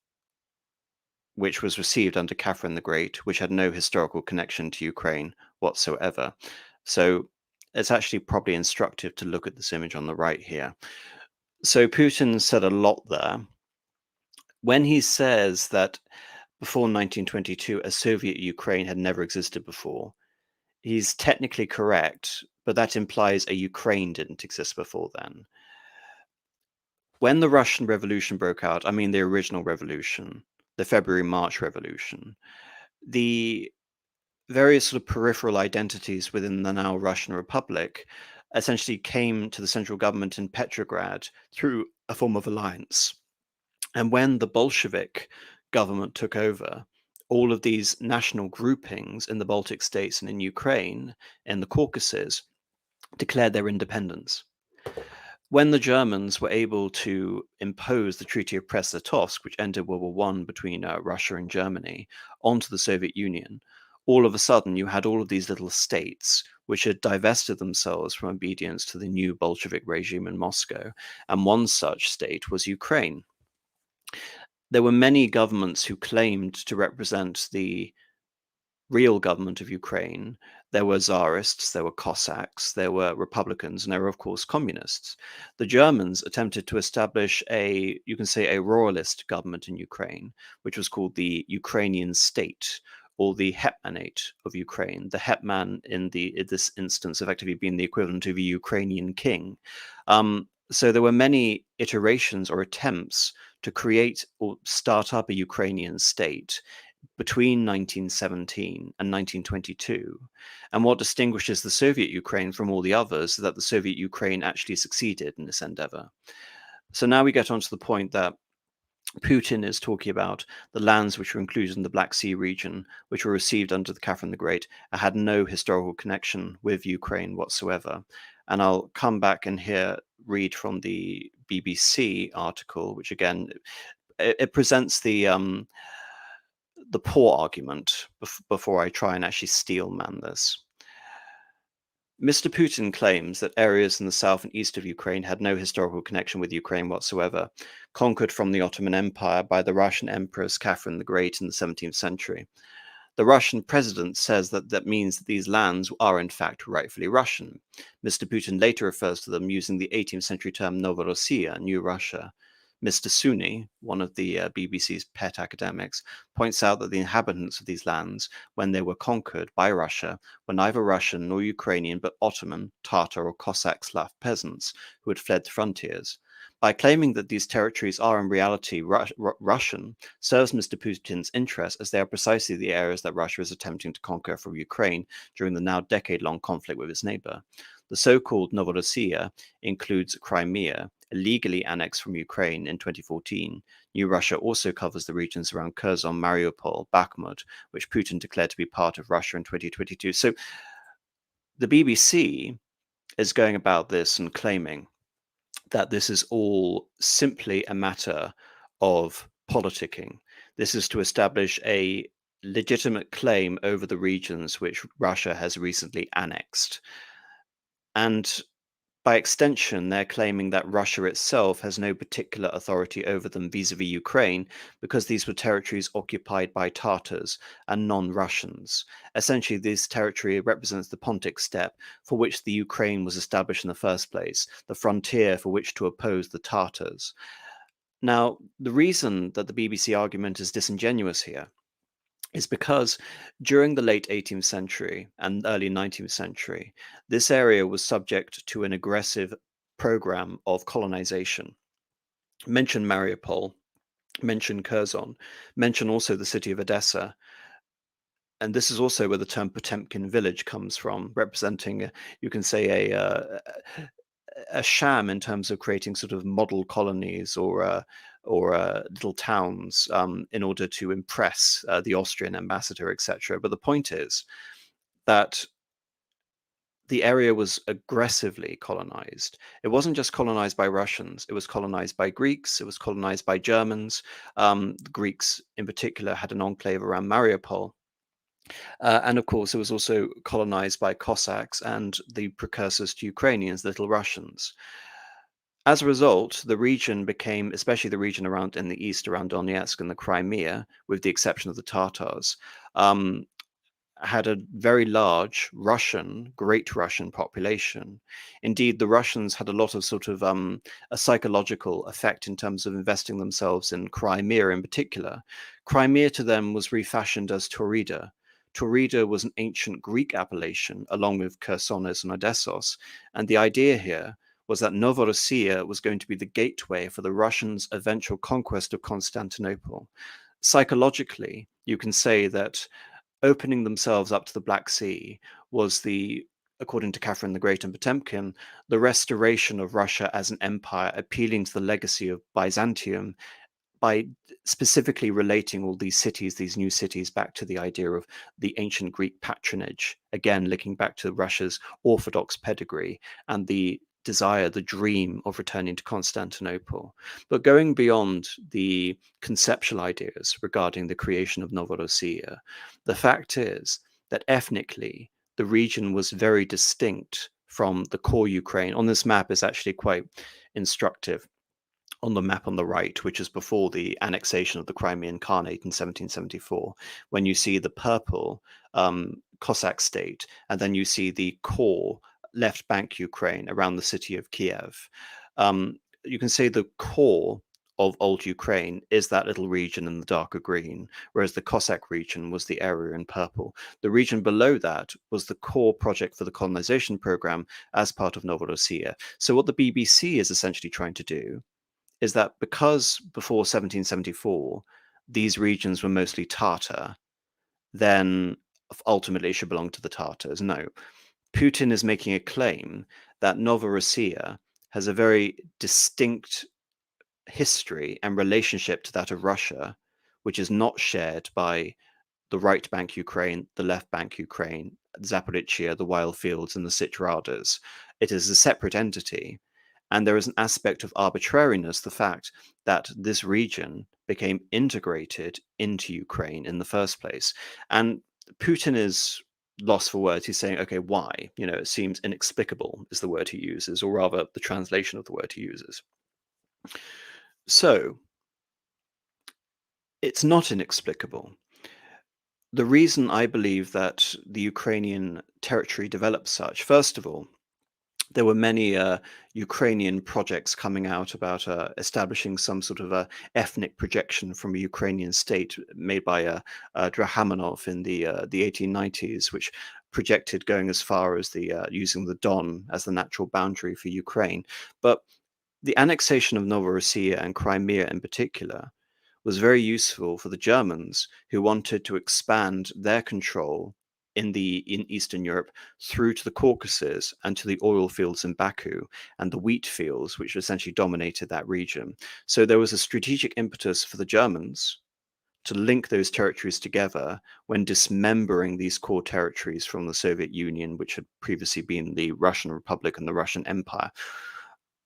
was received under Catherine the Great, which had no historical connection to Ukraine whatsoever. So it's actually probably instructive to look at this image on the right here. So Putin said a lot there. When he says that before 1922, a Soviet Ukraine had never existed before, he's technically correct, but that implies a Ukraine didn't exist before then. When the Russian Revolution broke out, I mean the original revolution, the February-March Revolution, the various sort of peripheral identities within the now Russian Republic essentially came to the central government in Petrograd through a form of alliance. And when the Bolshevik government took over, all of these national groupings in the Baltic states and in Ukraine, in the Caucasus, declared their independence. When the Germans were able to impose the Treaty of Brest-Litovsk, which ended World War One between Russia and Germany, onto the Soviet Union, all of a sudden you had all of these little states which had divested themselves from obedience to the new Bolshevik regime in Moscow, and one such state was Ukraine. There were many governments who claimed to represent the real government of Ukraine. There were Tsarists, there were Cossacks, there were Republicans, and there were, of course, communists. The Germans attempted to establish you can say, a royalist government in Ukraine, which was called the Ukrainian state, or the Hetmanate of Ukraine. The Hetman in this instance effectively being the equivalent of a Ukrainian king. So there were many iterations or attempts to create or start up a Ukrainian state between 1917 and 1922. And what distinguishes the Soviet Ukraine from all the others is that the Soviet Ukraine actually succeeded in this endeavor. So now we get on to the point that Putin is talking about the lands which were included in the Black Sea region, which were received under the Catherine the Great, had no historical connection with Ukraine whatsoever. And I'll come back and read from the BBC article, which again, it presents the poor argument before I try and actually steel man this. Mr. Putin claims that areas in the south and east of Ukraine had no historical connection with Ukraine whatsoever, conquered from the Ottoman Empire by the Russian Empress Catherine the Great in the 17th century. The Russian president says that means that these lands are in fact rightfully Russian. Mr. Putin later refers to them using the 18th century term Novorossiya, New Russia. Mr. Suni, one of the BBC's pet academics, points out that the inhabitants of these lands, when they were conquered by Russia, were neither Russian nor Ukrainian, but Ottoman, Tatar, or Cossack Slav peasants who had fled the frontiers. By claiming that these territories are in reality Russian, serves Mr. Putin's interest, as they are precisely the areas that Russia is attempting to conquer from Ukraine during the now decade-long conflict with its neighbor. The so-called Novorossiya includes Crimea, illegally annexed from Ukraine in 2014. New Russia also covers the regions around Kherson, Mariupol, Bakhmut, which Putin declared to be part of Russia in 2022. So the BBC is going about this and claiming that this is all simply a matter of politicking. This is to establish a legitimate claim over the regions which Russia has recently annexed. And by extension, they're claiming that Russia itself has no particular authority over them vis-a-vis Ukraine, because these were territories occupied by Tatars and non-Russians. Essentially, this territory represents the Pontic steppe for which the Ukraine was established in the first place, the frontier for which to oppose the Tatars. Now, the reason that the BBC argument is disingenuous here is because during the late 18th century and early 19th century, this area was subject to an aggressive program of colonization. Mention Mariupol, mention Kherson, mention also the city of Odessa. And this is also where the term Potemkin village comes from, representing, you can say, a sham in terms of creating sort of model colonies or little towns in order to impress the Austrian ambassador, etc. But the point is that the area was aggressively colonized. It wasn't just colonized by Russians. It was colonized by Greeks. It was colonized by Germans. The Greeks, in particular, had an enclave around Mariupol. And of course, it was also colonized by Cossacks and the precursors to Ukrainians, Little Russians. As a result, the region became, especially the region around in the east, around Donetsk and the Crimea, with the exception of the Tatars, had a very large Great Russian population. Indeed, the Russians had a lot of sort of a psychological effect in terms of investing themselves in Crimea in particular. Crimea to them was refashioned as Taurida. Taurida was an ancient Greek appellation, along with Chersonis and Odessos, and the idea here was that Novorossiya was going to be the gateway for the Russians' eventual conquest of Constantinople. psychologically, you can say that opening themselves up to the Black Sea was according to Catherine the Great and Potemkin, the restoration of Russia as an empire, appealing to the legacy of Byzantium by specifically relating all these cities, these new cities, back to the idea of the ancient Greek patronage, again, linking back to Russia's Orthodox pedigree and the desire, the dream of returning to Constantinople. But going beyond the conceptual ideas regarding the creation of Novorossiya, the fact is that ethnically, the region was very distinct from the core Ukraine. On this map is actually quite instructive on the map on the right, which is before the annexation of the Crimean Khanate in 1774, when you see the purple Cossack state, and then you see the core left bank Ukraine around the city of Kiev. You can say the core of old Ukraine is that little region in the darker green, whereas the Cossack region was the area in purple. The region below that was the core project for the colonization program as part of Novorossiya. So what the BBC is essentially trying to do is that because before 1774 these regions were mostly Tatar, then ultimately it should belong to the Tatars. No, Putin is making a claim that Novorossiya has a very distinct history and relationship to that of Russia, which is not shared by the right bank Ukraine, the left bank Ukraine, Zaporizhia, the Wild Fields, and the Sich Radas. It is a separate entity. And there is an aspect of arbitrariness, the fact that this region became integrated into Ukraine in the first place. And Putin is lost for words. He's saying, okay, why? You know, it seems inexplicable is the word he uses, or rather the translation of the word he uses. So it's not inexplicable. The reason I believe that the Ukrainian territory developed such, first of all, there were many Ukrainian projects coming out about establishing some sort of a ethnic projection from a Ukrainian state made by Drahamanov in the 1890s, which projected going as far as the using the Don as the natural boundary for Ukraine. But the annexation of Novorossiya and Crimea in particular was very useful for the Germans who wanted to expand their control in Eastern Europe through to the Caucasus and to the oil fields in Baku and the wheat fields, which essentially dominated that region. So there was a strategic impetus for the Germans to link those territories together when dismembering these core territories from the Soviet Union, which had previously been the Russian Republic and the Russian Empire.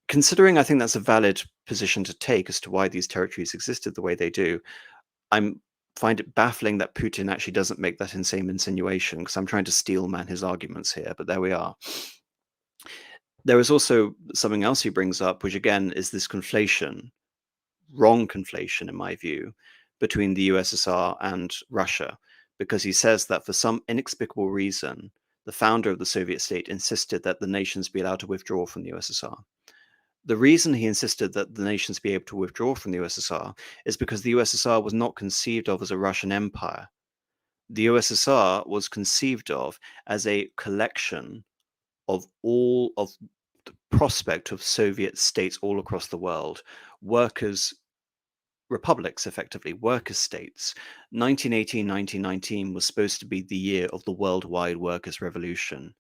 Considering I think that's a valid position to take as to why these territories existed the way they do, I find it baffling that Putin actually doesn't make that same insinuation, because I'm trying to steelman his arguments here, but there we are. There is also something else he brings up, which again is this conflation, wrong conflation in my view, between the USSR and Russia, because he says that for some inexplicable reason, the founder of the Soviet state insisted that the nations be allowed to withdraw from the USSR. The reason he insisted that the nations be able to withdraw from the USSR is because the USSR was not conceived of as a Russian empire. The USSR was conceived of as a collection of all of the prospect of Soviet states all across the world, workers' republics, effectively, worker states. 1918, 1919 was supposed to be the year of the worldwide workers' revolution.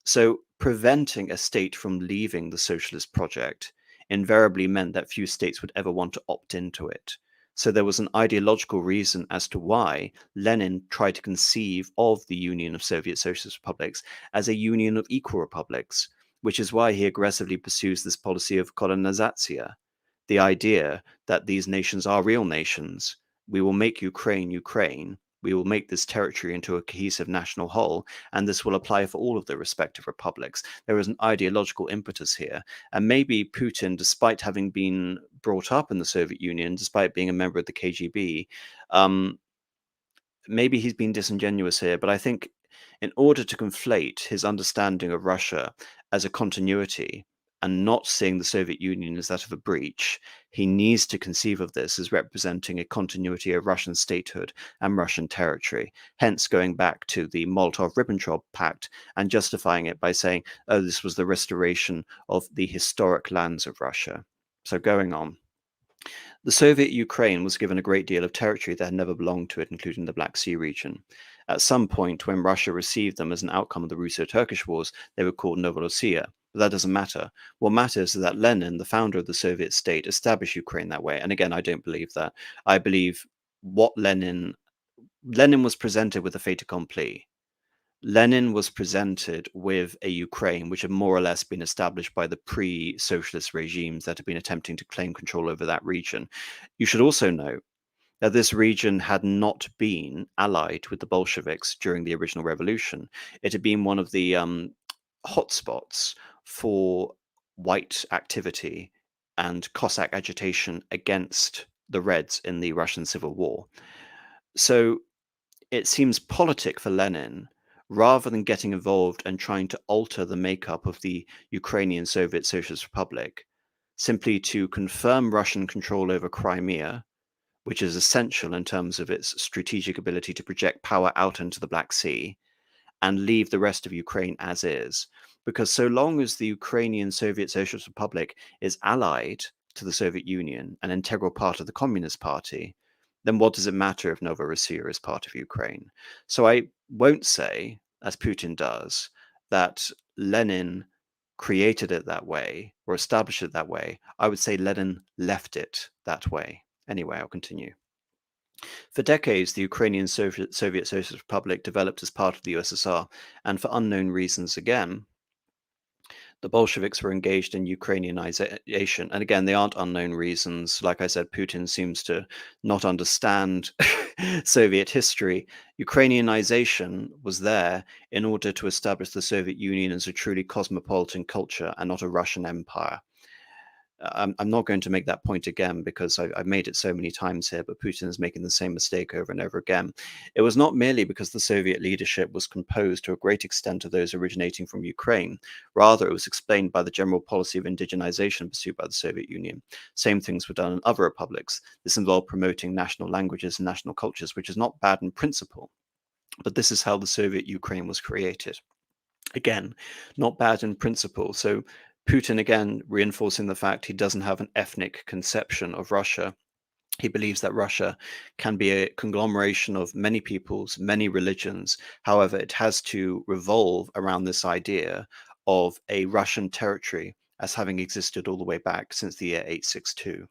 So preventing a state from leaving the socialist project invariably meant that few states would ever want to opt into it. So there was an ideological reason as to why Lenin tried to conceive of the Union of Soviet Socialist Republics as a union of equal republics, which is why he aggressively pursues this policy of kolonizatsiya, the idea that these nations are real nations. We will make Ukraine Ukraine. We will make this territory into a cohesive national whole, and this will apply for all of the respective republics. There is an ideological impetus here, and maybe Putin, despite having been brought up in the Soviet Union, despite being a member of the KGB, maybe he's been disingenuous here, but I think in order to conflate his understanding of Russia as a continuity and not seeing the Soviet Union as that of a breach, he needs to conceive of this as representing a continuity of Russian statehood and Russian territory, hence going back to the Molotov-Ribbentrop Pact and justifying it by saying, oh, this was the restoration of the historic lands of Russia. So going on. The Soviet Ukraine was given a great deal of territory that had never belonged to it, including the Black Sea region. At some point, when Russia received them as an outcome of the Russo-Turkish Wars, they were called Novorossiya. But that doesn't matter. What matters is that Lenin, the founder of the Soviet state, established Ukraine that way. And again, I don't believe that. I believe what Lenin was presented with a fait accompli. Lenin was presented with a Ukraine which had more or less been established by the pre-socialist regimes that had been attempting to claim control over that region. You should also know that this region had not been allied with the Bolsheviks during the original revolution. It had been one of the hotspots for white activity and Cossack agitation against the Reds in the Russian Civil War. So it seems politic for Lenin, rather than getting involved and trying to alter the makeup of the Ukrainian Soviet Socialist Republic, simply to confirm Russian control over Crimea, which is essential in terms of its strategic ability to project power out into the Black Sea, and leave the rest of Ukraine as is. Because so long as the Ukrainian Soviet Socialist Republic is allied to the Soviet Union, an integral part of the Communist Party, then what does it matter if Novorossiya is part of Ukraine? So I won't say, as Putin does, that Lenin created it that way or established it that way. I would say Lenin left it that way. Anyway, I'll continue. For decades, the Ukrainian Soviet Socialist Republic developed as part of the USSR, and for unknown reasons again, the Bolsheviks were engaged in Ukrainianization. And again, they aren't unknown reasons. Like I said, Putin seems to not understand Soviet history. Ukrainianization was there in order to establish the Soviet Union as a truly cosmopolitan culture and not a Russian empire. I'm not going to make that point again because I've made it so many times here, but Putin is making the same mistake over and over again. It was not merely because the Soviet leadership was composed to a great extent of those originating from Ukraine. Rather, it was explained by the general policy of indigenization pursued by the Soviet Union. Same things were done in other republics. This involved promoting national languages and national cultures, which is not bad in principle, but this is how the Soviet Ukraine was created. Again, not bad in principle. So Putin, again, reinforcing the fact he doesn't have an ethnic conception of Russia. He believes that Russia can be a conglomeration of many peoples, many religions. However, it has to revolve around this idea of a Russian territory as having existed all the way back since the year 862.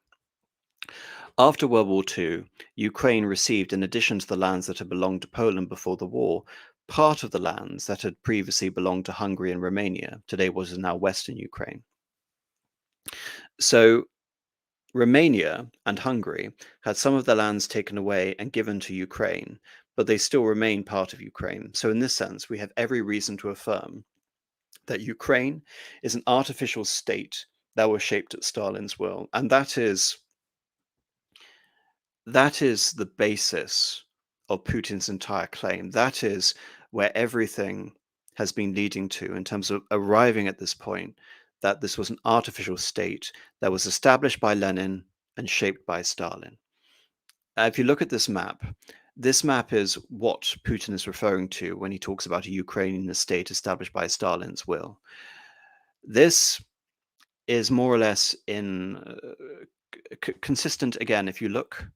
After World War II, Ukraine received, in addition to the lands that had belonged to Poland before the war, part of the lands that had previously belonged to Hungary and Romania, today what is now Western Ukraine. So Romania and Hungary had some of their lands taken away and given to Ukraine, but they still remain part of Ukraine. So in this sense, we have every reason to affirm that Ukraine is an artificial state that was shaped at Stalin's will. And that is the basis of Putin's entire claim. That is where everything has been leading to in terms of arriving at this point, that this was an artificial state that was established by Lenin and shaped by Stalin. If you look at this map is what Putin is referring to when he talks about a Ukrainian state established by Stalin's will. This is more or less in consistent, again, if you look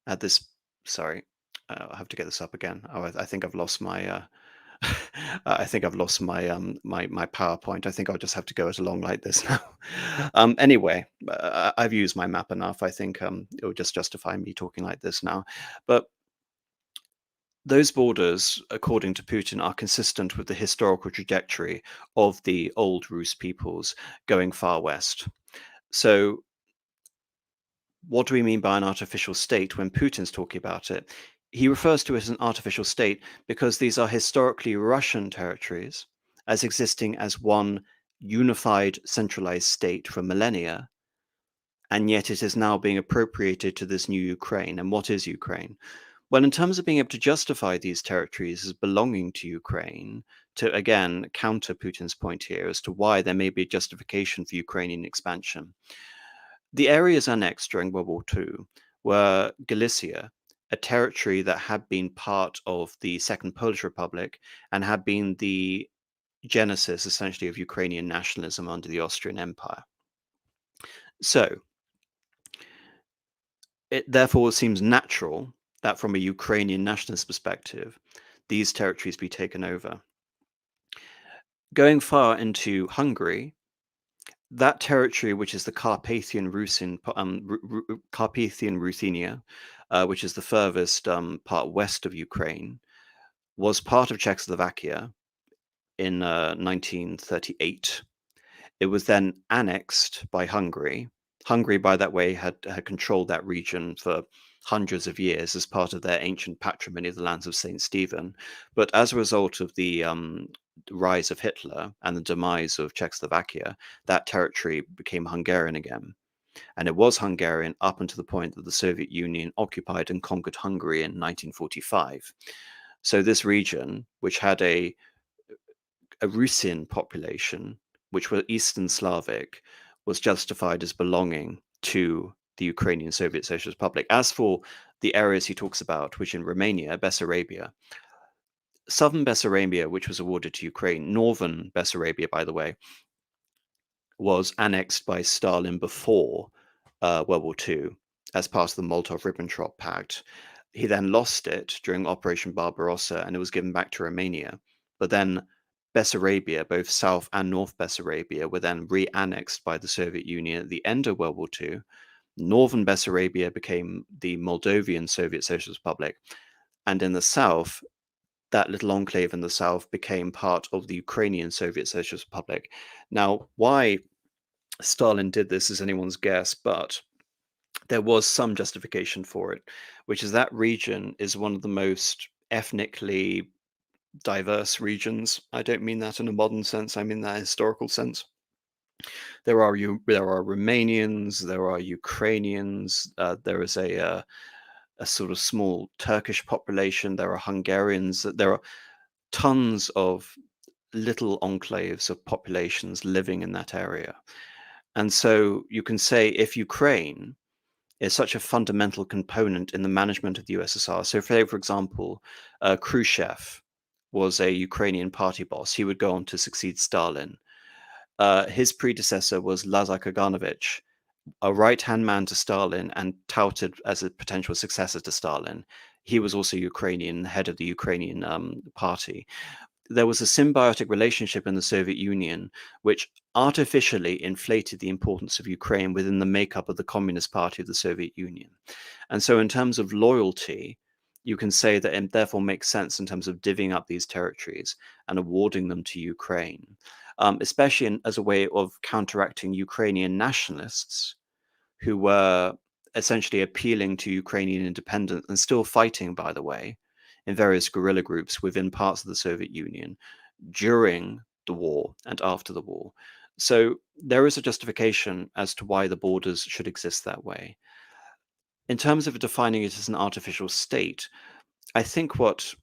at this. Sorry, I'll have to get this up again. Oh, I think I've lost my I think I've lost my my PowerPoint. I think I'll just have to go it along like this now. Anyway, I've used my map enough. I think it would just justify me talking like this now. But those borders, according to Putin, are consistent with the historical trajectory of the old Rus peoples going far west. So what do we mean by an artificial state when Putin's talking about it? He refers to it as an artificial state because these are historically Russian territories as existing as one unified centralized state for millennia, and yet it is now being appropriated to this new Ukraine. And what is Ukraine? Well, in terms of being able to justify these territories as belonging to Ukraine, to again counter Putin's point here as to why there may be a justification for Ukrainian expansion, the areas annexed during World War II were Galicia, a territory that had been part of the Second Polish Republic and had been the genesis, essentially, of Ukrainian nationalism under the Austrian Empire. So, It therefore seems natural that from a Ukrainian nationalist perspective, these territories be taken over. Going far into Hungary, that territory, which is the Carpathian Carpathian Ruthenia, which is the furthest part west of Ukraine, was part of Czechoslovakia in 1938. It was then annexed by Hungary. Hungary, by that way, had controlled that region for hundreds of years as part of their ancient patrimony, the lands of St. Stephen. But as a result of the rise of Hitler and the demise of Czechoslovakia, that territory became Hungarian again. And it was Hungarian up until the point that the Soviet Union occupied and conquered Hungary in 1945. So this region, which had a Rusin population, which were Eastern Slavic, was justified as belonging to the Ukrainian Soviet Socialist Republic. As for the areas he talks about, which in Romania, Bessarabia, southern Bessarabia, which was awarded to Ukraine, northern Bessarabia, by the way, was annexed by Stalin before World War II as part of the Molotov-Ribbentrop Pact. He then lost it during Operation Barbarossa, and it was given back to Romania. But then Bessarabia, both South and North Bessarabia, were then re-annexed by the Soviet Union at the end of World War II. Northern Bessarabia became the Moldovan Soviet Socialist Republic, and in the south, that little enclave in the south became part of the Ukrainian Soviet Socialist Republic. Now, why Stalin did this is anyone's guess, but there was some justification for it, which is that region is one of the most ethnically diverse regions. I don't mean that in a modern sense, I mean that in a historical sense. There are Romanians, there are Ukrainians, there is a sort of small Turkish population, there are Hungarians, there are tons of little enclaves of populations living in that area. And so you can say if Ukraine is such a fundamental component in the management of the USSR. So, for example, Khrushchev was a Ukrainian party boss. He would go on to succeed Stalin. His predecessor was Lazar Kaganovich, a right-hand man to Stalin and touted as a potential successor to Stalin. He was also Ukrainian, head of the Ukrainian party. There was a symbiotic relationship in the Soviet Union, which artificially inflated the importance of Ukraine within the makeup of the Communist Party of the Soviet Union. And so, in terms of loyalty, you can say that it therefore makes sense in terms of divvying up these territories and awarding them to Ukraine, especially as a way of counteracting Ukrainian nationalists who were essentially appealing to Ukrainian independence and still fighting, by the way, in various guerrilla groups within parts of the Soviet Union during the war and after the war. So there is a justification as to why the borders should exist that way. In terms of defining it as an artificial state, I think what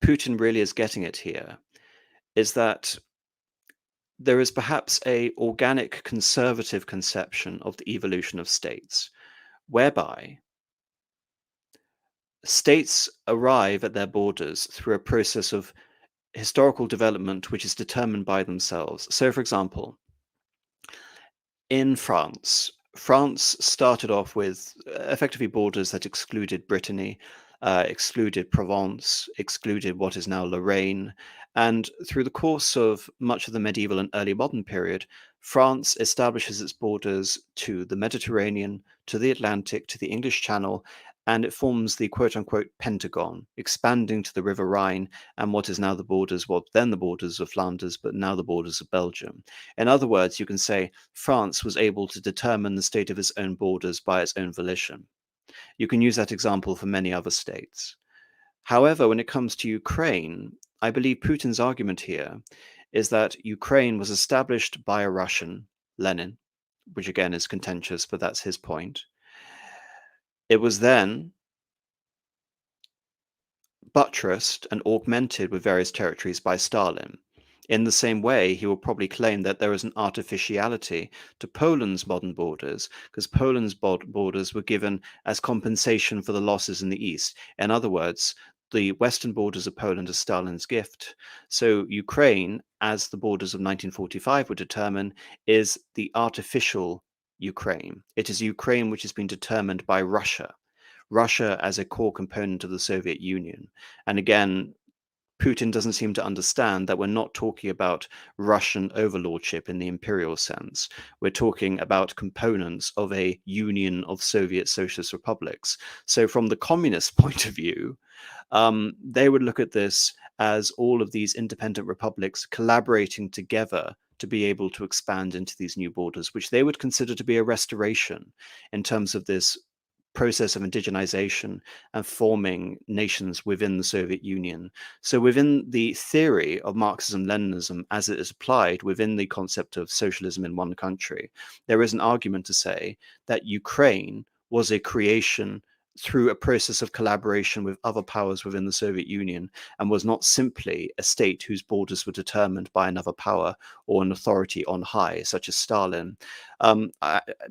Putin really is getting at here is that there is perhaps a organic conservative conception of the evolution of states, whereby states arrive at their borders through a process of historical development which is determined by themselves. So, for example, in France, France started off with effectively borders that excluded Brittany, excluded Provence, excluded what is now Lorraine. And through the course of much of the medieval and early modern period, France establishes its borders to the Mediterranean, to the Atlantic, to the English Channel, and it forms the quote unquote Pentagon, expanding to the River Rhine and what is now the borders, well, then the borders of Flanders, but now the borders of Belgium. In other words, you can say France was able to determine the state of its own borders by its own volition. You can use that example for many other states. However, when it comes to Ukraine, I believe Putin's argument here is that Ukraine was established by a Russian, Lenin, which again is contentious, but that's his point. It was then buttressed and augmented with various territories by Stalin. In the same way, he will probably claim that there is an artificiality to Poland's modern borders, because Poland's borders were given as compensation for the losses in the East. In other words, the western borders of Poland are Stalin's gift. So Ukraine, as the borders of 1945 would determine, is the artificial Ukraine. It is Ukraine which has been determined by Russia. Russia as a core component of the Soviet Union. And again, Putin doesn't seem to understand that we're not talking about Russian overlordship in the imperial sense. We're talking about components of a union of Soviet socialist republics. So, from the communist point of view, they would look at this as all of these independent republics collaborating together to be able to expand into these new borders, which they would consider to be a restoration in terms of this process of indigenization and forming nations within the Soviet Union. So, within the theory of Marxism Leninism as it is applied within the concept of socialism in one country, there is an argument to say that Ukraine was a creation through a process of collaboration with other powers within the Soviet Union and was not simply a state whose borders were determined by another power or an authority on high, such as Stalin.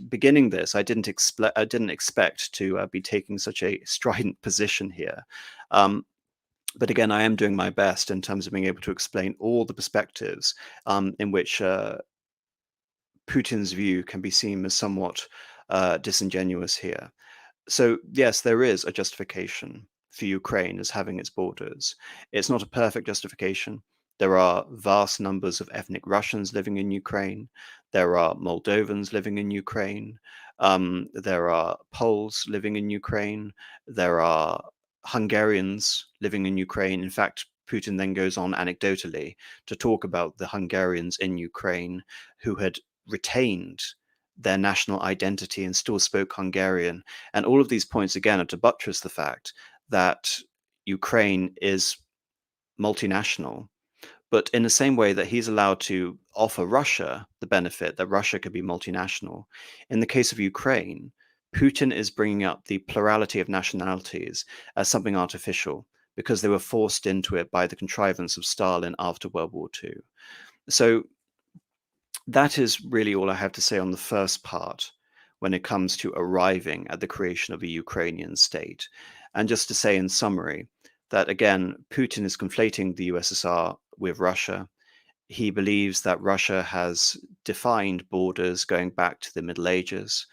Beginning this, I didn't expect to be taking such a strident position here. But again, I am doing my best in terms of being able to explain all the perspectives in which Putin's view can be seen as somewhat disingenuous here. So, yes, there is a justification for Ukraine as having its borders. It's not a perfect justification. There are vast numbers of ethnic Russians living in Ukraine. There are Moldovans living in Ukraine. There are Poles living in Ukraine. There are Hungarians living in Ukraine. In fact, Putin then goes on anecdotally to talk about the Hungarians in Ukraine who had retained their national identity and still spoke Hungarian. And all of these points, again, are to buttress the fact that Ukraine is multinational. But in the same way that he's allowed to offer Russia the benefit that Russia could be multinational, in the case of Ukraine, Putin is bringing up the plurality of nationalities as something artificial because they were forced into it by the contrivance of Stalin after World War II. So that is really all I have to say on the first part when it comes to arriving at the creation of a Ukrainian state. And just to say in summary that again, Putin is conflating the USSR with Russia. He believes that Russia has defined borders going back to the Middle Ages.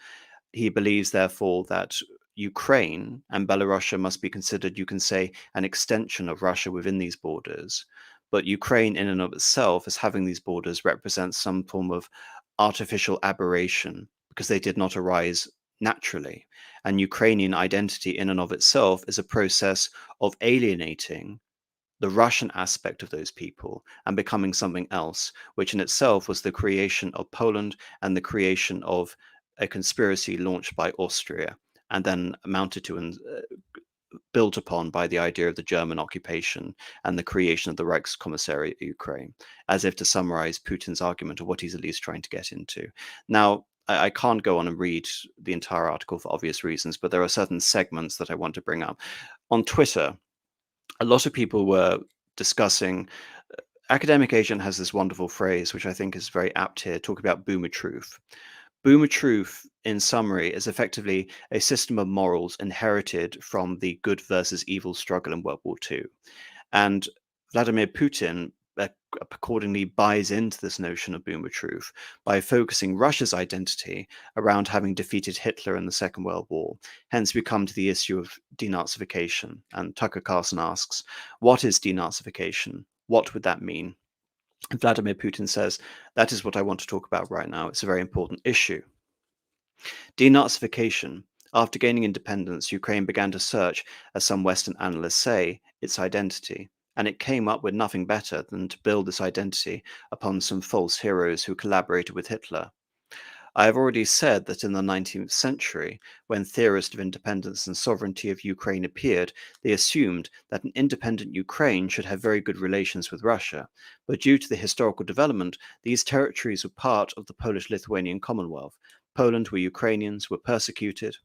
He believes, therefore, that Ukraine and Belarusia must be considered, you can say, an extension of Russia within these borders. But Ukraine, in and of itself, as having these borders, represents some form of artificial aberration because they did not arise naturally. And Ukrainian identity, in and of itself, is a process of alienating the Russian aspect of those people and becoming something else, which in itself was the creation of Poland and the creation of a conspiracy launched by Austria and then amounted to and built upon by the idea of the German occupation and the creation of the Reichskommissariat of Ukraine, as if to summarize Putin's argument of what he's at least trying to get into. Now, I can't go on and read the entire article for obvious reasons, but there are certain segments that I want to bring up. On Twitter, a lot of people were discussing. Academic Agent has this wonderful phrase, which I think is very apt here, talking about boomer truth. Boomer truth, in summary, is effectively a system of morals inherited from the good versus evil struggle in World War II. And Vladimir Putin accordingly buys into this notion of boomer truth by focusing Russia's identity around having defeated Hitler in the Second World War. Hence, we come to the issue of denazification. And Tucker Carlson asks, what is denazification? What would that mean? And Vladimir Putin says, that is what I want to talk about right now. It's a very important issue. Denazification. After gaining independence, Ukraine began to search, as some Western analysts say, its identity. And it came up with nothing better than to build this identity upon some false heroes who collaborated with Hitler. I have already said that in the 19th century, when theorists of independence and sovereignty of Ukraine appeared, they assumed that an independent Ukraine should have very good relations with Russia. But due to the historical development, these territories were part of the Polish-Lithuanian Commonwealth. Poland, where Ukrainians were persecuted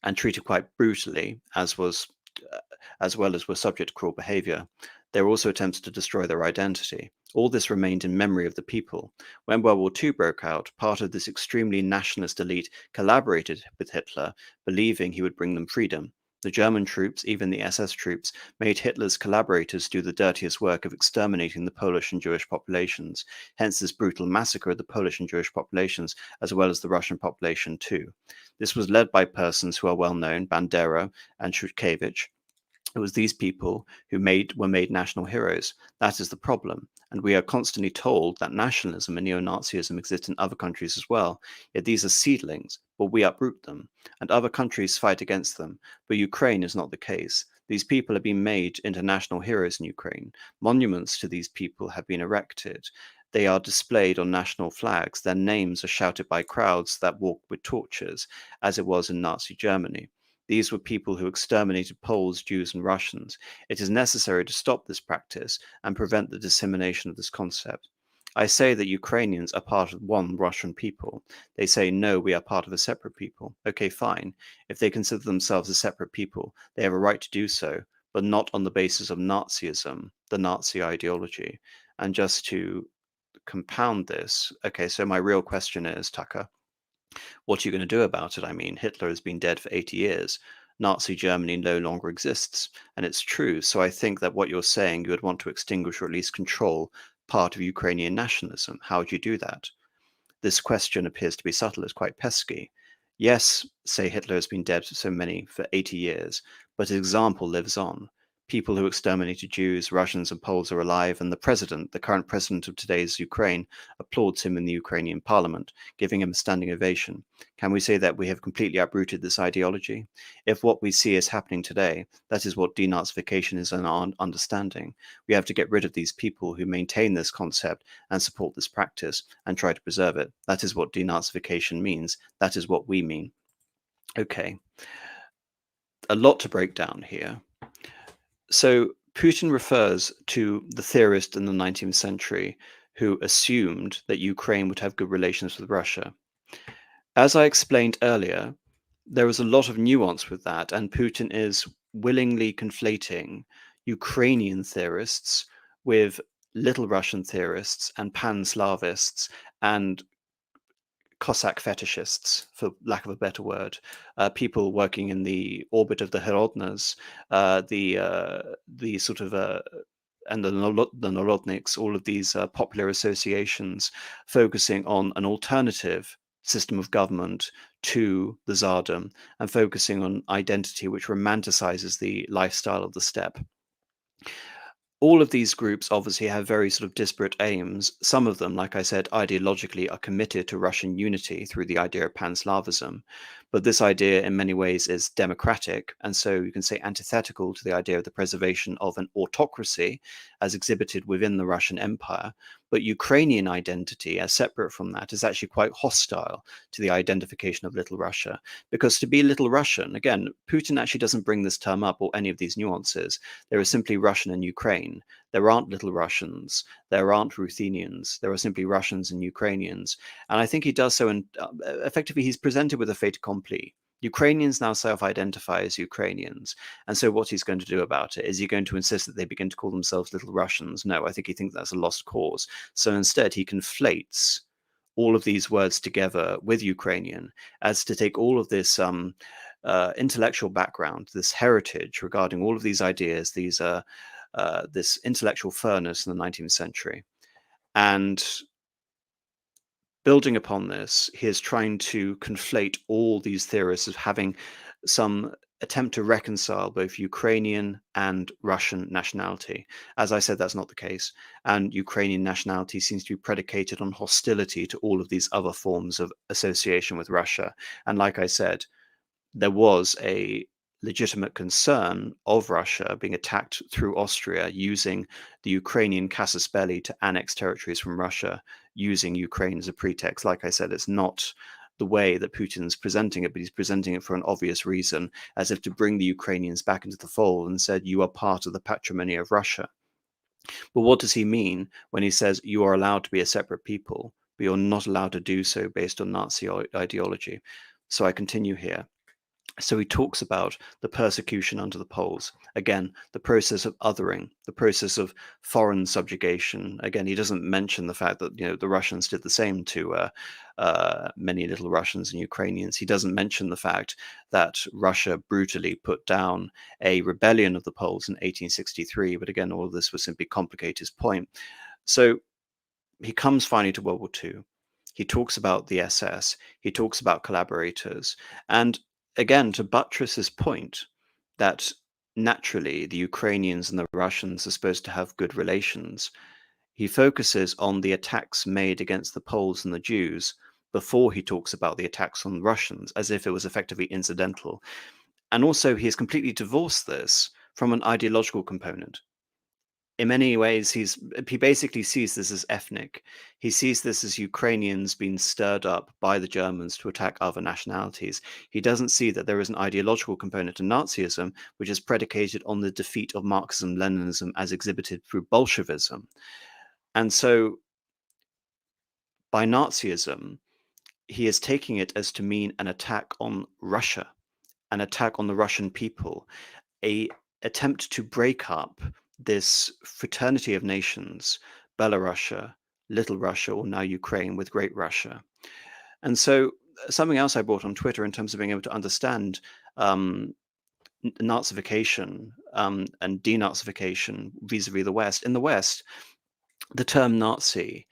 and treated quite brutally, as well as were subject to cruel behavior. There were also attempts to destroy their identity. All this remained in memory of the people. When World War II broke out, part of this extremely nationalist elite collaborated with Hitler, believing he would bring them freedom. The German troops, even the SS troops, made Hitler's collaborators do the dirtiest work of exterminating the Polish and Jewish populations, hence this brutal massacre of the Polish and Jewish populations, as well as the Russian population too. This was led by persons who are well known, Bandera and Shutkevich. It was these people who were made national heroes. That is the problem. And we are constantly told that nationalism and neo-Nazism exist in other countries as well. Yet these are seedlings, but we uproot them. And other countries fight against them. But Ukraine is not the case. These people have been made into national heroes in Ukraine. Monuments to these people have been erected. They are displayed on national flags. Their names are shouted by crowds that walk with torches, as it was in Nazi Germany. These were people who exterminated Poles, Jews, and Russians. It is necessary to stop this practice and prevent the dissemination of this concept. I say that Ukrainians are part of one Russian people. They say, no, we are part of a separate people. Okay, fine. If they consider themselves a separate people, they have a right to do so, but not on the basis of Nazism, the Nazi ideology. And just to compound this, okay, so my real question is, Tucker, what are you going to do about it? I mean, Hitler has been dead for 80 years. Nazi Germany no longer exists. And it's true. So I think that what you're saying, you would want to extinguish or at least control part of Ukrainian nationalism. How would you do that? This question appears to be subtle, it's quite pesky. Yes, say Hitler has been dead for 80 years, but his example lives on. People who exterminated Jews, Russians, and Poles are alive, and the current president of today's Ukraine, applauds him in the Ukrainian parliament, giving him a standing ovation. Can we say that we have completely uprooted this ideology? If what we see is happening today, that is what denazification is in our understanding. We have to get rid of these people who maintain this concept and support this practice and try to preserve it. That is what denazification means. That is what we mean. Okay, a lot to break down here. So Putin refers to the theorist in the 19th century who assumed that Ukraine would have good relations with Russia. As I explained earlier, there is a lot of nuance with that, and Putin is willingly conflating Ukrainian theorists with Little Russian theorists and Pan-Slavists and Cossack fetishists, for lack of a better word, people working in the orbit of the Herodnas, the sort of and the Narodniks, all of these popular associations focusing on an alternative system of government to the Tsardom and focusing on identity, which romanticizes the lifestyle of the steppe. All of these groups obviously have very sort of disparate aims. Some of them, like I said, ideologically are committed to Russian unity through the idea of Pan-Slavism. But this idea in many ways is democratic, and so you can say antithetical to the idea of the preservation of an autocracy as exhibited within the Russian Empire. But Ukrainian identity, as separate from that, is actually quite hostile to the identification of Little Russia. Because to be Little Russian, again, Putin actually doesn't bring this term up or any of these nuances. There is simply Russian and Ukraine. There aren't Little Russians. There aren't Ruthenians. There are simply Russians and Ukrainians. And I think he does so, and effectively he's presented with a fait accompli. Ukrainians now self-identify as Ukrainians. And so what he's going to do about it, is he going to insist that they begin to call themselves Little Russians? No, I think he thinks that's a lost cause. So instead, he conflates all of these words together with Ukrainian as to take all of this intellectual background, this heritage regarding all of these ideas, this intellectual furnace in the 19th century. And building upon this, he is trying to conflate all these theorists as having some attempt to reconcile both Ukrainian and Russian nationality. As I said, that's not the case. And Ukrainian nationality seems to be predicated on hostility to all of these other forms of association with Russia. And like I said, there was a legitimate concern of Russia being attacked through Austria using the Ukrainian casus belli to annex territories from Russia, using Ukraine as a pretext. Like I said, it's not the way that Putin's presenting it, but he's presenting it for an obvious reason, as if to bring the Ukrainians back into the fold and said, you are part of the patrimony of Russia. But what does he mean when he says you are allowed to be a separate people, but you're not allowed to do so based on Nazi ideology? So I continue here. So he talks about the persecution under the Poles. Again, the process of othering, the process of foreign subjugation. Again, he doesn't mention the fact that the Russians did the same to many little Russians and Ukrainians. He doesn't mention the fact that Russia brutally put down a rebellion of the Poles in 1863. But again, all of this would simply complicate his point. So he comes finally to World War II. He talks about the SS. He talks about collaborators. And again, to buttress his point that naturally the Ukrainians and the Russians are supposed to have good relations, he focuses on the attacks made against the Poles and the Jews before he talks about the attacks on the Russians, as if it was effectively incidental. And also, he has completely divorced this from an ideological component. In many ways, he basically sees this as ethnic. He sees this as Ukrainians being stirred up by the Germans to attack other nationalities. He doesn't see that there is an ideological component to Nazism, which is predicated on the defeat of Marxism, Leninism as exhibited through Bolshevism. And so by Nazism, he is taking it as to mean an attack on Russia, an attack on the Russian people, a attempt to break up this fraternity of nations, Belarus, Little Russia, or now Ukraine with Great Russia. And so something else I brought on Twitter in terms of being able to understand Nazification and denazification vis-a-vis the West. In the West, the term Nazi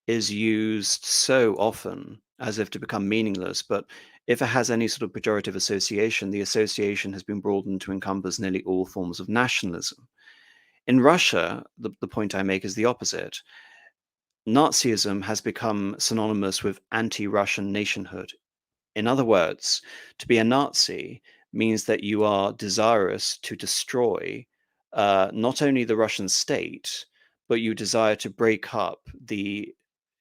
is used so often as if to become meaningless, but if it has any sort of pejorative association, the association has been broadened to encompass nearly all forms of nationalism. In Russia, the point I make is the opposite. Nazism has become synonymous with anti-Russian nationhood. In other words, to be a Nazi means that you are desirous to destroy not only the Russian state, but you desire to break up the,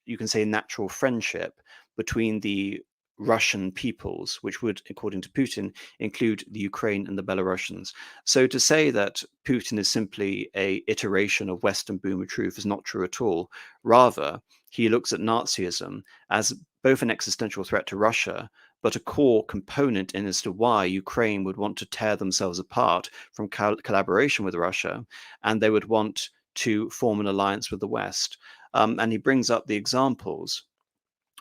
you can say, natural friendship between the Russian peoples, which would, according to Putin, include the Ukraine and the Belarusians. So to say that Putin is simply a iteration of Western boomer truth is not true at all. Rather, he looks at Nazism as both an existential threat to Russia, but a core component in as to why Ukraine would want to tear themselves apart from collaboration with Russia, and they would want to form an alliance with the West. And he brings up the examples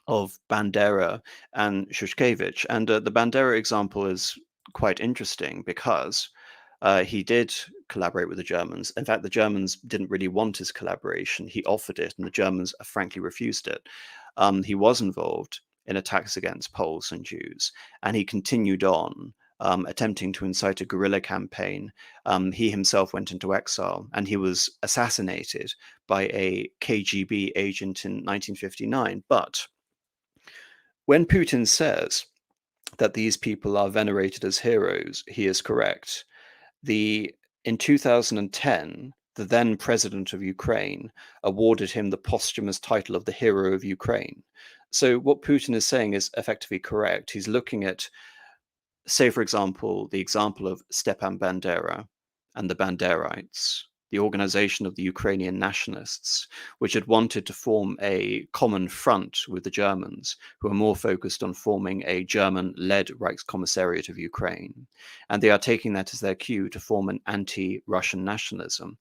of Bandera and Shushkevich. And the Bandera example is quite interesting because he did collaborate with the Germans. In fact, the Germans didn't really want his collaboration. He offered it, and the Germans frankly refused it. He was involved in attacks against Poles and Jews, and he continued on. Attempting to incite a guerrilla campaign. He himself went into exile and he was assassinated by a KGB agent in 1959. But when Putin says that these people are venerated as heroes, he is correct. In 2010, the then president of Ukraine awarded him the posthumous title of the Hero of Ukraine. So what Putin is saying is effectively correct. He's looking at, say, for example, the example of Stepan Bandera and the Banderites, the organization of the Ukrainian nationalists, which had wanted to form a common front with the Germans, who are more focused on forming a German-led Reichskommissariat of Ukraine. And they are taking that as their cue to form an anti-Russian nationalism.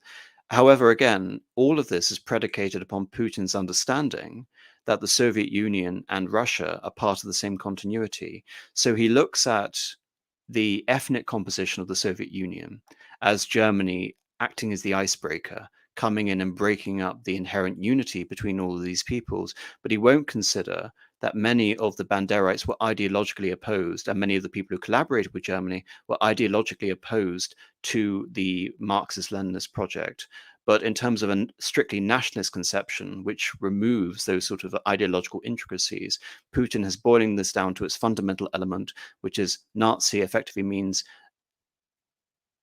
However, again, all of this is predicated upon Putin's understanding that the Soviet Union and Russia are part of the same continuity. So he looks at the ethnic composition of the Soviet Union as Germany acting as the icebreaker, coming in and breaking up the inherent unity between all of these peoples. But he won't consider that many of the Banderites were ideologically opposed, and many of the people who collaborated with Germany were ideologically opposed to the Marxist-Leninist project. But in terms of a strictly nationalist conception, which removes those sort of ideological intricacies, Putin has boiling this down to its fundamental element, which is Nazi effectively means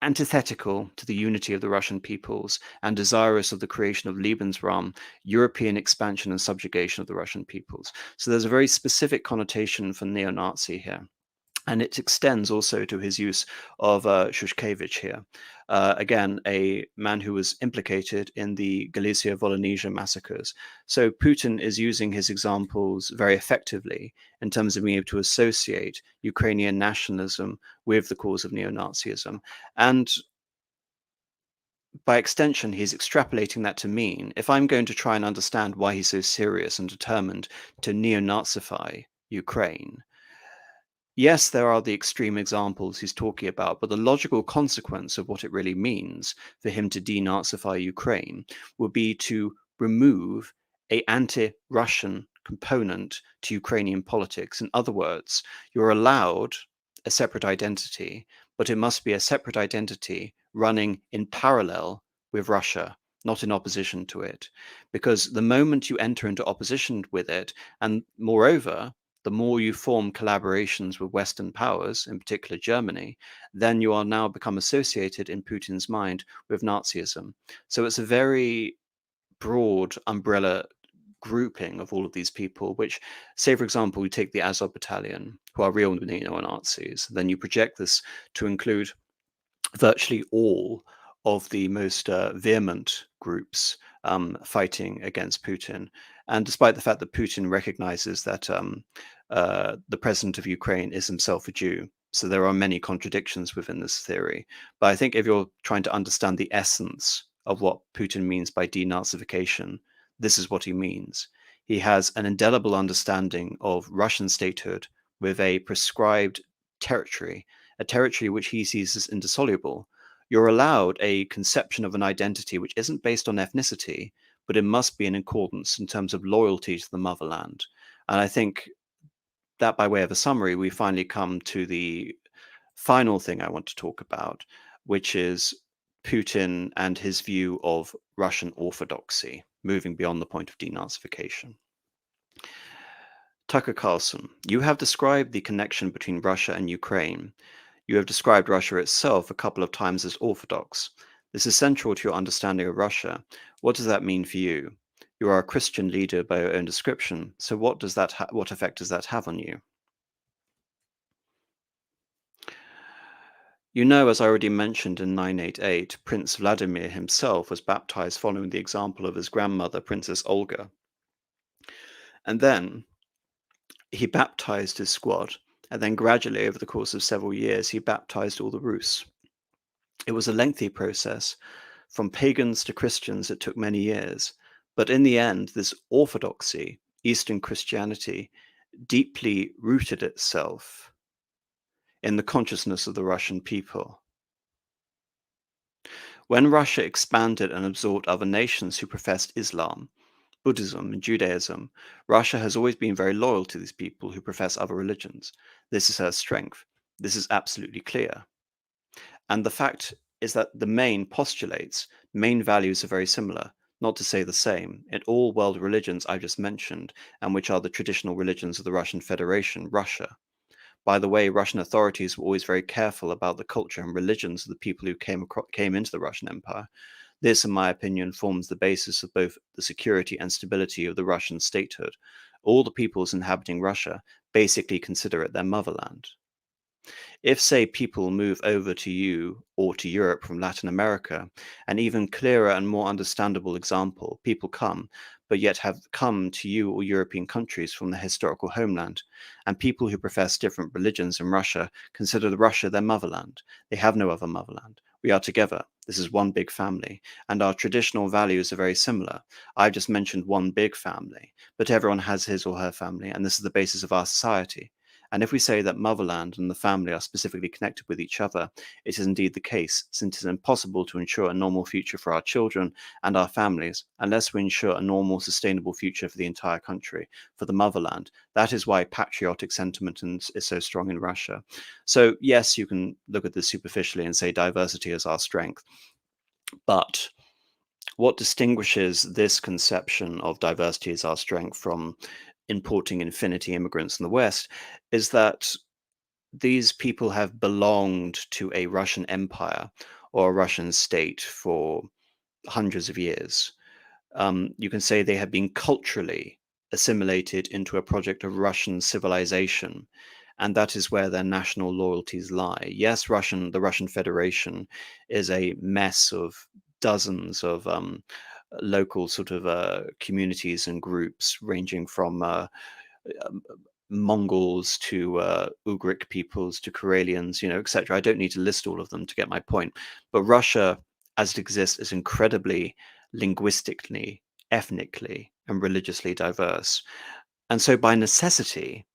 antithetical to the unity of the Russian peoples and desirous of the creation of Lebensraum, European expansion and subjugation of the Russian peoples. So there's a very specific connotation for neo-Nazi here. And it extends also to his use of Shushkevich here. Again, a man who was implicated in the Galicia-Volhynia massacres. So Putin is using his examples very effectively in terms of being able to associate Ukrainian nationalism with the cause of neo-Nazism. And by extension, he's extrapolating that to mean if I'm going to try and understand why he's so serious and determined to neo-Nazify Ukraine, yes, there are the extreme examples he's talking about, but the logical consequence of what it really means for him to denazify Ukraine would be to remove a anti-Russian component to Ukrainian politics. In other words, you're allowed a separate identity, but it must be a separate identity running in parallel with Russia, not in opposition to it. Because the moment you enter into opposition with it, and moreover, the more you form collaborations with Western powers, in particular Germany, then you are now become associated in Putin's mind with Nazism. So it's a very broad umbrella grouping of all of these people, which, say, for example, we take the Azov Battalion, who are real neo-Nazis, then you project this to include virtually all of the most vehement groups fighting against Putin. And despite the fact that Putin recognizes that the president of Ukraine is himself a Jew, so there are many contradictions within this theory. But I think if you're trying to understand the essence of what Putin means by denazification, this is what he means. He has an indelible understanding of Russian statehood with a prescribed territory, a territory which he sees as indissoluble. You're allowed a conception of an identity which isn't based on ethnicity, but it must be in accordance in terms of loyalty to the motherland. And I think that, by way of a summary, we finally come to the final thing I want to talk about, which is Putin and his view of Russian orthodoxy, moving beyond the point of denazification. Tucker Carlson, you have described the connection between Russia and Ukraine. You have described Russia itself a couple of times as orthodox. This is central to your understanding of Russia. What does that mean for you? You are a Christian leader by your own description, so what effect does that have on you? You know, as I already mentioned in 988, Prince Vladimir himself was baptized following the example of his grandmother, Princess Olga. And then he baptized his squad, and then gradually, over the course of several years, he baptized all the Rus. It was a lengthy process. From pagans to Christians, it took many years. But in the end, this orthodoxy, Eastern Christianity, deeply rooted itself in the consciousness of the Russian people. When Russia expanded and absorbed other nations who professed Islam, Buddhism, and Judaism, Russia has always been very loyal to these people who profess other religions. This is her strength. This is absolutely clear. And the fact is that the main values are very similar, not to say the same, in all world religions I just mentioned, and which are the traditional religions of the Russian Federation, Russia. By the way, Russian authorities were always very careful about the culture and religions of the people who came into the Russian Empire. This, in my opinion, forms the basis of both the security and stability of the Russian statehood. All the peoples inhabiting Russia basically consider it their motherland. If, say, people move over to you or to Europe from Latin America, an even clearer and more understandable example, people come, but yet have come to you or European countries from the historical homeland, and people who profess different religions in Russia consider Russia their motherland. They have no other motherland. We are together. This is one big family, and our traditional values are very similar. I've just mentioned one big family, but everyone has his or her family, and this is the basis of our society. And if we say that motherland and the family are specifically connected with each other, it is indeed the case, since it is impossible to ensure a normal future for our children and our families unless we ensure a normal, sustainable future for the entire country, for the motherland. That is why patriotic sentiment is so strong in Russia. So, yes, you can look at this superficially and say diversity is our strength. But what distinguishes this conception of diversity as our strength from importing infinity immigrants in the West is that these people have belonged to a Russian empire or a Russian state for hundreds of years. You can say they have been culturally assimilated into a project of Russian civilization. and that is where their national loyalties lie. Yes, the Russian Federation is a mess of dozens of local sort of communities and groups, ranging from um, Mongols to Ugric peoples to Karelians, etc. I don't need to list all of them to get my point. But Russia, as it exists, is incredibly linguistically, ethnically, and religiously diverse. And so, by necessity,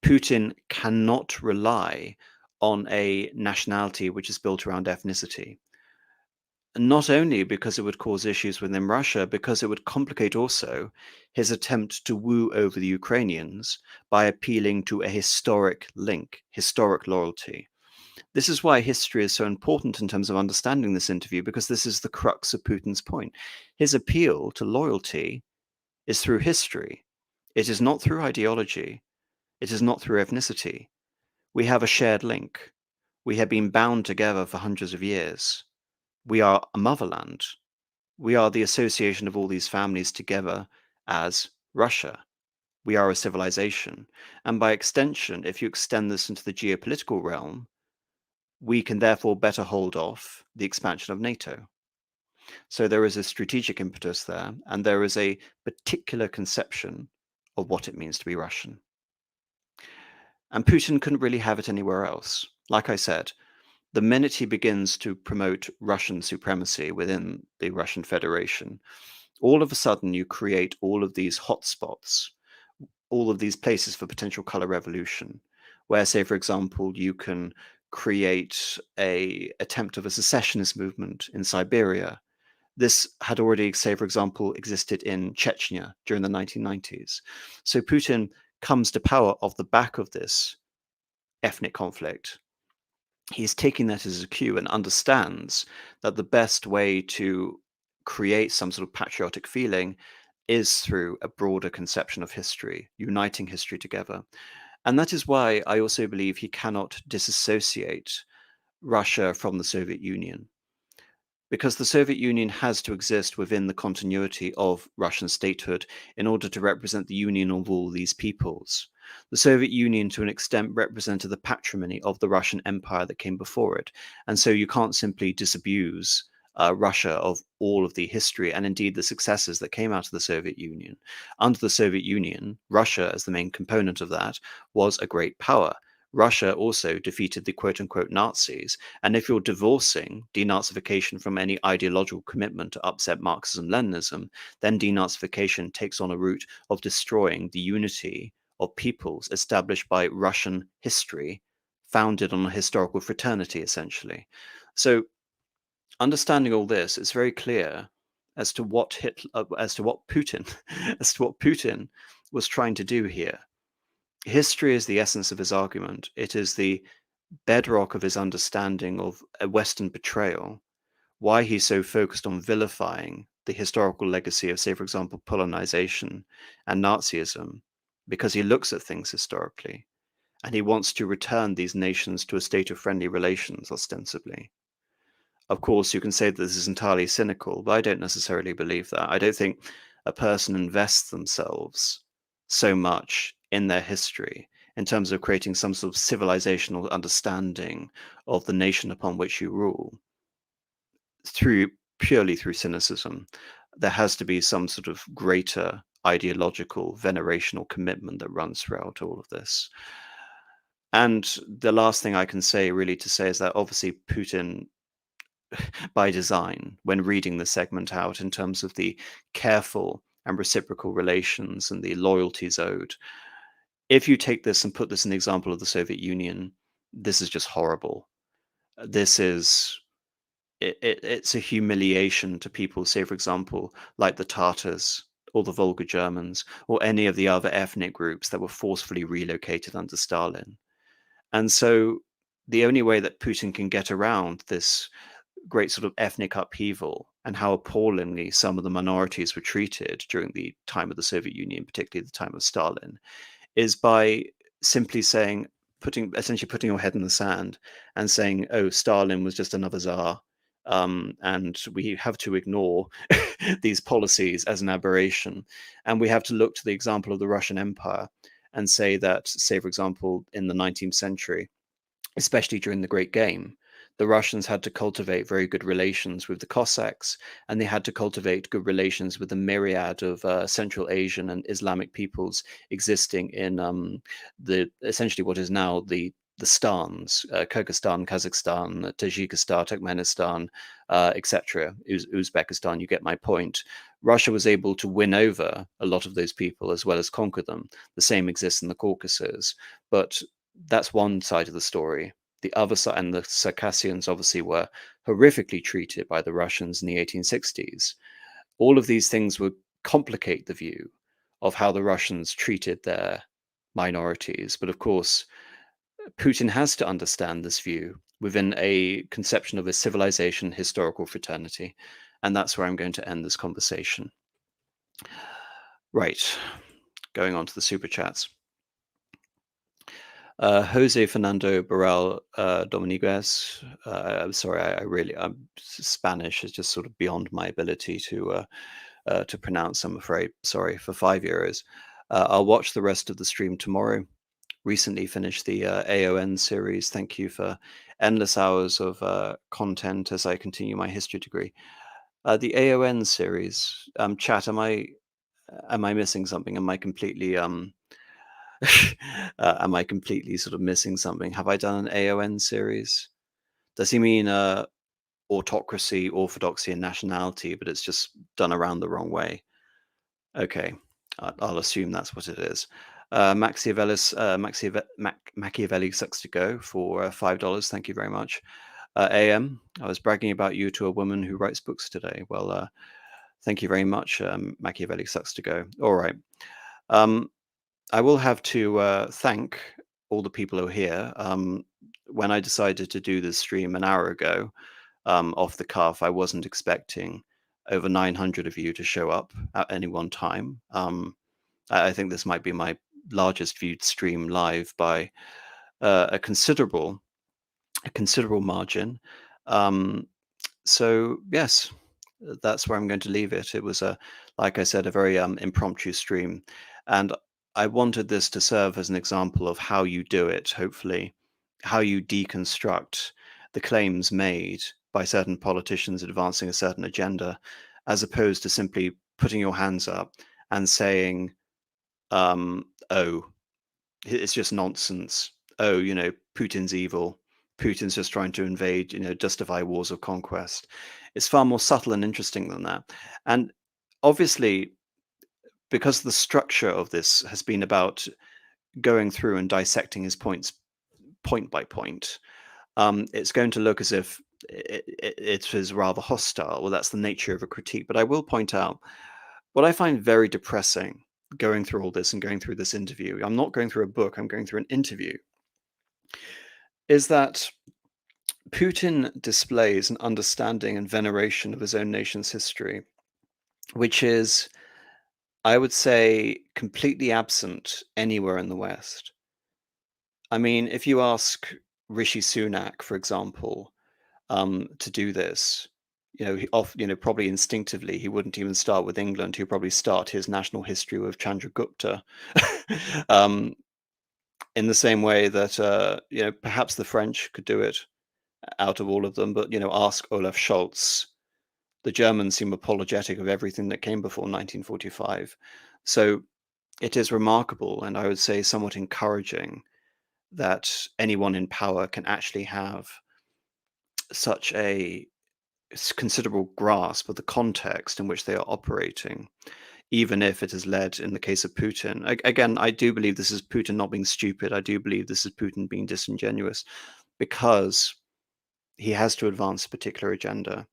Putin cannot rely on a nationality which is built around ethnicity. Not only because it would cause issues within Russia, because it would complicate also his attempt to woo over the Ukrainians by appealing to a historic link, historic loyalty. This is why history is so important in terms of understanding this interview, because this is the crux of Putin's point. His appeal to loyalty is through history. It is not through ideology. It is not through ethnicity. We have a shared link. We have been bound together for hundreds of years. We are a motherland. We are the association of all these families together as Russia. We are a civilization. And by extension, if you extend this into the geopolitical realm, we can therefore better hold off the expansion of NATO. So there is a strategic impetus there, and there is a particular conception of what it means to be Russian. And Putin couldn't really have it anywhere else. Like I said, the minute he begins to promote Russian supremacy within the Russian Federation, all of a sudden you create all of these hotspots, all of these places for potential color revolution, where, say, for example, you can create a attempt of a secessionist movement in Siberia. This had already, say, for example, existed in Chechnya during the 1990s. So Putin comes to power off the back of this ethnic conflict. He's taking that as a cue and understands that the best way to create some sort of patriotic feeling is through a broader conception of history, uniting history together. And that is why I also believe he cannot disassociate Russia from the Soviet Union, because the Soviet Union has to exist within the continuity of Russian statehood in order to represent the union of all these peoples. The Soviet Union, to an extent, represented the patrimony of the Russian Empire that came before it. And so you can't simply disabuse Russia of all of the history and indeed the successes that came out of the Soviet Union. Under the Soviet Union, Russia, as the main component of that, was a great power. Russia also defeated the quote unquote Nazis. And if you're divorcing denazification from any ideological commitment to upset Marxism Leninism, then denazification takes on a route of destroying the unity of peoples established by Russian history, founded on a historical fraternity, essentially. So, understanding all this, it's very clear as to what Putin, as to what Putin was trying to do here. History is the essence of his argument. It is the bedrock of his understanding of a Western betrayal, why he's so focused on vilifying the historical legacy of, say, for example, Polonization and Nazism, because he looks at things historically and he wants to return these nations to a state of friendly relations, ostensibly. Of course, you can say that this is entirely cynical, but I don't necessarily believe that. I don't think a person invests themselves so much in their history in terms of creating some sort of civilizational understanding of the nation upon which you rule purely through cynicism. There has to be some sort of greater ideological venerational commitment that runs throughout all of this. And the last thing I can say really to say is that obviously Putin, by design, when reading the segment out in terms of the careful and reciprocal relations and the loyalties owed, if you take this and put this in the example of the Soviet Union, this is just horrible. This is it's a humiliation to people, say, for example, like the Tatars or the Volga Germans or any of the other ethnic groups that were forcefully relocated under Stalin. And so the only way that Putin can get around this great sort of ethnic upheaval and how appallingly some of the minorities were treated during the time of the Soviet Union, particularly the time of Stalin, is by simply saying, essentially putting your head in the sand and saying, oh, Stalin was just another czar. And we have to ignore these policies as an aberration. And we have to look to the example of the Russian Empire and say that, say, for example, in the 19th century, especially during the Great Game, the Russians had to cultivate very good relations with the Cossacks, and they had to cultivate good relations with the myriad of Central Asian and Islamic peoples existing in the essentially what is now the stans, Kyrgyzstan, Kazakhstan, Tajikistan, Turkmenistan, etc., Uzbekistan. You get my point. Russia was able to win over a lot of those people as well as conquer them. The same exists in the Caucasus, but that's one side of the story. The other side, and the Circassians obviously were horrifically treated by the Russians in the 1860s. All of these things would complicate the view of how the Russians treated their minorities. But of course, Putin has to understand this view within a conception of a civilization historical fraternity. And that's where I'm going to end this conversation. Right, going on to the super chats. Jose Fernando Barral Dominguez. I'm sorry, I'm Spanish is just sort of beyond my ability to pronounce. I'm afraid. Sorry for €5. I'll watch the rest of the stream tomorrow. Recently finished the AON series. Thank you for endless hours of content as I continue my history degree. The AON series. Chat. Am I missing something? Am I completely am I completely sort of missing something? Have I done an AON series? Does he mean autocracy, orthodoxy, and nationality, but it's just done around the wrong way? Okay, I'll assume that's what it is. Machiavelli sucks to go for $5. Thank you very much. AM, I was bragging about you to a woman who writes books today. Well, thank you very much. Machiavelli sucks to go. All right. I will have to thank all the people who are here. When I decided to do this stream an hour ago, off the cuff, I wasn't expecting over 900 of you to show up at any one time. I think this might be my largest viewed stream live by a considerable margin. So yes, that's where I'm going to leave it. It was like I said, a very impromptu stream, and I wanted this to serve as an example of how you do it. Hopefully, how you deconstruct the claims made by certain politicians advancing a certain agenda, as opposed to simply putting your hands up and saying, "Oh, it's just nonsense. Oh, Putin's evil. Putin's just trying to invade, justify wars of conquest." It's far more subtle and interesting than that. And obviously, because the structure of this has been about going through and dissecting his points point by point, it's going to look as if it is rather hostile. Well, that's the nature of a critique. But I will point out what I find very depressing going through all this and going through this interview. I'm not going through a book, I'm going through an interview. Is that Putin displays an understanding and veneration of his own nation's history, which is, I would say, completely absent anywhere in the West. I mean, if you ask Rishi Sunak, for example, to do this, probably instinctively, he wouldn't even start with England. He'd probably start his national history with Chandragupta. In the same way that, perhaps the French could do it out of all of them, but, ask Olaf Scholz. The Germans seem apologetic of everything that came before 1945. So it is remarkable, and I would say somewhat encouraging, that anyone in power can actually have such a considerable grasp of the context in which they are operating, even if it has led, in the case of Putin. Again, I do believe this is Putin not being stupid. I do believe this is Putin being disingenuous, because he has to advance a particular agenda.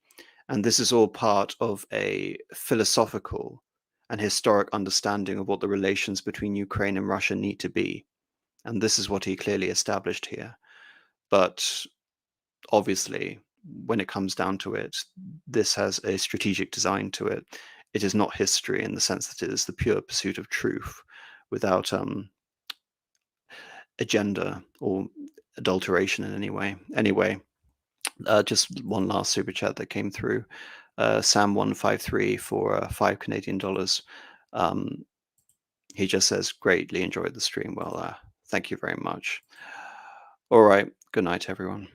And this is all part of a philosophical and historic understanding of what the relations between Ukraine and Russia need to be. And this is what he clearly established here. But obviously, when it comes down to it, this has a strategic design to it. It is not history in the sense that it is the pure pursuit of truth without agenda or adulteration in any way. Anyway, just one last super chat that came through. Sam153 for $5 Canadian. He just says, "Greatly enjoyed the stream." Well, thank you very much. All right. Good night, everyone.